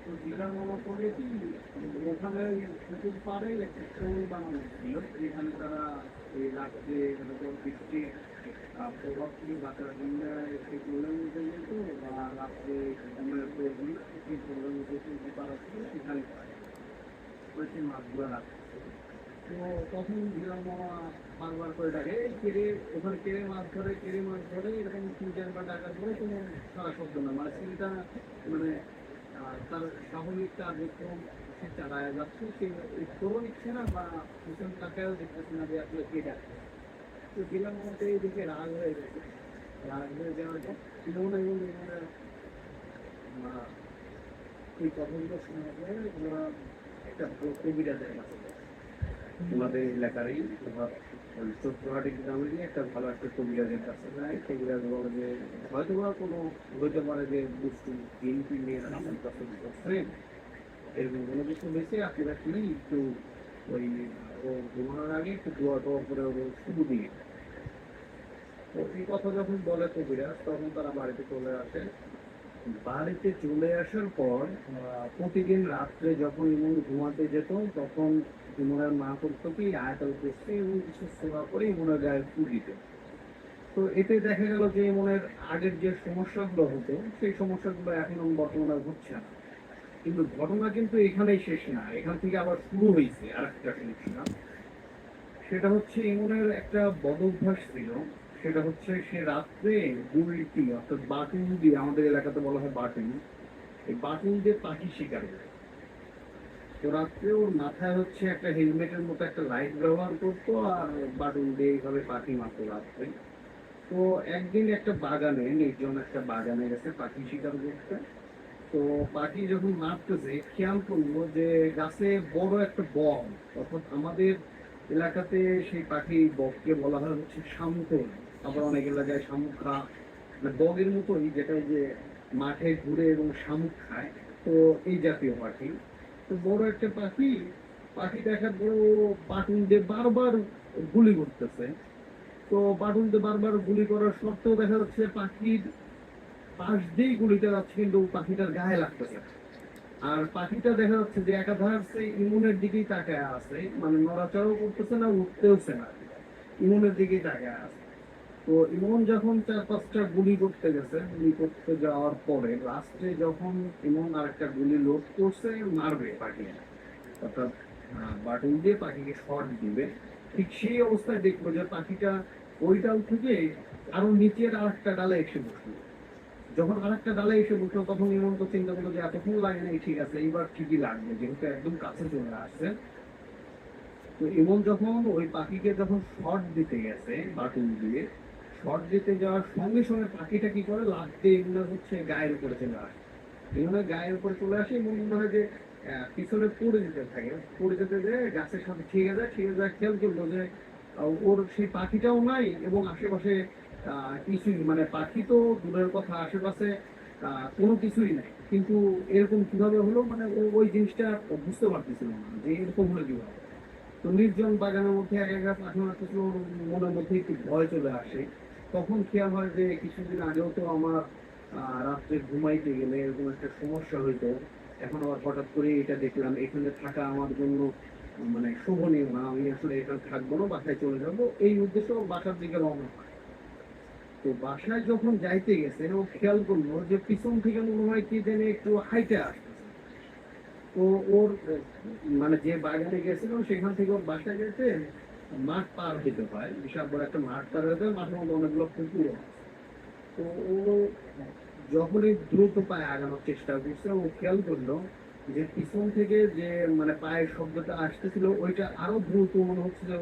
তো দিলাম আমার পরে কি ওখানে পুকুর পাড়ে একটা শহর বানানো ছিল যেখানে তারা এই রাত্রে হয়তো বৃষ্টি প্রভাব থেকে বাচ্চারা সন্ধ্যা সেই প্রোগ্রাম উঠে যেত বা রাত্রে ঘুমের প্রয়োজন সেই প্রোগ্রাম উঠে যে পাড়া ছিল সেখানে ওই সেই মাছগুলো রাখছে। তো তখন দিলাম মামা বারবার করে ডাকে "এই কেড়ে ওখানে কেড়ে মাছ ধরে কেড়ে মাছ ধরে এরকম ৩-৪ বার ডাকার পরে কোনো সারা শব্দ না মানে ছেলেটা মানে তার স্বাভাবিক কার্যক্রম সে চালায় যাচ্ছে সে উত্তরও নিচ্ছে না বা পিছন তাকায়ও দেখতেছে না যে আসলে কে ডাকে। তো দিলাম মধ্যে এদিকে রাগ হয়ে গেছে, রাগ হয়ে যাওয়ার পর ইমন এবং ইমনের এই কথাগুলো শোনার পরে ওরা একটা কবিরাজের কাছে যায়। আমাদের এলাকারই তোমার ওই চট্টগ্রাম গ্রামেরই একটা ভালো একটা কবিরাজের কাছে যায়। কবিরাজ বলে যে হয়তো বা কোনো হতে পারে যে দুষ্টু বিএনপি মেয়েরা আমার কাছে করছেন এরকম কোনো কিছু হয়েছে আপনারা কি একটু ওই ও ঘুমানোর আগে একটু দোয়া টোয়া করে ওর শুরু দিয়ে। তো এই কথা যখন বলে কবিরাজ তখন তারা বাড়িতে চলে আসে। বাড়িতে চলে আসার পর প্রতিদিন রাত্রে যখন ইমন ঘুমাতে যেত তখন ইমনের মা করতো কি আয়াতাল কুরসি এবং কিছু সূরা করে ইমনের গায়ে ফু দিত। তো এতে দেখা গেল যে ইমনের আগের যে সমস্যাগুলো হতো সেই সমস্যাগুলো এখন বর্তমানে হচ্ছে না। কিন্তু ঘটনা কিন্তু এখানেই শেষ না, এখান থেকে আবার শুরু হয়েছে আর একটা সমস্যা। সেটা হচ্ছে ইমনের একটা বদ অভ্যাস ছিল, সেটা হচ্ছে সে রাত্রে গুলটি অর্থাৎ বাটুল দিয়ে, আমাদের এলাকাতে বলা হয় বাটুল, এই বাটুল দিয়ে পাখি শিকার করে। তো রাত্রে ওর মাথায় হচ্ছে একটা হেলমেটের মতো একটা লাইট ব্যবহার করতো আর বাটুল দিয়ে এইভাবে পাখি মারতো রাত্রে। তো একদিন একটা বাগানে, নির্জন একটা বাগানে গেছে পাখি শিকার করতে। তো পাখি যখন মারতেছে খেয়াল করলো যে গাছে বড় একটা বক, অর্থাৎ আমাদের এলাকাতে সেই পাখি বককে বলা হয় হচ্ছে শামুক, আবার অনেক এলাকায় শামুখা, মানে বগের মতোই যেটা ওই যে মাঠে ঘুরে এবং শামুক খায়। তো এই জাতীয় পাখি, তো বড় একটা পাখি, পাখি দেখার পরে ও বাটুল দিয়ে বারবার গুলি করতেছে। তো বাটুল দিয়ে বারবার গুলি করার সত্ত্বেও দেখা যাচ্ছে পাখির পাশ দিয়েই গুলিটা যাচ্ছে কিন্তু পাখিটার গায়ে লাগতেছে না। আর পাখিটা দেখা যাচ্ছে যে একাধার সেই ইমনের দিকেই তাকায় আছে, মানে নড়াচড়াও করতেছে না উঠতেওছে না, ইমনের দিকেই তাকায় আছে। তো ইমন যখন 4-5টা গুলি করতে গেছে, গুলি করতে যাওয়ার পরে লাস্টে যখন ইমন আর একটা গুলি লোড করছে মারবে পাখি, অর্থাৎ বাটুল দিয়ে পাখিকে শট দিবে, ঠিক সেই অবস্থায় দেখলো যে পাখিটা ওই ডাল থেকে আরো নিচের আর একটা ডালে এসে বসলো। যখন আরেকটা ডালে এসে বসলো তখন ইমন তো চিন্তা করলো যে এতক্ষণ লাগে নাই, ঠিক আছে এইবার ঠিকই লাগবে, যেহেতু একদম কাছে চলে আসছে। তো ইমন যখন ওই পাখিকে যখন শট দিতে গেছে বাটুল দিয়ে, শট দিতে যাওয়ার সঙ্গে সঙ্গে পাখিটা কি করে লাগতে ইমনের হচ্ছে গায়ের উপরে চলে আসে। ইমনের গায়ের উপরে চলে আসে এবং মনে হয় যে পিছনে পড়ে যেতে থাকে, পড়ে যেতে যে গাছের সাথে ঠিক আছে খেয়াল করলো যে ওর সেই পাখিটাও নাই এবং আশেপাশে কিছুই, মানে পাখি তো দূরের কথা, আশেপাশে কোনো কিছুই নাই। কিন্তু এরকম কিভাবে হলো, মানে ও ওই জিনিসটা ও বুঝতে পারতেছিল না যে এরকম হলো কিভাবে। তো নির্জন বাগানের মধ্যে এক একা পাখি মারতেছিল, ওর মনের মধ্যে একটু ভয় চলে আসে। তখন খেয়াল হয় যে কিছুদিন আগেও তো আমার রাত্রে ঘুমাইতে গেলে এরকম একটা সমস্যা হইতো, এখন আবার হঠাৎ করে এটা দেখলাম, এখানে থাকা আমার জন্য মানে শোভনীয় না, আমি আসলে এখানে থাকবো না, বাসায় চলে যাবো, এই উদ্দেশ্যে ও বাসার দিকে রওনা হয়। তো বাসায় যখন যাইতে গেছে ও খেয়াল করলো যে পিছন থেকে মনে হয় কি যেন একটু হাইটে আসতেছে। তো ওর মানে যে বাগানে গেছিল সেখান থেকে ওর বাসায় যেতে মাঠ পার হইতে হয়, বিশাল বড় একটা মাঠ পার হইতে হয়, মাঠের মধ্যে অনেকগুলো পুকুর আছে। তো ও যখনই দ্রুত পায়ে আগানোর চেষ্টা করছে ও খেয়াল করলো যে পিছন থেকে যে মানে পায়ের শব্দটা আসতেছিল ওইটা আরো দ্রুত মনে হচ্ছে যে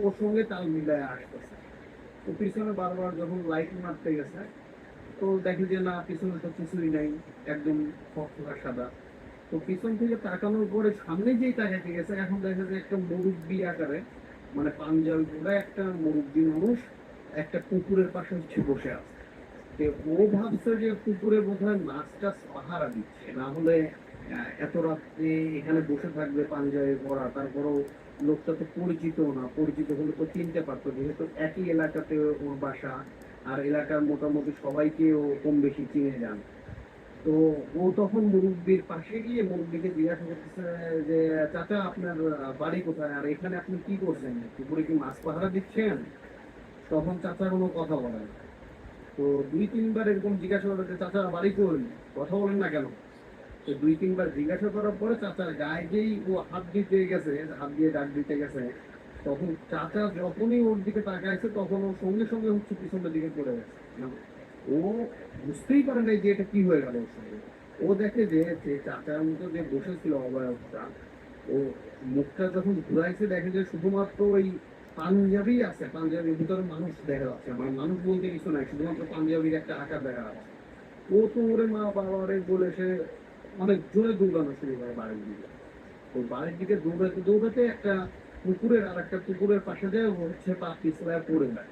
ওর সঙ্গে তাল মিলায় আসতেছে। তো পিছনে বারবার যখন লাইট মারতে গেছে তো দেখি যে না, পিছনে তো কিছুই নাই, একদম ফকফকা সাদা। তো পিছন থেকে তাকানোর পরে সামনে যেই তাকাতে গেছে, এখন দেখা যায় একটা মুরব্বি আকারে, মানে পাঞ্জাবি পরা একটা মুরব্বি মানুষ একটা পুকুরের পাশে হচ্ছে বসে আছে। তো ও ভাবছে যে পুকুরে বোধহয় মাছ টাছ পাহারা দিচ্ছে, না হলে এত রাত্রে এখানে বসে থাকবে পাঞ্জাবি পরা। তারপরও লোকটা তো পরিচিত না, পরিচিত হলে তো চিনতে পারতো, যেহেতু একই এলাকাতে ওর বাসা, আর এলাকার মোটামুটি সবাইকে ও কম বেশি চিনে যান। তো ও তখন মুরব্বির পাশে গিয়ে মুরব্বিকে জিজ্ঞাসা করতেছে যে চাচা, আপনার বাড়ি কোথায়, আর এখানে আপনি কি করছেন, পুকুরে কি মাছ পাহারা দিচ্ছেন? তখন চাচা কোনো কথা বলে না। তো দুই তিনবার এরকম জিজ্ঞাসা করে যে চাচা বাড়ি কই, কথা বলেন না কেন? তো দুই তিনবার জিজ্ঞাসা করার পরে চাচার গায়ে যেই ও হাত দিতে গেছে, হাত দিয়ে ডাক দিতে গেছে, তখন চাচা যখনই ওর দিকে তাকাইছে তখন ও সঙ্গে সঙ্গে হচ্ছে পিছনের দিকে পড়ে গেছে। ও বুঝতেই পারে নাই যে এটা কি হয়ে গেল ওর সঙ্গে। ও দেখে যে যে চাচার মতো যে বসেছিল অবয়বটা, ও মুখটা যখন ঘুরাইছে দেখে যে শুধুমাত্র ওই পাঞ্জাবি আছে, পাঞ্জাবির ভিতরে মানুষ দেখা যাচ্ছে, মানে মানুষ বলতে কিছু নাই, শুধুমাত্র পাঞ্জাবির একটা আকার দেখা যাচ্ছে। ও তো ওরে মা বাবারে বলে সে অনেক জোরে দৌড়ানো শুরু করে বাড়ির দিকে। তো বাড়ির দিকে দৌড়াতে দৌড়াতে একটা পুকুরের আর একটা পুকুরের পাশে যায়, ও হচ্ছে পা পিছলায় পড়ে যায়।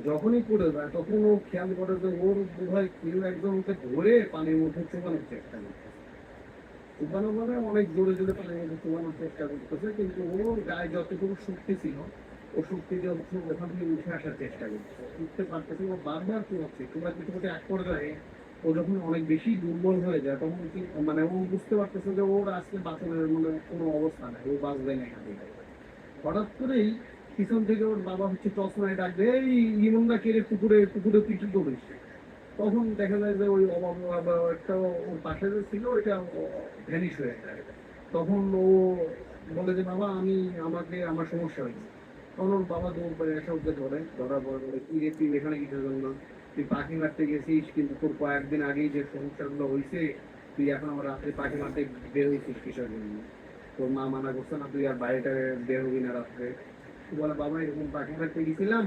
যখনই পড়ে যায় তখন ও খেয়াল করে যে ওর বোধহয় কেউ একজন ওকে ধরে পানির মধ্যে চুবানোর চেষ্টা করছে। চুবানো মানে অনেক জোরে জোরে পানির মধ্যে চুবানোর চেষ্টা করতেছে, কিন্তু ওর গায়ে যতটুকু শক্তি ছিল ও শক্তি দিয়ে হচ্ছে ওখান থেকে উঠে আসার চেষ্টা করছে, উঠতে পারতেছে না, ও বারবার চুবাচ্ছে, চুবাতে চুবাতে এক পর্যায়ে ও যখন অনেক বেশি দুর্বল হয়ে যায় তখন কি মানে ও বুঝতে পারতেছে যে ওর আজকে বাঁচানোর মানে কোনো অবস্থা নেই, ও বাঁচবে না এখান থেকে। হঠাৎ করেই পিছন থেকে ওর বাবা হচ্ছে টর্চ মারে ডাক দেয়, এই ইমনদা কে রে, পুকুরে পুকুরে তুই কি করিস? তখন দেখা যায় যে ওই অবাক বাবা একটা ওর পাশে যে ছিল ওইটা ভ্যানিশ হয়ে যায়। তখন ও বলে যে বাবা আমি, আমাকে আমার সমস্যা হয়েছে। তখন ওর বাবা দৌড় করে এসে ওকে ধরে, ধরার পরে বলে কি রে তুই এখানে কিসের জন্য? তুই পাখি মারতে গেছিস, কিন্তু তোর কয়েকদিন আগেই যে সমস্যাগুলো হয়েছে তুই এখন আমার রাত্রে পাখি মারতে বের হয়েছিস কিসের জন্য? তোর মা মানা করছে না তুই আর বাইরেটা বের হবি না রাত্রে? বলে বাবা এরকম পাখি মারতে গেছিলাম।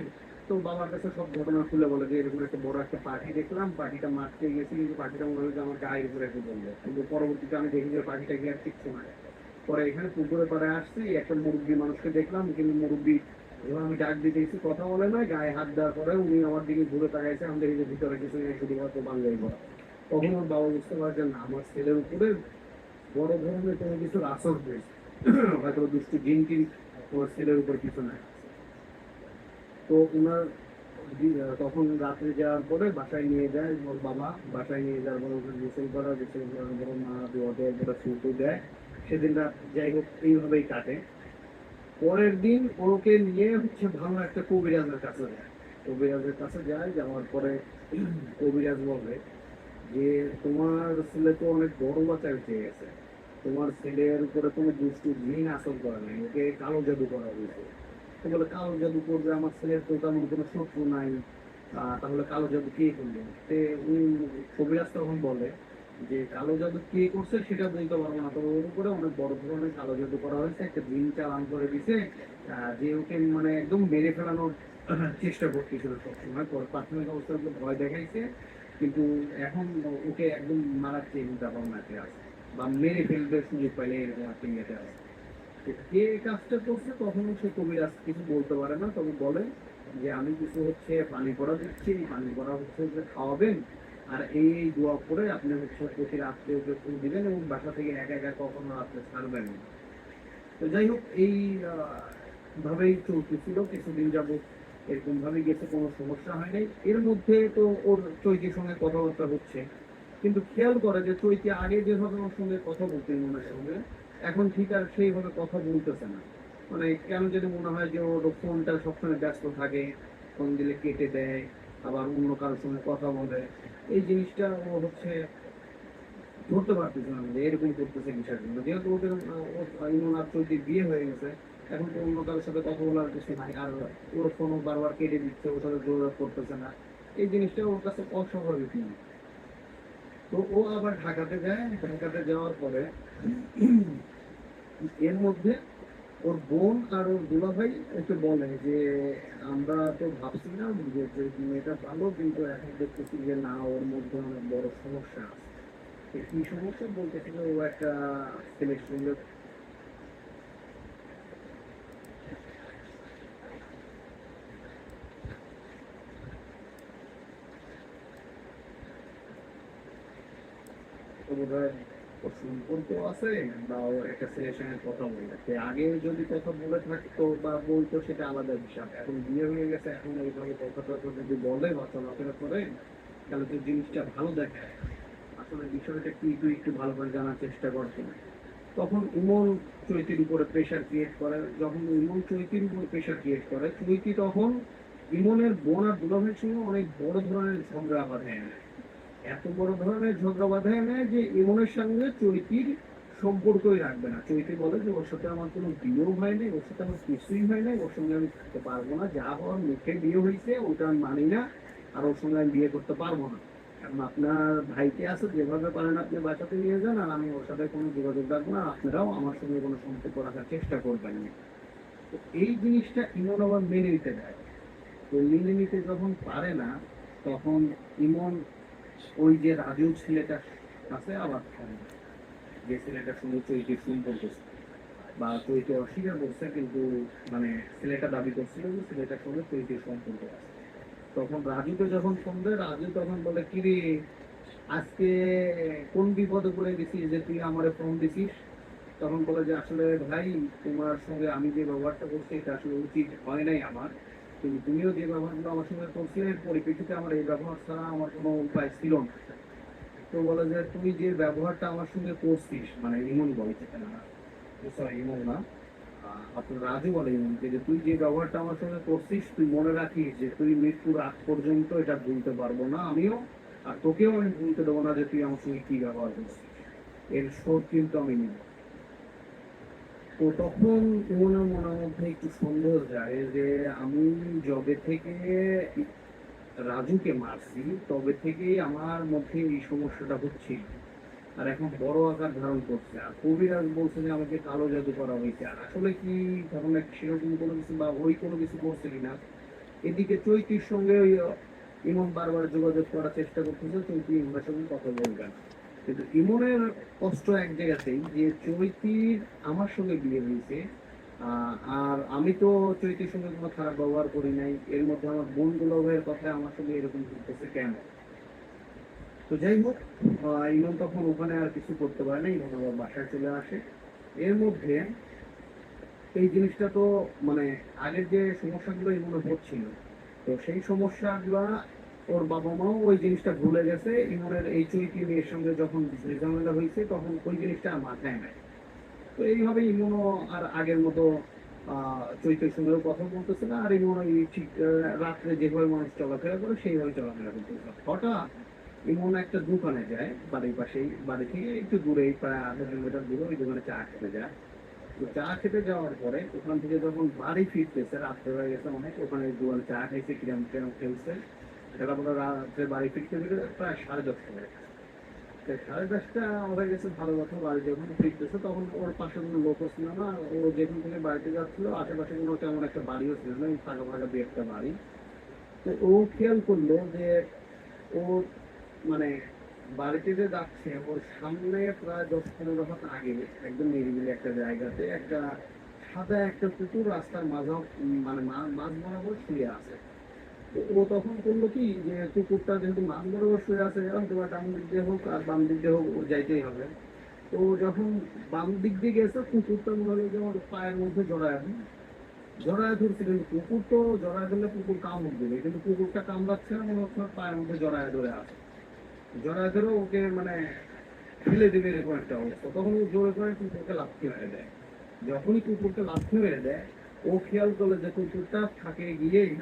তো বাবার কাছে সব ঘটনা খুলে বলে যে এরকম একটা বড় একটা পাখি দেখলাম, পাখিটা মারতে গেছি, কিন্তু পাখিটা মনে হয় যে আমার গায়ের উপরে একটু বললো, কিন্তু পরবর্তীতে আমি দেখি যে পাখিটা গিয়ে আর কিচ্ছু না। পরে এখানে পুকুরে পাড়ে আসছি, একটা মুরব্বী মানুষকে দেখলাম, কিন্তু মুরব্বী যখন আমি ডাক দিতে গেছি কথা বলে না, গায়ে হাত দেওয়ার পরে উনি আমার দিকে ঘুরে তাকাইছে, আমি দেখি যে ভিতরে কিছু নেই, শুধুমাত্র বাংলায় করা। তখন ওর বাবা বুঝতে পারছেন না আমার ছেলের উপরে বড় ধরনের কোনো কিছু আসর হয়েছে, হয়তো দুষ্টু জিন টিন ওর ছেলের উপর কিছু নাই। তো ওনার তখন রাত্রে যাওয়ার পরে বাসায় নিয়ে যায় ওর বাবা, বাসায় নিয়ে যাওয়ার পরে ওকে গোসল করা, গোসল করার পরে মা দোয়াতে একটা সুতো দেয়। সেদিন রাত যাই হোক এইভাবেই কাটে। পরের দিন ওকে নিয়ে হচ্ছে ভালো একটা কবিরাজের কাছে যায়। কবিরাজের কাছে যায়, যাওয়ার পরে কবিরাজ বলে যে তোমার ছেলে তো অনেক বড় বাচ্চা হয়ে গেছে, তোমার ছেলের উপরে কোনো দুষ্টু জিন আসর করে নাই, ওকে কালো জাদু করা হয়েছে। তো বলে কালো জাদু করবে, আমার ছেলের তো তেমন কোনো শত্রু নাই, তাহলে কালো জাদু কে করবে? তে উনি কবিরাজ তখন বলে যে কালো জাদু কে করছে সেটা বলতে পারবো না, তবে ওর উপরে অনেক বড় ধরনের কালো জাদু করা হয়েছে, একটা দিন চালান করে দিছে, যে ওকে মানে একদম মেরে ফেলানোর চেষ্টা করতেছিল সবসময়। প্রাথমিক অবস্থায় ওকে ভয় দেখাইছে, কিন্তু এখন ওকে একদম মারার চিন্তা ভাবনাতে আছে, বা মেরে ফেলতে সুযোগ পাইলে এরকম একটা ইয়েতে আছে। তো কে কাজটা করছে তখন সে কবিরাজ কিছু বলতে পারে না, তবে বলে যে আমি কিছু হচ্ছে পানি পড়া দিচ্ছি, পানি পড়া হচ্ছে যে খাওয়াবেন, আর এই দোয়া করে আপনি হচ্ছে প্রতি রাত্রে ওকে ফুল দিবেন এবং বাসা থেকে একা একা কখনো রাত্রে ছাড়বেন না। তো যাই হোক এই ভাবেই চলতেছিল কিছুদিন যাবত, এরকম ভাবে গেছে, কোনো সমস্যা হয় নাই। এর মধ্যে তো ওর চৈতির সঙ্গে কথাবার্তা হচ্ছে, কিন্তু খেয়াল করে যে চৈতি আগে যেভাবে ওর সঙ্গে কথা বলতেন মনের সঙ্গে, এখন ঠিক আর সেইভাবে কথা বলতেছে না। মানে কেন যদি মনে হয় যে ওর ফোনটা সবসময় ব্যস্ত থাকে, ফোন দিলে কেটে দেয়, আবার অন্য কারোর সঙ্গে কথা বলে। এই জিনিসটা ও হচ্ছে ধরতে পারতেছে না যে এরকম করতেছে কিসের জন্য, যেহেতু ওদের ইমন আর চৈতির বিয়ে হয়ে গেছে, এখন তো অন্য কারোর সাথে কথা বলার কিছু নাই, আর ওর ফোনও বারবার কেটে দিচ্ছে, ওর সাথে যোগাযোগ করতেছে না। এই জিনিসটা ওর কাছে অস্বাভাবিক নয়। তো ও আবার ঢাকাতে যায়, ঢাকাতে যাওয়ার পরে এর মধ্যে ওর বোন আর ওর দুলাভাই ওকে বলে যে আমরা তো ভাবছিলাম যে মেয়েটা ভালো, কিন্তু এখন দেখতেছি যে না, ওর মধ্যে অনেক বড় সমস্যা আছে। তো কি সমস্যা বলতেছিল, ও একটা ছেলের সঙ্গে তো বোধহয় ওর সম্পর্ক আছে, বা ও একটা ছেলের সঙ্গে কথা বলে। তো আগে যদি কথা বলে থাকতো বা বলতো সেটা আলাদা বিষয়, এখন বিয়ে হয়ে গেছে, এখন এইভাবে কথাটা যদি বলে বা চলাফেরা করে, তাহলে তো জিনিসটা ভালো দেখায়। আসলে বিষয়টা কি তুই একটু ভালো করে জানার চেষ্টা করছি। তখন ইমন চৈতির উপরে প্রেশার ক্রিয়েট করে। যখন ইমন চৈতির উপর প্রেশার ক্রিয়েট করে, চৈতি তখন ইমনের বোন আর দুলাভাইয়ের সঙ্গে অনেক বড় ধরনের ঝগড়া বাঁধে আনে। এত বড় ধরনের ঝগড়া বাঁধে আনে যে ইমনের সঙ্গে চৈতির সম্পর্কই রাখবে না। চৈতি বলে যে ওর সাথে আমার কোনো বিয়েও হয় নাই, ওর সাথে আমার কিছুই হয় নাই, ওর সঙ্গে আমি থাকতে পারবো না, যা হওয়ার মুখে বিয়ে হয়েছে ওটা আমি মানি না, আর ওর সঙ্গে আমি বিয়ে করতে পারবো না। কারণ আপনার ভাইকে আছে, যেভাবে পারেন আপনি বাঁচাতে নিয়ে যান, আর আমি ওর সাথে কোনো যোগাযোগ রাখবো না, আপনারাও আমার সঙ্গে কোনো সম্পর্ক রাখার চেষ্টা করবেন না। তো এই জিনিসটা ইমন আবার মেনে নিতে দেয়। তো মেনে নিতে যখন পারে না, তখন ইমন ওই যে রাজু ছেলেটা আছে, আবার যে ছেলেটার সঙ্গে চৈতি ফোন করতেছে বা চৈতি অস্বীকার করছে, কিন্তু মানে ছেলেটা দাবি করছিল যে ছেলেটার সঙ্গে চৈতির সম্পর্ক আছে। তখন রাজুকে যখন ফোন দেয়, রাজু তখন বলে, কিরে আজকে কোন বিপদে পড়ে গেছিস যে তুই আমারে ফোন দিছিস? তখন বলে যে আসলে ভাই, তোমার সঙ্গে আমি যে ব্যবহারটা করছি এটা আসলে উচিত হয় নাই আমার, কিন্তু তুমিও যে ব্যবহারগুলো আমার সঙ্গে করছিলে এর পরিপ্রেক্ষিতে আমার এই ব্যবহার ছাড়া আমার কোনো উপায় ছিল না। তো বলে যে তুই যে ব্যবহারটা আমার সঙ্গে করছিস, মানে ইমন বলছে না, সরি ইমন না, আপনার রাজু বলে ইমনকে, যে তুই যে ব্যবহারটা আমার সঙ্গে করছিস, তুই মনে রাখিস যে তুই মৃত্যুর আগ পর্যন্ত এটা ভুলতে পারবো না আমিও, আর তোকেও আমি ভুলতে দেবো না যে তুই আমার সঙ্গে কি ব্যবহার করছিস, এর শোধ কিন্তু আমি নিব। তো তখন ইমনের মনের মধ্যে একটু সন্দেহ যায় যে আমি জবে থেকে রাজুকে মারছি, তবে থেকেই আমার মধ্যে এই সমস্যাটা হচ্ছে, আর এখন বড় আকার ধারণ করছে। আর কবিরাজ বলছে যে আমাকে কালো জাদু করা হয়েছে, আর আসলে কি ঘটনা সেরকম কোনো কিছু বা ওই কোনো কিছু করছে কিনা। এদিকে চৈতির সঙ্গে ওই ইমন বারবার যোগাযোগ করার চেষ্টা করতেছে, চৈতি ইমনের সঙ্গে কথা বলবে না। কিন্তু ইমনের কষ্ট এক জায়গাতেই, যে চৈতির আমার সঙ্গে বিয়ে হয়েছে, আর আমি তো চৈতির সঙ্গে কোনো খারাপ ব্যবহার করি নাই, এর মধ্যে আমার বোনগুলো ভাইয়ের কথা আমার সঙ্গে এরকম করতেছে কেন? তো যাই হোক, ইমন তখন ওখানে আর কিছু করতে পারে না, ইমন আবার বাসায় চলে আসে। এর মধ্যে এই জিনিসটা তো মানে আগের যে সমস্যাগুলো ইমনে হচ্ছিল, তো সেই সমস্যাগুলো ওর বাবা মাও ওই জিনিসটা ভুলে গেছে। ইমনের এই চৈতি মেয়ের সঙ্গে যখন ঝামেলা হয়েছে, তখন ওই জিনিসটা আর মাথায় নাই। তো এইভাবে ইমনও আর আগের মতো চৈতের সঙ্গেও কথা বলতেছে না, আর ইমন ওই ঠিক রাত্রে যেভাবে মানুষ চলাফেরা করে সেইভাবে চলাফেরা করতেছে। হঠাৎ ইমন একটা দোকানে যায়, বাড়ির পাশেই, বাড়ি থেকে একটু দূরেই, প্রায় 0.5 কিলোমিটার দূরে, ওই দোকানে চা খেতে যায়। তো চা খেতে যাওয়ার পরে ওখান থেকে যখন বাড়ি ফিরতেছে, রাত্রে হয়ে গেছে অনেক, ওখানে দোকানে চা খাইছে, কিরম কিরম খেলছে, সেটা পরে রাত্রে বাড়ি ফিরতে ফিরে প্রায় 10:30 হয়ে গেছে। তো 10:30 হয়ে গেছে, ভালো কথা। বাড়ি যখন ফিরতেছে তখন ওর পাশে কোনো লোকও ছিল না, ও যেখান থেকে বাড়িতে যাচ্ছিল আশেপাশে কোনো তেমন একটা বাড়িও ছিল না, ফাঁকা ফাঁকা দু একটা বাড়ি। তো ও খেয়াল করলো যে ও মানে বাড়িতে যে যাচ্ছে, ওর সামনে প্রায় 10-15 হাত আগে একদম নিরিবিলি একটা জায়গাতে একটা সাদা একটা কুকুর রাস্তার মাঝা মানে মাঝ বরাবর শুয়ে আছে। তো ও তখন করলো কি, যে কুকুরটা যেহেতু মাঝ বরাবর শুয়ে আছে, হয়তো বা ডান দিক দিয়ে হোক আর বাম দিক দিয়ে হোক ওর যাইতেই হবে। তো ও যখন বাম দিক দিয়ে গেছে, কুকুরটা মনে হলো যে ওর পায়ের মধ্যে জড়ায় ধরছে, কিন্তু কুকুর তো জড়ায় ধরলে কুকুর কামড় দেবে, কিন্তু কুকুরটা কামড়াচ্ছে না, মনে হচ্ছে ওর পায়ের মধ্যে জড়ায় ধরে আছে। জড়ায় ধরে ওকে মানে ফেলে দেবে এরকম একটা অবস্থা। তখন ও জোরে করে কুকুরকে লাথি মেরে দেয়। যখনই কুকুরকে লাথি মেরে দেয়, ও খেয়াল করলো যে কুকুরটা থাকে গিয়েই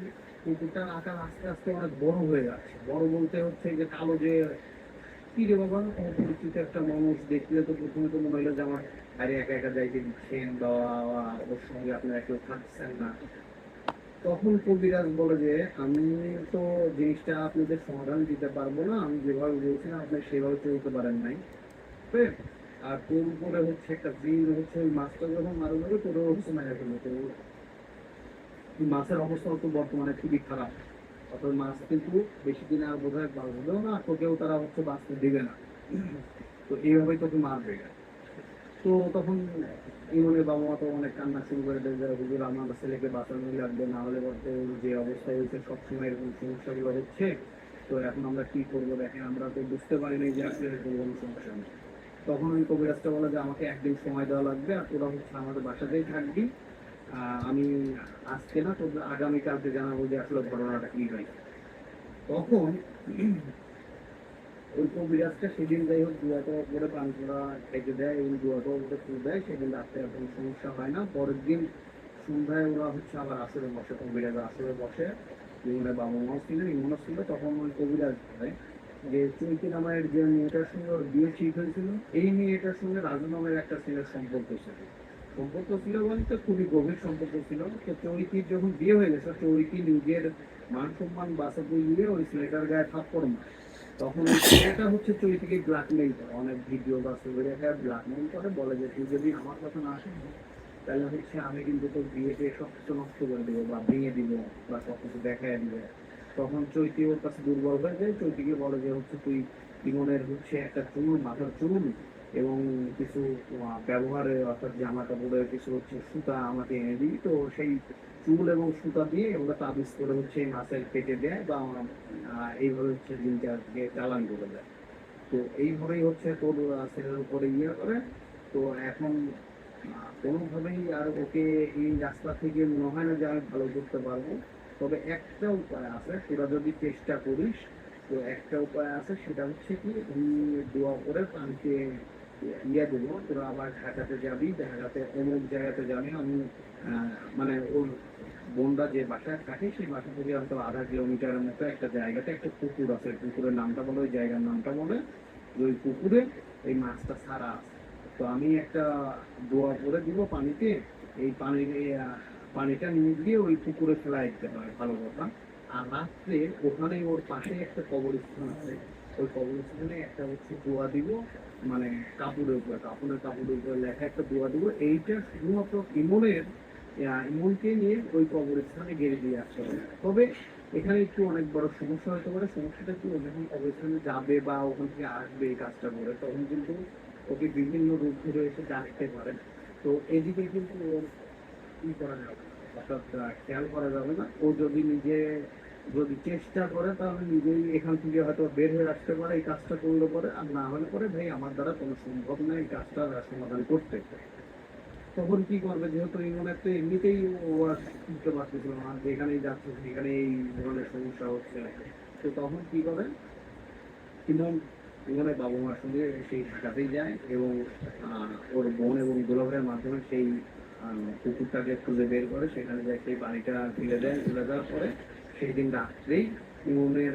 কুকুরটার আকার আস্তে আস্তে অনেক বড় হয়ে যাচ্ছে। বড় বলতে হচ্ছে যে কালো, যে কি রে বাবা, অপরিচিত একটা মানুষ দেখলে তো প্রথমে তো মনে হলো যে আমার বাইরে একা একা যাইতে দিচ্ছেন বা ওর সঙ্গে আপনারা কেউ থাকছেন না। তখন কবিরাজ বলে যে আমি তো জিনিসটা আপনাদের সমাধান দিতে পারবো না, আমি যেভাবে বলছিলাম আপনি সেভাবে চলতে পারেন নাই। বুঝলেন? আর তোর উপরে হচ্ছে একটা জিন হচ্ছে ওই মাছটা যখন মারা যাবে তোরও হচ্ছে মারা ফেলবে। তো এই মাছের অবস্থা তো বর্তমানে খুবই খারাপ। অর্থাৎ মাছ কিন্তু বেশি দিন আর বোধ হয় বাঁচবেও না, তোকেও তারা হচ্ছে বাঁচতে দেবে না। তো এইভাবেই তোকে মারবে। তো তখন ইমনের বাবা মা তো অনেক কান্না শুরু করে দেয় যে হুজুর আমার ছেলেকে বাঁচানোই লাগবে, না হলে বলতে যে অবস্থা হয়েছে সবসময় এরকম সমস্যাগুলো হচ্ছে। তো এখন আমরা কি করবো, দেখেন আমরা তো বুঝতে পারিনি যে আসলে এরকম কোনো সমস্যা নেই। তখন ওই কবিরাজটা বলে যে আমাকে একদিন সময় দেওয়া লাগবে, আর তোরা হচ্ছে আমাদের বাসাতেই থাকবি। আমি আজকে না, তোদের আগামীকালকে জানাবো যে আসলে ঘটনাটা কি হয়। তখন ওই কবিরাজটা সেদিন যাই হোক দুয়াটা করে পান করা খেতে দেয় এবং দুয়াটাও ওটা ফুল দেয়, সেদিন রাত্রে আর কোনো সমস্যা হয় না। পরের দিন সন্ধ্যায় ওরা হচ্ছে আবার আসরে বসে, কবিরাজ আসরে বসে। ইমনের বাবা মাও ছিল, ইমনও ছিল। তখন ওই কবিরাজ বলে যে চৈতি নামের যে মেয়েটার সঙ্গে ওর বিয়ে ঠিক হয়েছিল, এই মেয়েটার সঙ্গে রাজু নামের একটা ছেলের সম্পর্ক ছিল। সম্পর্ক ছিল বলতে খুবই গভীর সম্পর্ক ছিল। তো চৈতির যখন বিয়ে হয়ে গেছে, চৈতি নিজের মান সম্মান বাঁচাতে গিয়ে ওই ছেলেটার গায়ে থাপ্পড় মারে। তখন ওই ছেলেটা হচ্ছে চৈতিকে ব্ল্যাকমেইল করে, অনেক ভিডিও বা ছবি দেখে ব্ল্যাকমেইল করে, বলে যে তুই যদি আমার কথা না শুনিস তাহলে হচ্ছে আমি কিন্তু তোর বিয়েতে সব কিছু নষ্ট করে দেবো বা ভেঙে দিব বা সব কিছু দেখাই দিবে। তখন চৈতি ওর কাছে দুর্বল হয়ে যায়, চৈতিকে বলে যে হচ্ছে তুই ইমনের হচ্ছে একটা চুল, মাথার চুল এবং কিছু ব্যবহারে অর্থাৎ জামা কাপড়ের কিছু হচ্ছে সুতা আমাকে এনে দিবি। তো সেই চুল এবং সুতা দিয়ে ওরা তাবিজ করে হচ্ছে এই মাছের পেটে দেয় বা এইভাবে হচ্ছে দিনটাকে চালান করে দেয়। তো এইভাবেই হচ্ছে তোর ছেলের উপরে ইয়ে করে। তো এখন কোনোভাবেই আর ওকে এই রাস্তা থেকে মনে হয় না যে আমি ভালো করতে পারবো। তবে একটা উপায় আছে, তোরা যদি চেষ্টা করিস। তো একটা উপায় আছে, সেটা হচ্ছে কি তুই দোয়া করে পানিতে ইয়ে দেবো, তোরা আবার ঢাকাতে যাবি, ঢাকাতে অমুক জায়গাতে যাবি। আমি মানে ওর বোনরা যে বাসায় থাকে সেই বাসা থেকে হয়তো 0.5 কিলোমিটারের মতো একটা জায়গাতে একটা পুকুর আছে, পুকুরের নামটা বলে, ওই জায়গার নামটা বলে। ওই পুকুরে এই মাছটা ছাড়া আছে। তো আমি একটা দোয়া করে দিব পানিতে, এই পানির পানিটা নিয়ে গিয়ে ওই পুকুরে ফেলাই দিতে হয়, ভালো কথা। আর রাত্রে ওখানে ওর পাশে একটা কবরস্থান আছে, ওই কবরস্থানে একটা হচ্ছে দোয়া দিব, মানে কাপড়ের উপরে লেখা একটা দোয়া দিব। এইটা শুধুমাত্র ইমনের ইমনকে নিয়ে ওই কবরস্থানে গেড়ে দিয়ে আসতে হবে। তবে এখানে একটু অনেক বড় সমস্যা হতে পারে। সমস্যাটা কি, ও যখন কবরস্থানে যাবে বা ওখান থেকে আসবে এই কাজটা করে, তখন কিন্তু ওকে বিভিন্ন রূপ ধরে এসে ডাকতে পারে। তো এদিকে কিন্তু ওর কি করা যাবে না, অর্থাৎ খেয়াল করা যাবে না। ও যদি নিজে যদি চেষ্টা করে তাহলে নিজেই এখান থেকে হয়তো বের হয়ে আসতে পারে এই কাজটা করলে পরে, আর না হলে পরে ভাই আমার দ্বারা কোনো সম্ভব না এই কাজটা সমাধান করতে। তখন কি করবে, যেহেতু ইমনের তো এমনিতেই ও আর বুঝতে পারতেছিল না, যেখানেই যাচ্ছে সেখানে এই ধরনের সমস্যা হচ্ছে। তো তখন কি করে, ইমন ইমনের বাবা মার সঙ্গে সেই ঢাকাতেই যায় এবং ওর বোন এবং দুলাভাইয়ের মাধ্যমে সেই পুকুরটাকে খুঁজে বের করে, সেখানে যায় সেই পানিটা ফেলে দেয়। ফেলে দেওয়ার পরে সেই দিন রাত্রেই ইমনের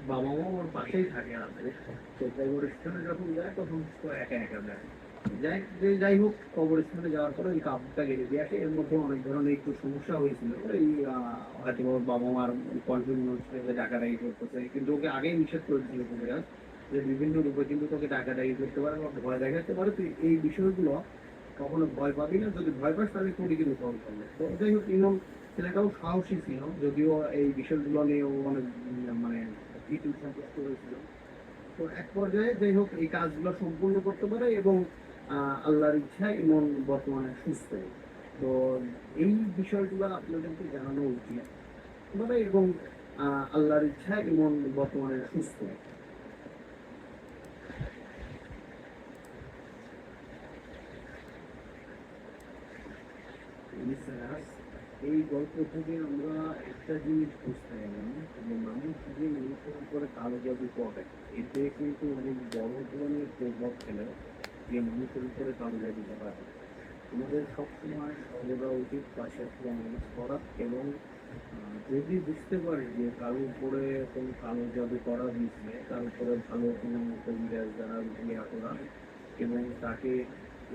বাবা মা ওর পাশেই থাকে রাত্রে। তো কবরস্থানে যখন যায় তখন তো একা একা যায়। যাই হোক, কবরস্থানে যাওয়ার পরে ওই কাপড়টা গেড়ে দিয়ে আসে। এর মধ্যে অনেক ধরনের একটু সমস্যা হয়েছিল, এই হয়তো ওর বাবা মার কন্টিনিউস ডাকাডাকি করতেছে, কিন্তু ওকে আগেই নিষেধ করেছিল কবিরাজ যে বিভিন্ন রূপে কিন্তু তোকে ডাকাডাকি করতে পারে বা ভয় দেখাতে পারে। তুই এই বিষয়গুলো কখনো ভয় পাবি না, যদি ভয় পাস তাহলে তোরই কিন্তু ফল করবে। তো যাই হোক, ইমন ছেলেটাও সাহসী ছিল, যদিও এই বিষয়গুলো নিয়ে ও অনেক মানে ভীতি সন্তুষ্ট হয়েছিল। তো এক পর্যায়ে যাই হোক এই কাজগুলো সম্পূর্ণ করতে পারে এবং আল্লাহর ইচ্ছায় ইমন বর্তমানে সুস্থ। তো এই বিষয়গুলো আপনাদেরকে জানানো উচিত মানে, এবং আল্লাহর ইচ্ছায় ইমন বর্তমানে সুস্থ। লিসেনার্স, এই গল্প থেকে আমরা একটা জিনিস বুঝতে গেলাম যে মানুষ যে মানুষের উপরে কালো জাদু করে, এতে কিন্তু অনেক বড় ধরনের প্রভাব ফেলে যে মানুষের উপরে কালো জাদু করা হয়। আমাদের সবসময় সর্বদা উচিত পাশে মানুষ করা এবং যদি বুঝতে পারি যে কারোর উপরে কোনো কালো জাদু করা হয়েছে, তার উপরে ভালো কোনো কবিরাজ দ্বারা ইয়া করা এবং তাকে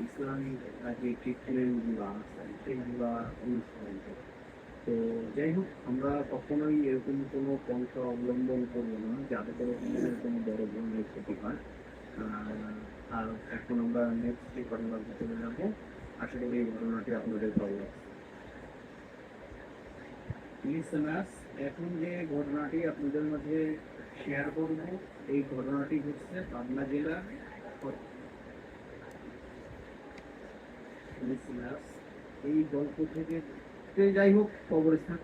ইসলামী যে ট্রিটমেন্টগুলো আছে সেইগুলা অনুসরণ করে। তো যাই হোক, আমরা কখনোই এরকম কোনো পন্থা অবলম্বন করবো না যাতে করে আমাদের কোনো বড় ধরনের ক্ষতি হয়। আর এখন আমরা নেক্সট যে ঘটনাতে চলে যাবো, আশা করি এই ঘটনাটি আপনাদের ভালো লাগবে। লিসেনার্স, এখন যে ঘটনাটি আপনাদের মাঝে শেয়ার করব, এই ঘটনাটি হচ্ছে পাবনা জেলার লিসেনার্স। এই গল্প থেকে যাই হোক কবরস্থান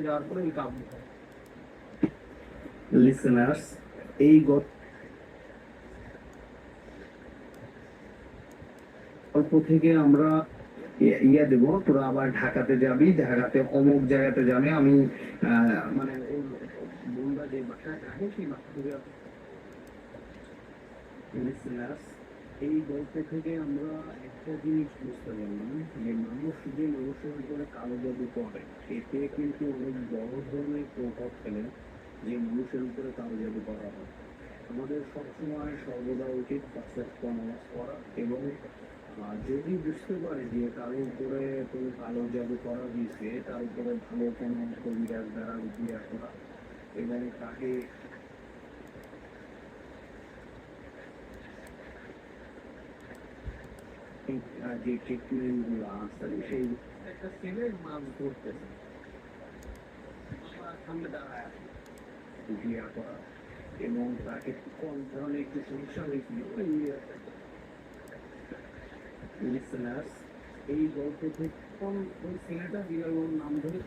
যাওয়ার পরে এই কাব্য লিসেনার্স, এই গল্প থেকে আমরা ইয়া দেবো, তোরা আবার ঢাকাতে যাবি, ঢাকাতে অমুক জায়গাতে যাবে, আমি মানে ওর বোনরা যে বাসায় থাকে সেই বাসা থেকে লিসেনার্স, এই গল্প থেকে আমরা একটা জিনিস বুঝতে পারলাম যে মানুষ যে মানুষের উপরে কালো জাদু করে এতে কিন্তু অনেক বড় ধরনের প্রভাব ফেলে যে মানুষের উপরে কালো জাদু করা হয়। আমাদের সবসময় সর্বদা উচিত পাঁচ ওয়াক্ত নামাজ পড়া এবং যদি বুঝতে পারে যে কারো উপরে কোনো কালো জাদু করা হয়েছে, তার উপরে ভালো কোনো কবিরাজ দ্বারা রুকিয়া করা এবং তাকে যে ট্রিটমেন্ট গুলো আছে সেই একটা ছেলে মাছ ধরতেছে সামনে দাঁড়ায় রুকিয়া করা এবং তাকে কোন ধরনের একটু সমস্যা হয়েছিল লিসেনার্স, এই গল্প থেকে ওই ছেলেটা বিরল নাম ধরে